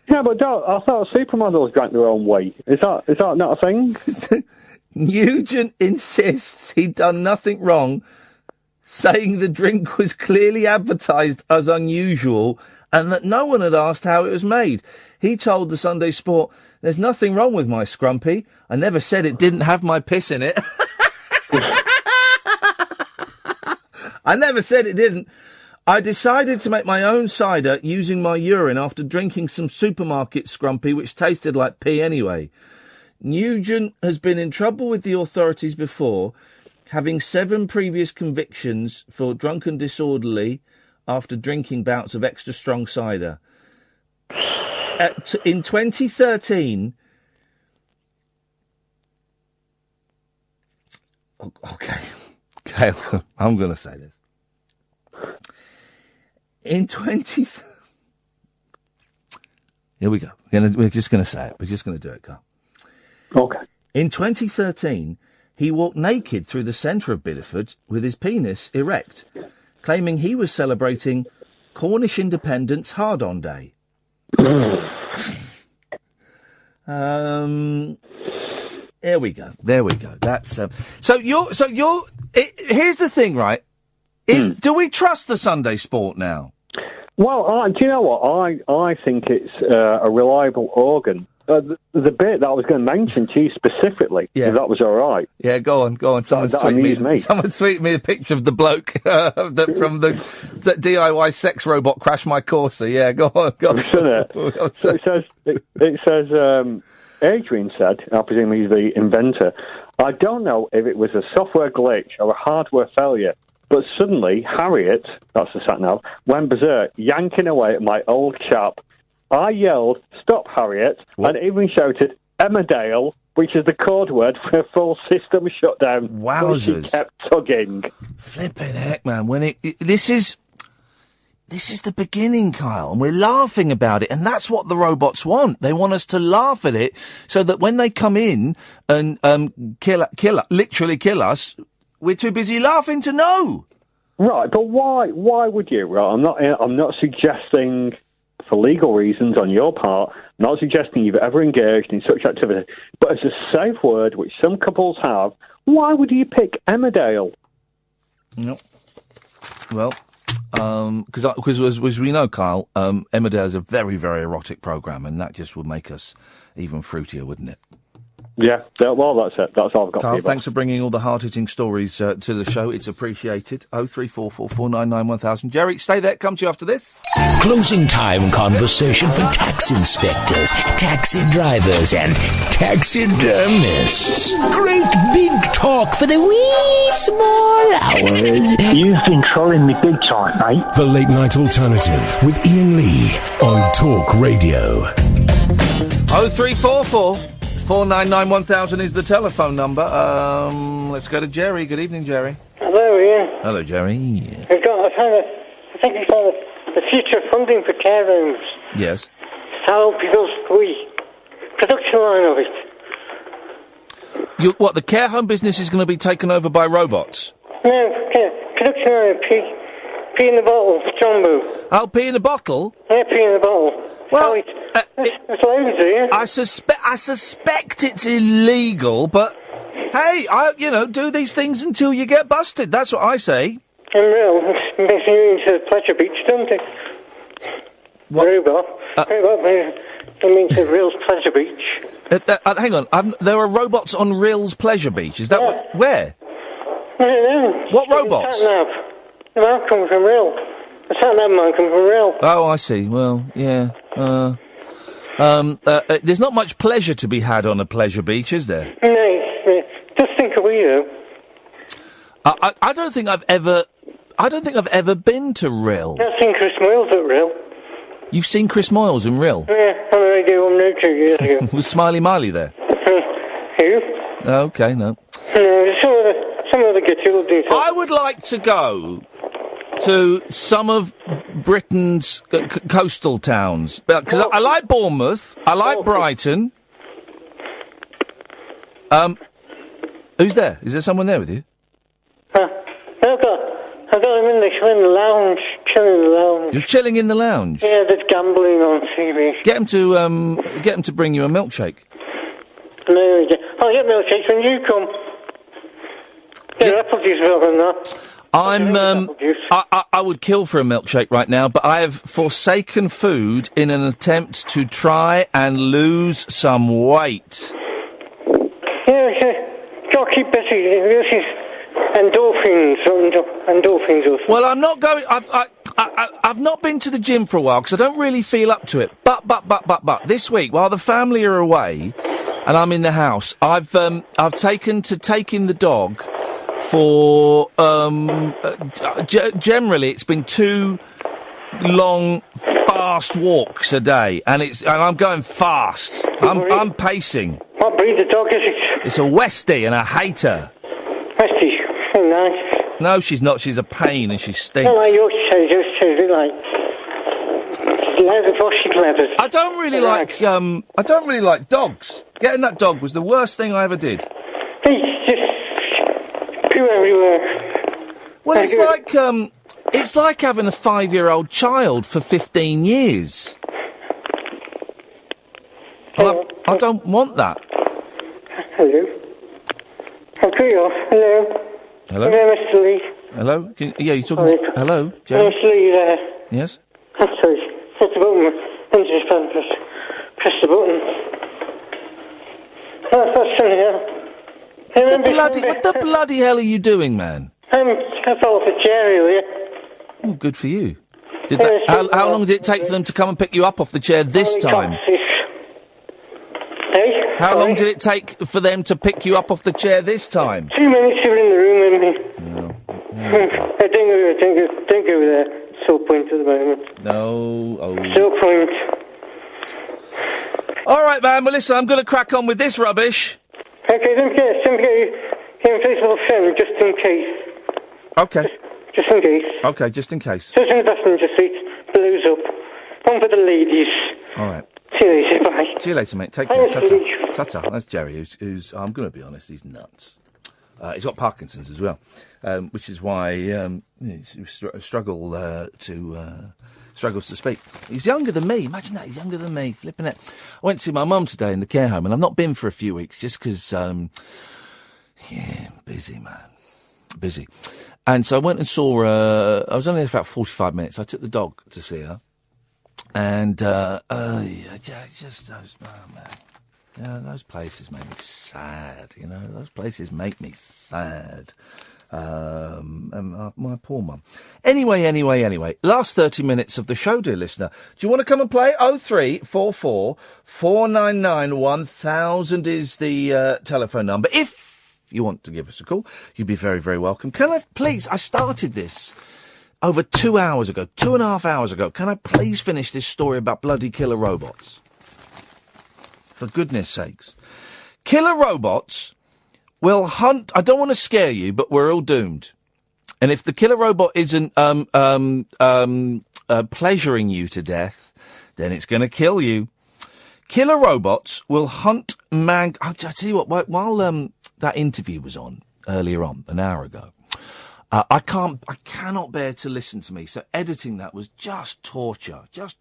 but I thought supermodels drank their own wee. Is that not a thing? Nugent insists he'd done nothing wrong, saying the drink was clearly advertised as unusual and that no one had asked how it was made. He told the Sunday Sport, "There's nothing wrong with my scrumpy. I never said it didn't have my piss in it." I never said it didn't. I decided to make my own cider using my urine after drinking some supermarket scrumpy, which tasted like pee anyway. Nugent has been in trouble with the authorities before, having 7 previous convictions for drunken disorderly after drinking bouts of extra strong cider. In 2013... Okay, I'm going to say this. In Here we go. We're just going to say it. We're just going to do it, Carl. Okay. In 2013, he walked naked through the centre of Bideford with his penis erect, claiming he was celebrating Cornish Independence Hard-On Day. There we go. That's here's the thing, right? Do we trust the Sunday Sport now? Well, do you know what? I think it's a reliable organ. The bit that I was going to mention to you specifically, if that was all right. Yeah, go on. Someone tweeted me a picture of the bloke from the DIY sex robot Crash My Corsa. Yeah, go on. So it says, Adrian said, I presume he's the inventor, I don't know if it was a software glitch or a hardware failure, but suddenly Harriet, that's the sat-nav, went berserk, yanking away at my old chap. I yelled, "Stop, Harriet," and even shouted, "Emmerdale," which is the code word for a full system shutdown. Wowzers. She kept tugging. Flipping heck, man. This is the beginning, Kyle, and we're laughing about it, and that's what the robots want. They want us to laugh at it, so that when they come in and literally kill us, we're too busy laughing to know. Right, but why would you? Right, I'm not suggesting, for legal reasons on your part, not suggesting you've ever engaged in such activity, but as a safe word, which some couples have, why would you pick Emmerdale? No. Well, because as we know, Kyle, Emmerdale is a very, very erotic programme, and that just would make us even fruitier, wouldn't it? Yeah, well, that's it. That's all I've got. Carl, thanks for bringing all the hard-hitting stories to the show. It's appreciated. 03444991000. Jerry, stay there. Come to you after this. Closing time conversation for tax inspectors, taxi drivers, and taxidermists. Great big talk for the wee small hours. You've been trolling me big time, mate. The Late Night Alternative with Iain Lee on Talk Radio. 0344 4991000 is the telephone number. Let's go to Jerry. Good evening, Jerry. Hello, Ian. Hello, Jerry. I think we found the future funding for care homes. Yes. How people's production line of it. The care home business is going to be taken over by robots? No, production line of pee in the bottle, Jumbo. Oh, pee in the bottle? Yeah, pee in the bottle. Well, it's loads here. I suspect it's illegal, but hey, do these things until you get busted. That's what I say. Unreal. It makes you into Pleasure Beach, doesn't it? What? Robot. It means the Rills Pleasure Beach. Hang on. there are robots on Rills Pleasure Beach. Is that where? I don't know. What robots? The man comes from Rill. The sat-nav man comes from Rill. Oh, I see. Well, yeah. There's not much pleasure to be had on a pleasure beach, is there? No. Just think of we though. I don't think I've ever been to Rill. I've seen Chris Moyles at Rill. You've seen Chris Moyles in Rill? Yeah, on the radio on Road 2 years ago. Was Smiley Miley there? Who? Okay, no. Some of the guitar details. I would like to go to some of Britain's coastal towns, because I like Bournemouth, I like Brighton. Who's there? Is there someone there with you? I've got him in the lounge, chilling in the lounge. You're chilling in the lounge? Yeah, there's gambling on TV. Get him to bring you a milkshake. No, I'll get milkshakes when you come. Get apple juice rather than that. I would kill for a milkshake right now, but I have forsaken food in an attempt to try and lose some weight. Yeah, gotta keep busy. This is endorphins. Well, I'm not going. I've not been to the gym for a while because I don't really feel up to it. But this week, while the family are away and I'm in the house, I've taken to taking the dog for generally it's been 2 long fast walks a day, and I'm going fast. I'm pacing. What breed of dog is it? It's a Westie, and I hate her. Westie, so nice. No, she's not. She's a pain, and she stinks. I like your shoes, like leather, washy leathers. I don't really like dogs. Getting that dog was the worst thing I ever did. He's just Well, it's like having a 5-year-old child for 15 years. I don't want that. Hello. I'll cut you off. Hello. Hello? Hello, Mr. Lee. Hello? You're talking... Hello, Jerry? Mr. Lee there. Yes? I'm sorry. Press the button. Press the button. Oh, that's something else. What the bloody hell are you doing, man? I fell off a chair earlier. Oh, good for you. How long did it take for them to come and pick you up off the chair this time? Hey? How long did it take for them to pick you up off the chair this time? 2 minutes you were in the room with me. I think over there. So point at the moment. No. Oh. So point. All right, man. Well, listen, I'm going to crack on with this rubbish. Okay, don't get you in Facebook film, just in case. Okay. Just in case. Okay, just in case. Just in the passenger seat, blows up. One for the ladies. All right. See you later, bye. See you later, mate. Take care. Ta-ta. Ta-ta. That's Jerry, who's I'm going to be honest, he's nuts. He's got Parkinson's as well, which is why he struggles to speak. He's younger than me. Imagine that. He's younger than me. Flipping it. I went to see my mum today in the care home, and I've not been for a few weeks just because, busy, man. Busy. And so I went and saw her. I was only there for about 45 minutes. I took the dog to see her. And, just those, man. Yeah, those places make me sad, you know. Those places make me sad. And my poor mum. Anyway. Last 30 minutes of the show, dear listener. Do you want to come and play? 0344 499 1000 is the telephone number. If you want to give us a call, you'd be very, very welcome. Can I, please, I started this over 2 hours ago, 2.5 hours ago. Can I please finish this story about bloody killer robots? For goodness sakes. Killer robots will hunt... I don't want to scare you, but we're all doomed. And if the killer robot isn't pleasuring you to death, then it's going to kill you. Killer robots will hunt I'll tell you what, while that interview was on earlier on, an hour ago, I cannot bear to listen to me. So editing that was just torture. Because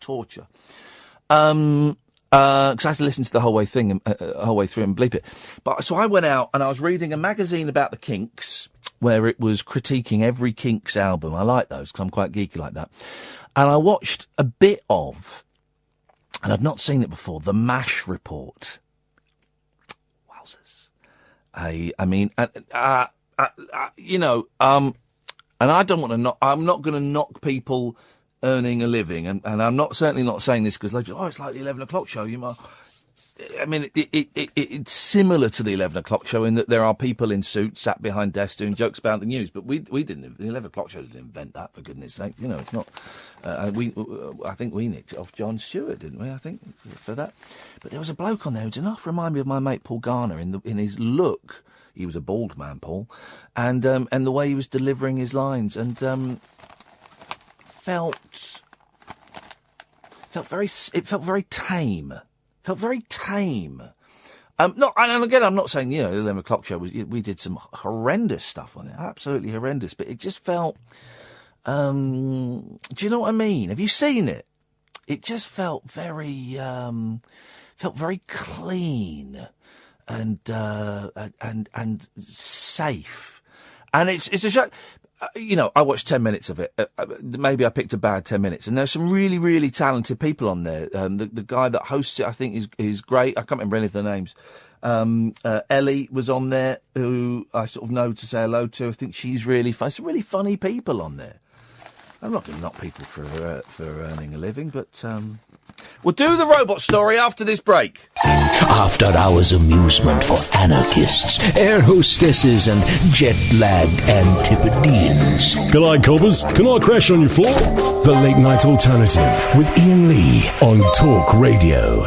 I had to listen to the whole way through and bleep it. But so I went out and I was reading a magazine about the Kinks, where it was critiquing every Kinks album. I like those because I'm quite geeky like that. And I watched a bit of, and I'd not seen it before, the MASH report. Wowzers. And I don't want to I'm not going to knock people earning a living, and I'm certainly not saying this because it's like the 11 o'clock show. It's similar to the 11 o'clock show in that there are people in suits sat behind desks doing jokes about the news, but we didn't. The 11 o'clock show didn't invent that, for goodness sake. It's not. I think we nicked it off Jon Stewart, didn't we? I think for that. But there was a bloke on there who did enough remind me of my mate Paul Garner in his look. He was a bald man, Paul, and the way he was delivering his lines, and felt very tame. Felt very tame. And again, I'm not saying, the 11 o'clock show we did some horrendous stuff on it, absolutely horrendous, but it just felt, do you know what I mean? Have you seen it? It just felt very clean and safe. And it's a show. I watched 10 minutes of it. Maybe I picked a bad 10 minutes. And there's some really, really talented people on there. The guy that hosts it, I think, is great. I can't remember any of their names. Ellie was on there, who I sort of know to say hello to. I think she's really fun. Some really funny people on there. I'm not going to knock people for earning a living, but we'll do the robot story after this break. After hours amusement for anarchists, air hostesses and jet-lagged Antipodeans. Can I, coppers? Can I crash on your floor? The Late Night Alternative with Iain Lee on Talk Radio.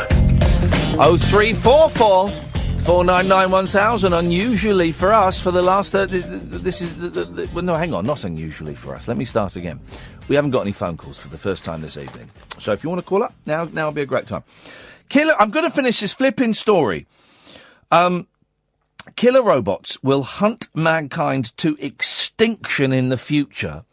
0344 499 1000. Unusually for us, for the last... this is... well, no, hang on. Not unusually for us. Let me start again. We haven't got any phone calls for the first time this evening. So if you want to call up, now will be a great time. Killer... I'm going to finish this flipping story. Killer robots will hunt mankind to extinction in the future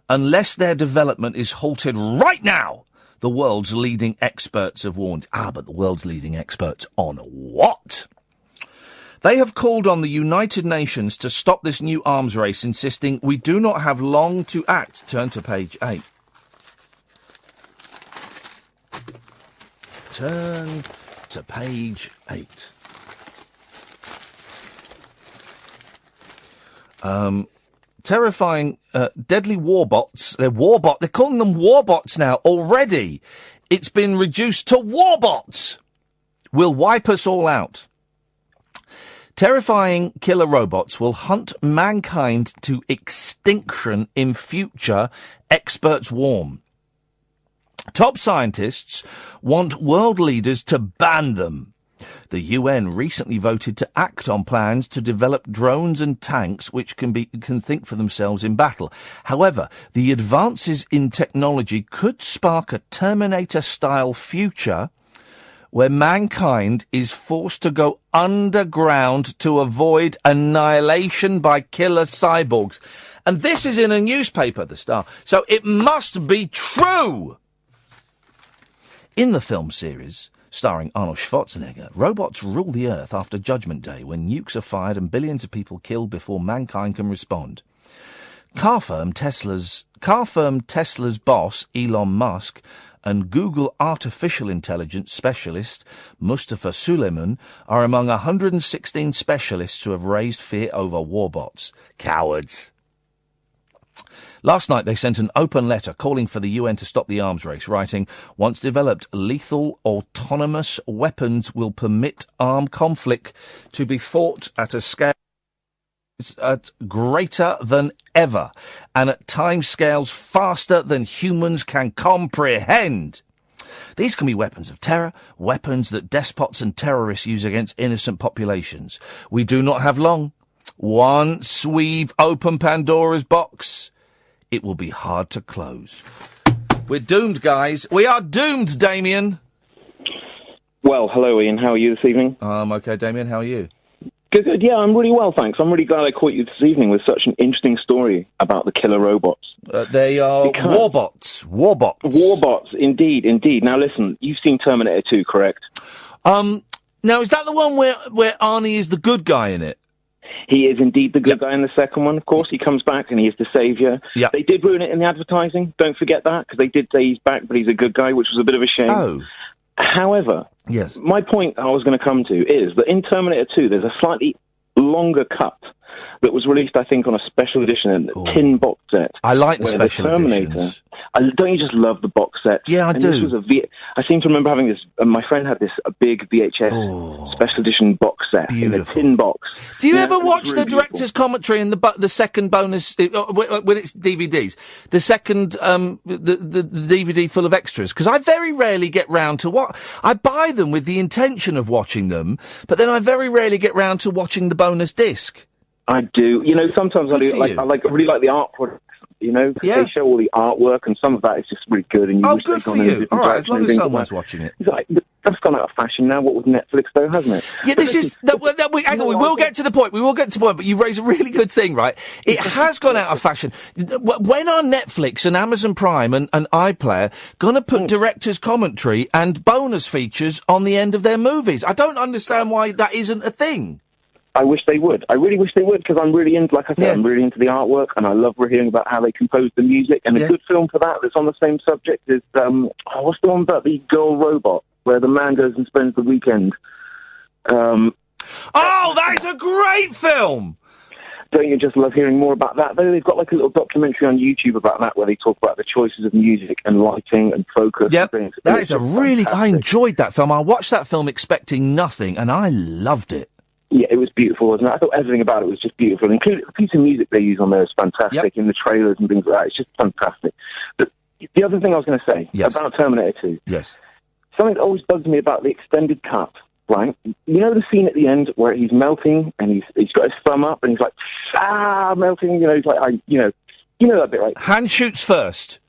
unless their development is halted right now, the world's leading experts have warned. But the world's leading experts on what? They have called on the United Nations to stop this new arms race, insisting we do not have long to act. Turn to page 8. Turn to page 8. Terrifying, deadly warbots. They're calling them warbots now already. It's been reduced to warbots. Will wipe us all out. Terrifying killer robots will hunt mankind to extinction in future, experts warn. Top scientists want world leaders to ban them. The UN recently voted to act on plans to develop drones and tanks which can think for themselves in battle. However, the advances in technology could spark a Terminator-style future where mankind is forced to go underground to avoid annihilation by killer cyborgs. And this is in a newspaper, The Star. So it must be true! In the film series, starring Arnold Schwarzenegger, robots rule the Earth after Judgment Day, when nukes are fired and billions of people killed before mankind can respond. Car firm Tesla's boss, Elon Musk, and Google artificial intelligence specialist Mustafa Suleyman are among 116 specialists who have raised fear over warbots. Cowards. Last night they sent an open letter calling for the UN to stop the arms race, writing, "Once developed, lethal autonomous weapons will permit armed conflict to be fought at a scale greater than ever, and at timescales faster than humans can comprehend. These can be weapons of terror, weapons that despots and terrorists use against innocent populations. We do not have long. Once we've opened Pandora's box, it will be hard to close." We're doomed, guys. We are doomed, Damien. Well, hello, Ian. How are you this evening? I'm okay, Damien. How are you? Good, good. Yeah, I'm really well, thanks. I'm really glad I caught you this evening with such an interesting story about the killer robots. They are warbots. Warbots. Warbots, indeed, indeed. Now, listen, you've seen Terminator 2, correct? Now, is that the one where Arnie is the good guy in it? He is indeed the good guy in the second one, of course. He comes back and he is the saviour. Yep. They did ruin it in the advertising. Don't forget that, because they did say he's back, but he's a good guy, which was a bit of a shame. Oh. However, yes, my point I was going to come to is that in Terminator 2, there's a slightly longer cut that was released, I think, on a special edition, a tin box set. I like the special editions. Don't you just love the box sets? Yeah, I do. This was I seem to remember having this, my friend had this a big VHS special edition box set in a tin box. Do you ever watch the director's commentary and the second bonus, when it's DVDs, the second, the DVD full of extras? Because I very rarely get round to I buy them with the intention of watching them, but then I very rarely get round to watching the bonus disc. I do. You know, sometimes I really like the art product. You know, they show all the artwork, and some of that is just really good. And good for you. All right, as long as someone's watching it. It's like, that's gone out of fashion now. What with Netflix, though, hasn't it? Yeah, this is. Hang on, we will get to the point. We will get to the point. But you raise a really good thing, right? It has gone out of fashion. When are Netflix and Amazon Prime and iPlayer going to put director's commentary and bonus features on the end of their movies? I don't understand why that isn't a thing. I wish they would. I really wish they would, because I'm really into, like I said, I'm really into the artwork, and I love hearing about how they compose the music. And a good film for that that's on the same subject is, what's the one about the girl robot, where the man goes and spends the weekend? That is a great film! Don't you just love hearing more about that? Though they've got like a little documentary on YouTube about that, where they talk about the choices of music and lighting and focus. Yeah, that is I enjoyed that film. I watched that film expecting nothing, and I loved it. Yeah, it was beautiful, wasn't it? I thought everything about it was just beautiful. Including the piece of music they use on there is fantastic, in the trailers and things like that. It's just fantastic. But the other thing I was going to say about Terminator 2. Yes. Something that always bugs me about the extended cut, right? You know the scene at the end where he's melting and he's got his thumb up and he's like, melting, you know, he's like, you know that bit, right? Hand shoots first.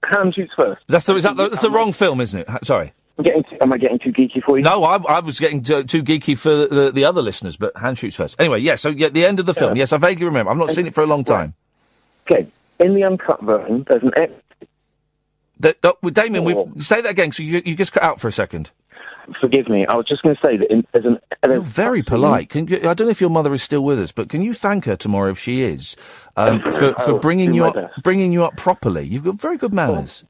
Hand shoots first. That's the wrong film, isn't it? Sorry. Am I getting too geeky for you? No, I was getting too geeky for the other listeners, but hand shoots first. Anyway, yes, so the end of the film. Yes, I vaguely remember. I've not seen it for a long time. Okay, in the uncut version, there's an Damien, say that again, so you just cut out for a second. Forgive me, I was just going to say that You're very polite. I don't know if your mother is still with us, but can you thank her tomorrow if she is, for bringing you up properly? You've got very good manners.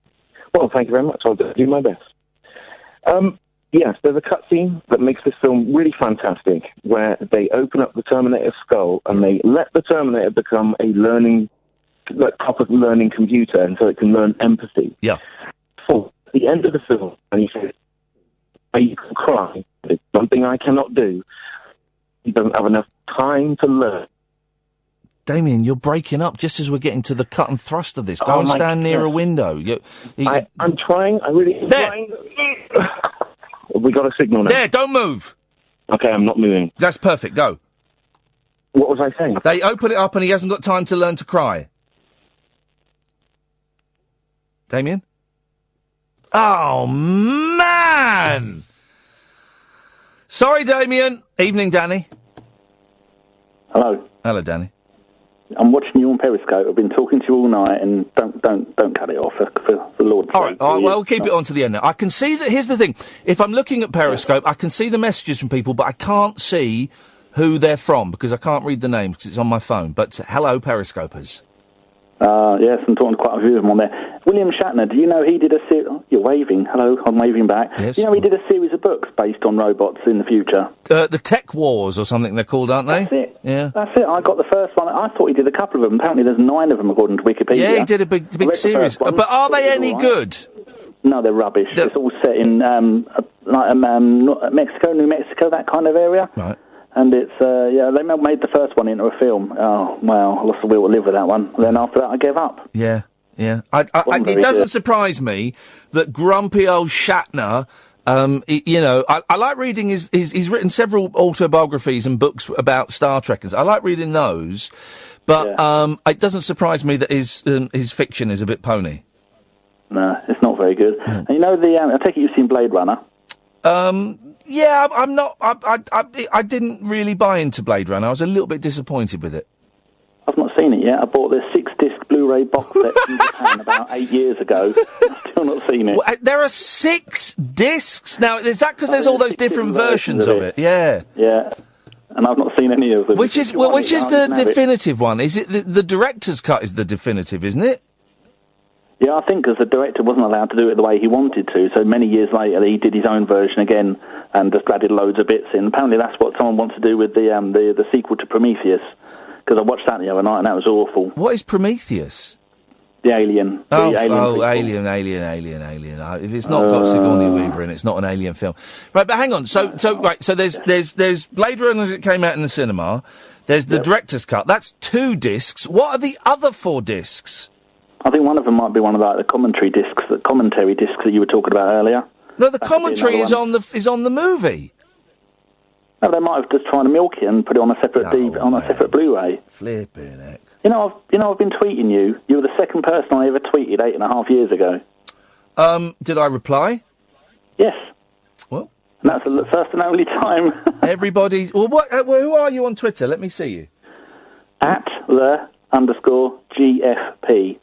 Well, thank you very much. I'll do my best. Yes, there's a cutscene that makes this film really fantastic, where they open up the Terminator's skull and they let the Terminator become a proper learning computer, and so it can learn empathy. Yeah. For the end of the film, and he says, "You can cry. It's something I cannot do." He doesn't have enough time to learn. Damien, you're breaking up just as we're getting to the cut and thrust of this. Go and stand near a window. I'm trying. I really am trying. We got a signal now. There, don't move. Okay, I'm not moving. That's perfect. Go. What was I saying? They open it up and he hasn't got time to learn to cry. Damien? Oh, man! Sorry, Damien. Evening, Danny. Hello. Hello, Danny. I'm watching you on Periscope. I've been talking to you all night, and don't cut it off for the Lord's sake. All right, well, we'll keep it on to the end now. I can see that. Here's the thing: if I'm looking at Periscope, I can see the messages from people, but I can't see who they're from because I can't read the names because it's on my phone. But hello, Periscopers. Yes, I'm talking to quite a few of them on there. William Shatner, do you know he did a series... You're waving. Hello, I'm waving back. Yes. Do you know he did a series of books based on robots in the future? The Tech Wars or something they're called, aren't they? That's it. Yeah. That's it. I got the first one. I thought he did a couple of them. Apparently there's 9 of them according to Wikipedia. Yeah, he did a big series. But are they any good? No, they're rubbish. It's all set in Mexico, New Mexico, that kind of area. Right. And it's, they made the first one into a film. Oh, well, I lost the will to live with that one. Then after that, I gave up. Yeah. It doesn't surprise me that grumpy old Shatner, I like reading he's written several autobiographies and books about Star Trek. I like reading those, but it doesn't surprise me that his fiction is a bit pony. No, it's not very good. And you know, I take it you've seen Blade Runner? Yeah, I'm not. I didn't really buy into Blade Runner. I was a little bit disappointed with it. I've not seen it yet. I bought the 6-disc Blu-ray box set from Japan about 8 years ago. I've still not seen it. Well, there are 6 discs now. Is that because there's all those different versions of it? Yeah. Yeah. And I've not seen any of them. Which is the definitive one? Is it the director's cut? Is the definitive, isn't it? Yeah, I think because the director wasn't allowed to do it the way he wanted to, so many years later he did his own version again and just added loads of bits in. Apparently that's what someone wants to do with the sequel to Prometheus, because I watched that the other night and that was awful. What is Prometheus? The Alien. Alien. If it's not got Sigourney Weaver in it, it's not an Alien film. Right, but hang on. So there's Blade Runner as it came out in the cinema. There's the director's cut. That's 2 discs. What are the other 4 discs? I think one of them might be one of the commentary discs that you were talking about earlier. No, the commentary is on the movie. No, they might have just tried to milk it and put it on a separate separate Blu-ray. Flipping heck. You know, I've been tweeting you. You were the second person I ever tweeted 8.5 years ago. Did I reply? Yes. Well, and that's the first and only time. Everybody. Well, who are you on Twitter? Let me see you. @the_GFP.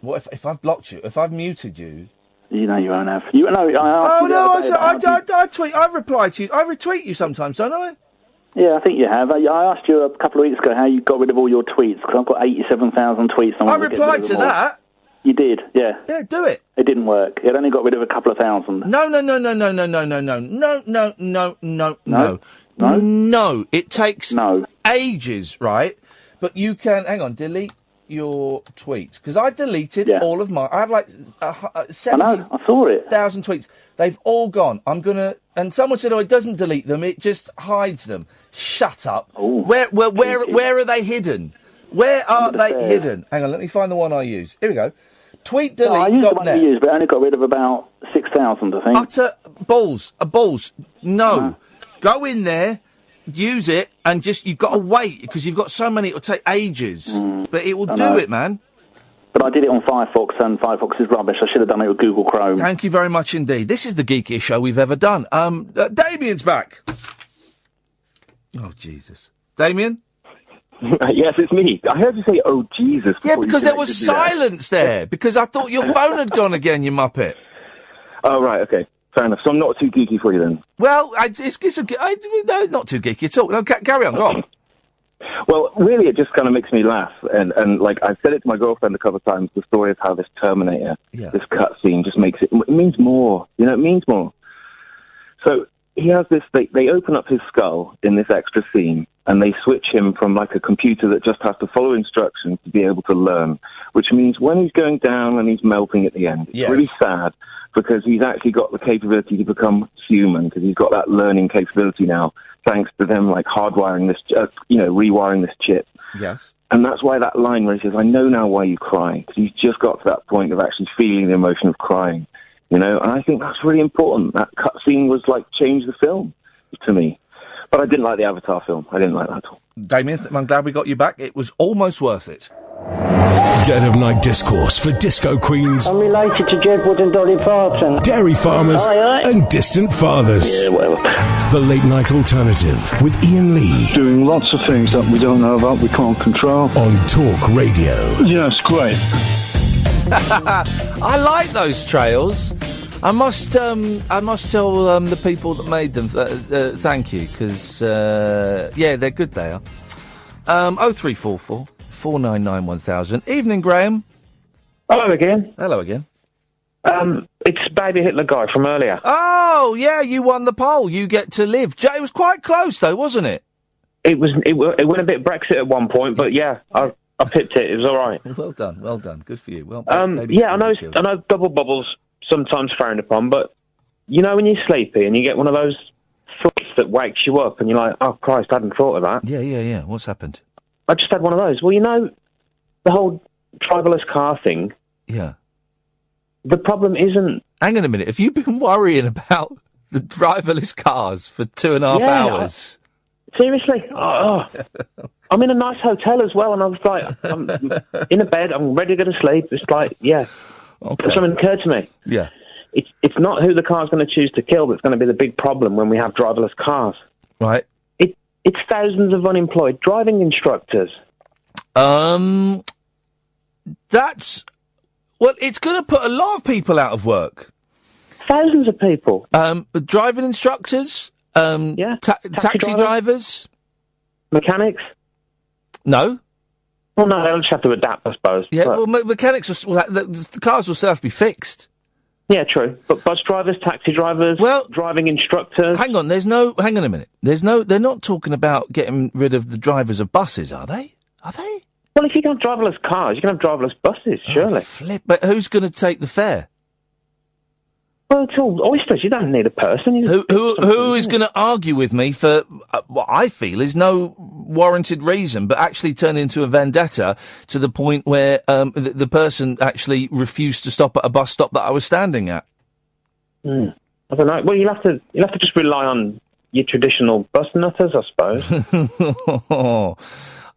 What if I've blocked you? If I've muted you? You know you won't have. I tweet. I reply to you. I retweet you sometimes, don't I? Yeah, I think you have. I asked you a couple of weeks ago how you got rid of all your tweets, because I've got 87,000 tweets. I replied to that. You did, yeah. Yeah, do it. It didn't work. It only got rid of a couple of thousand. No. It takes ages, right? But you can, hang on, delete your tweets, because I deleted all of my. I have like 70,000 tweets. They've all gone. And someone said, "Oh, it doesn't delete them; it just hides them." Shut up. Ooh, where are they hidden? Where are they hidden? Hang on, let me find the one I use. Here we go. TweetDelete.net. I used the one you used, but I only got rid of about 6,000, I think. Utter balls. No. Go in there. Use it, and you've got to wait, because you've got so many, it'll take ages. But it will do it, man. But I did it on Firefox, and Firefox is rubbish. I should have done it with Google Chrome. Thank you very much indeed. This is the geekiest show we've ever done. Damien's back. Oh, Jesus. Damien? Yes, it's me. I heard you say, oh, Jesus. Yeah, because there was silence there. Because I thought your phone had gone again, you muppet. Oh, right, okay. Fair enough. So I'm not too geeky for you then. Well, no, not too geeky at all. No, carry on, go on. Well, really, it just kind of makes me laugh. And like, I've said it to my girlfriend a couple of times, the story of how this Terminator, this cutscene just makes it means more. You know, it means more. So he has this, they open up his skull in this extra scene, and they switch him from like a computer that just has to follow instructions to be able to learn, which means when he's going down and he's melting at the end, it's really sad because he's actually got the capability to become human, because he's got that learning capability now, thanks to them like hardwiring this, rewiring this chip. Yes. And that's why that line where he says, I know now why you cry, because he's just got to that point of actually feeling the emotion of crying, you know, and I think that's really important. That cutscene was like changed the film to me. But I didn't like the Avatar film. I didn't like that at all. Damien, I'm glad we got you back. It was almost worth it. Dead of Night discourse for disco queens. I'm related to Jed Wood and Dolly Parton. Dairy farmers and distant fathers. Yeah, whatever. The Late Night Alternative with Iain Lee. Doing lots of things that we don't know about, we can't control. On Talk Radio. Yeah, it's great. I like those trails. I must tell the people that made them thank you, because they're good. They are. 0344 499 1000. Evening, Grahame. Hello again. Hello again. It's Baby Hitler guy from earlier. Oh yeah, you won the poll. You get to live. It was quite close though, wasn't it? It went a bit Brexit at one point, but yeah, I pipped it. It was all right. Well done. Good for you. Well, I know double bubbles sometimes frowned upon, but you know when you're sleepy and you get one of those thoughts that wakes you up and you're like, oh Christ, I hadn't thought of that. Yeah. What's happened? I just had one of those. Well, you know, the whole driverless car thing. Yeah. The problem isn't... Hang on a minute. Have you been worrying about the driverless cars for 2.5 hours? Seriously? I'm in a nice hotel as well, and I was like, I'm in a bed, I'm ready to go to sleep. It's like, yeah. Okay. Something occurred to me. Yeah. It's not who the car's going to choose to kill that's going to be the big problem when we have driverless cars. Right. It's thousands of unemployed driving instructors. It's going to put a lot of people out of work. Thousands of people. Driving instructors. Taxi drivers. Mechanics. No. Well, no, they'll just have to adapt, I suppose. Yeah, well, mechanics, the cars will still have to be fixed. Yeah, true. But bus drivers, taxi drivers, driving instructors... Hang on a minute. They're not talking about getting rid of the drivers of buses, are they? Well, if you can have driverless cars, you can have driverless buses, surely. But who's going to take the fare? Well, it's all oysters. You don't need a person. Who is going to argue with me for what I feel is no warranted reason, but actually turn into a vendetta to the point where the person actually refused to stop at a bus stop that I was standing at? I don't know. Well, you'll have to just rely on your traditional bus nutters, I suppose.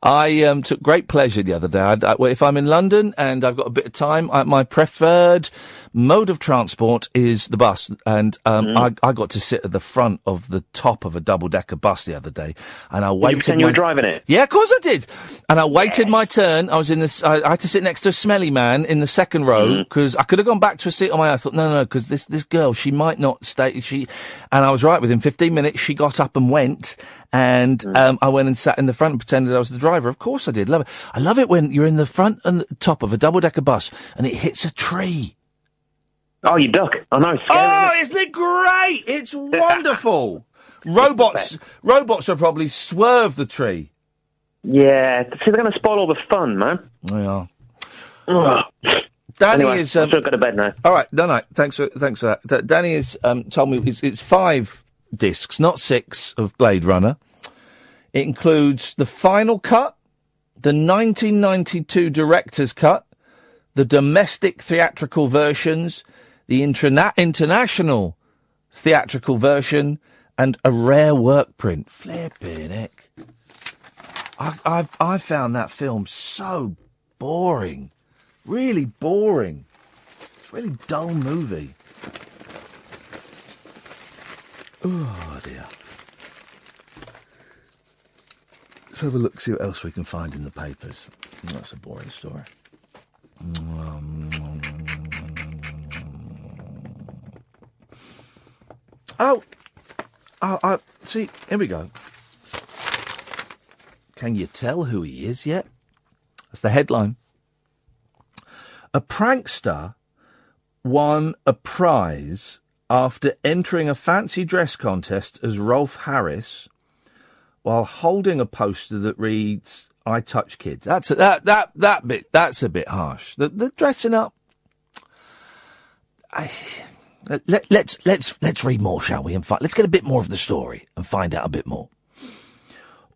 I took great pleasure the other day. If I'm in London and I've got a bit of time, my preferred mode of transport is the bus. And I got to sit at the front of the top of a double-decker bus the other day. And I waited... Did you pretend you were driving it? Yeah, of course I did. And I waited my turn. I was in this... I had to sit next to a smelly man in the second row because I could have gone back to a seat on my own. I thought, no, because this girl, she might not stay... And I was right. Within 15 minutes, she got up and went. And I went and sat in the front and pretended I was the driver. Of course I did. Love it. I love it when you're in the front and the top of a double-decker bus and it hits a tree. Oh, you duck. I know. It's scary, oh, isn't it great? It's wonderful. Robots will probably swerve the tree. Yeah. See, they're going to spoil all the fun, man. They are. Danny is... I've got to go to bed now. All right. No. Thanks for that. Danny has told me it's 5 discs, not 6, of Blade Runner. It includes the final cut, the 1992 director's cut, the domestic theatrical versions, the international theatrical version, and a rare work print. Flippin' heck. I found that film so boring. Really boring. It's a really dull movie. Oh, dear. Let's have a look, see what else we can find in the papers. That's a boring story. Oh, see, here we go. Can you tell who he is yet? That's the headline. A prankster won a prize after entering a fancy dress contest as Rolf Harris while holding a poster that reads, "I touch kids." That's a bit harsh. The dressing up. Let's read more, shall we? Let's get a bit more of the story and find out a bit more.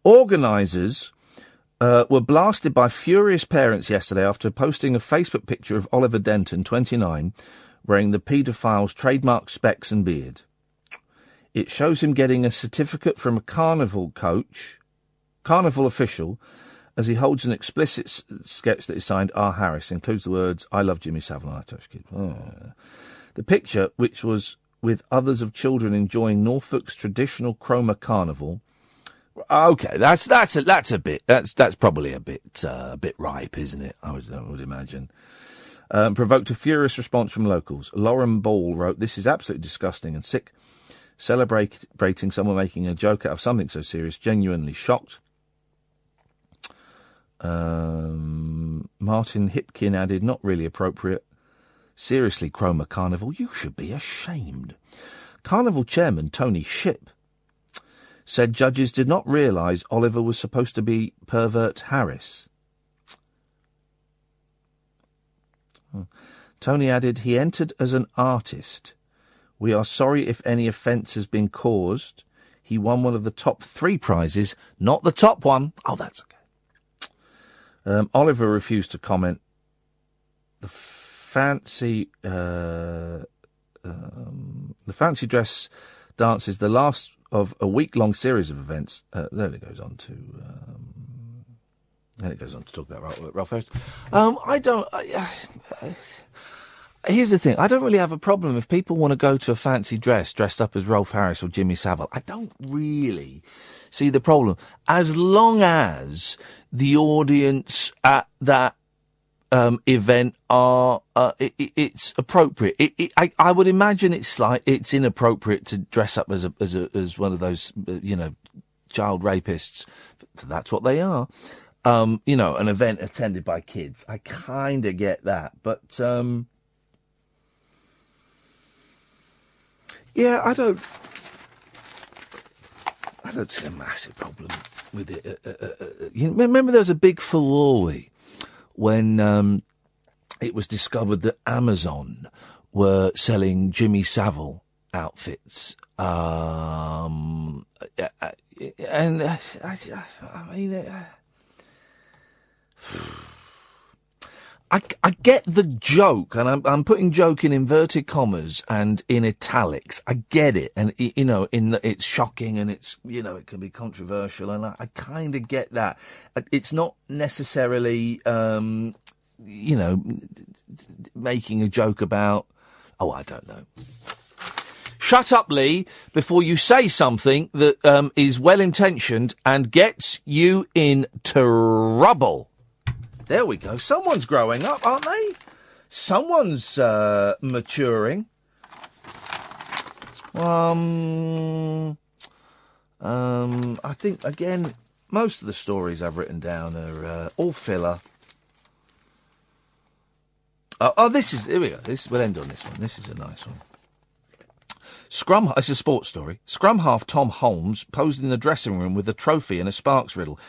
Organisers were blasted by furious parents yesterday after posting a Facebook picture of Oliver Denton, 29, wearing the paedophile's trademark specs and beard. It shows him getting a certificate from a carnival official, as he holds an explicit sketch that is signed R. Harris, includes the words, "I love Jimmy Savile, I touch kids." The picture, which was with others of children enjoying Norfolk's traditional chroma carnival. Okay, that's probably a bit ripe, isn't it? I would imagine. Provoked a furious response from locals. Lauren Ball wrote, "This is absolutely disgusting and sick. Celebrating someone making a joke out of something so serious. Genuinely shocked." Martin Hipkin added, "Not really appropriate. Seriously, Chroma Carnival, you should be ashamed." Carnival chairman Tony Shipp said judges did not realise Oliver was supposed to be pervert Harris. Tony added, "He entered as an artist. We are sorry if any offence has been caused. He won one of the top 3 prizes, not the top one." Oh, that's okay. Oliver refused to comment. The fancy dress dance is the last of a week-long series of events. Then it goes on to talk about Ralph Harris. Here's the thing. I don't really have a problem if people want to go to a fancy dressed up as Rolf Harris or Jimmy Savile. I don't really see the problem, as long as the audience at that event are it's appropriate. I would imagine it's inappropriate to dress up as one of those child rapists. That's what they are. An event attended by kids. I kind of get that, but yeah, I don't see a massive problem with it. Remember, there was a big furore when it was discovered that Amazon were selling Jimmy Savile outfits, and I get the joke, and I'm putting joke in inverted commas and in italics. I get it, and it's shocking, and it's it can be controversial, and I kind of get that. It's not necessarily making a joke about. Oh, I don't know. Shut up, Lee, before you say something that is well intentioned and gets you in trouble. There we go. Someone's growing up, aren't they? Someone's maturing. I think, again, most of the stories I've written down are all filler. Here we go. We'll end on this one. This is a nice one. It's a sports story. Scrum half Tom Holmes posed in the dressing room with a trophy and a Sparks riddle.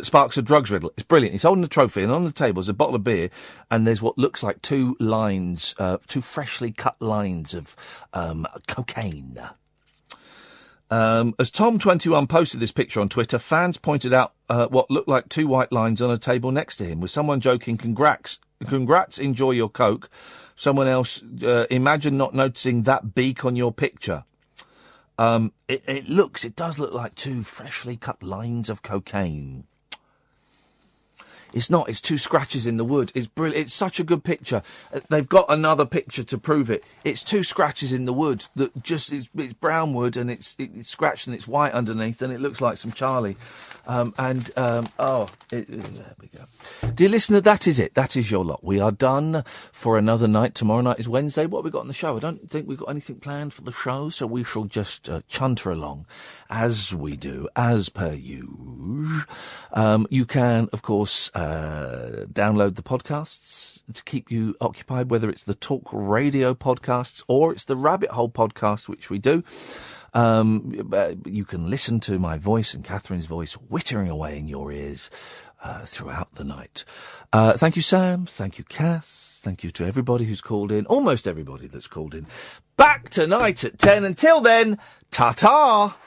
Sparks of drugs riddle. It's brilliant. He's holding the trophy, and on the table is a bottle of beer, and there's what looks like two freshly cut lines of cocaine. As Tom 21 posted this picture on Twitter, fans pointed out what looked like 2 white lines on a table next to him, with someone joking, Congrats, enjoy your Coke. Someone else, imagine not noticing that beak on your picture. It does look like 2 freshly cut lines of cocaine. It's not. It's two scratches in the wood. It's brilliant. It's such a good picture. They've got another picture to prove it. It's two scratches in the wood that just it's brown wood and it's scratched and it's white underneath and it looks like some Charlie. There we go. Dear listener, that is it. That is your lot. We are done for another night. Tomorrow night is Wednesday. What have we got on the show? I don't think we've got anything planned for the show, so we shall just chunter along as we do, as per usual. You can, of course, download the podcasts to keep you occupied, whether it's the Talk Radio podcasts or it's the Rabbit Hole podcast, which we do. You can listen to my voice and Catherine's voice whittering away in your ears throughout the night. Thank you, Sam. Thank you, Cass. Thank you to everybody who's called in. Almost everybody that's called in. Back tonight at 10. Until then, ta-ta!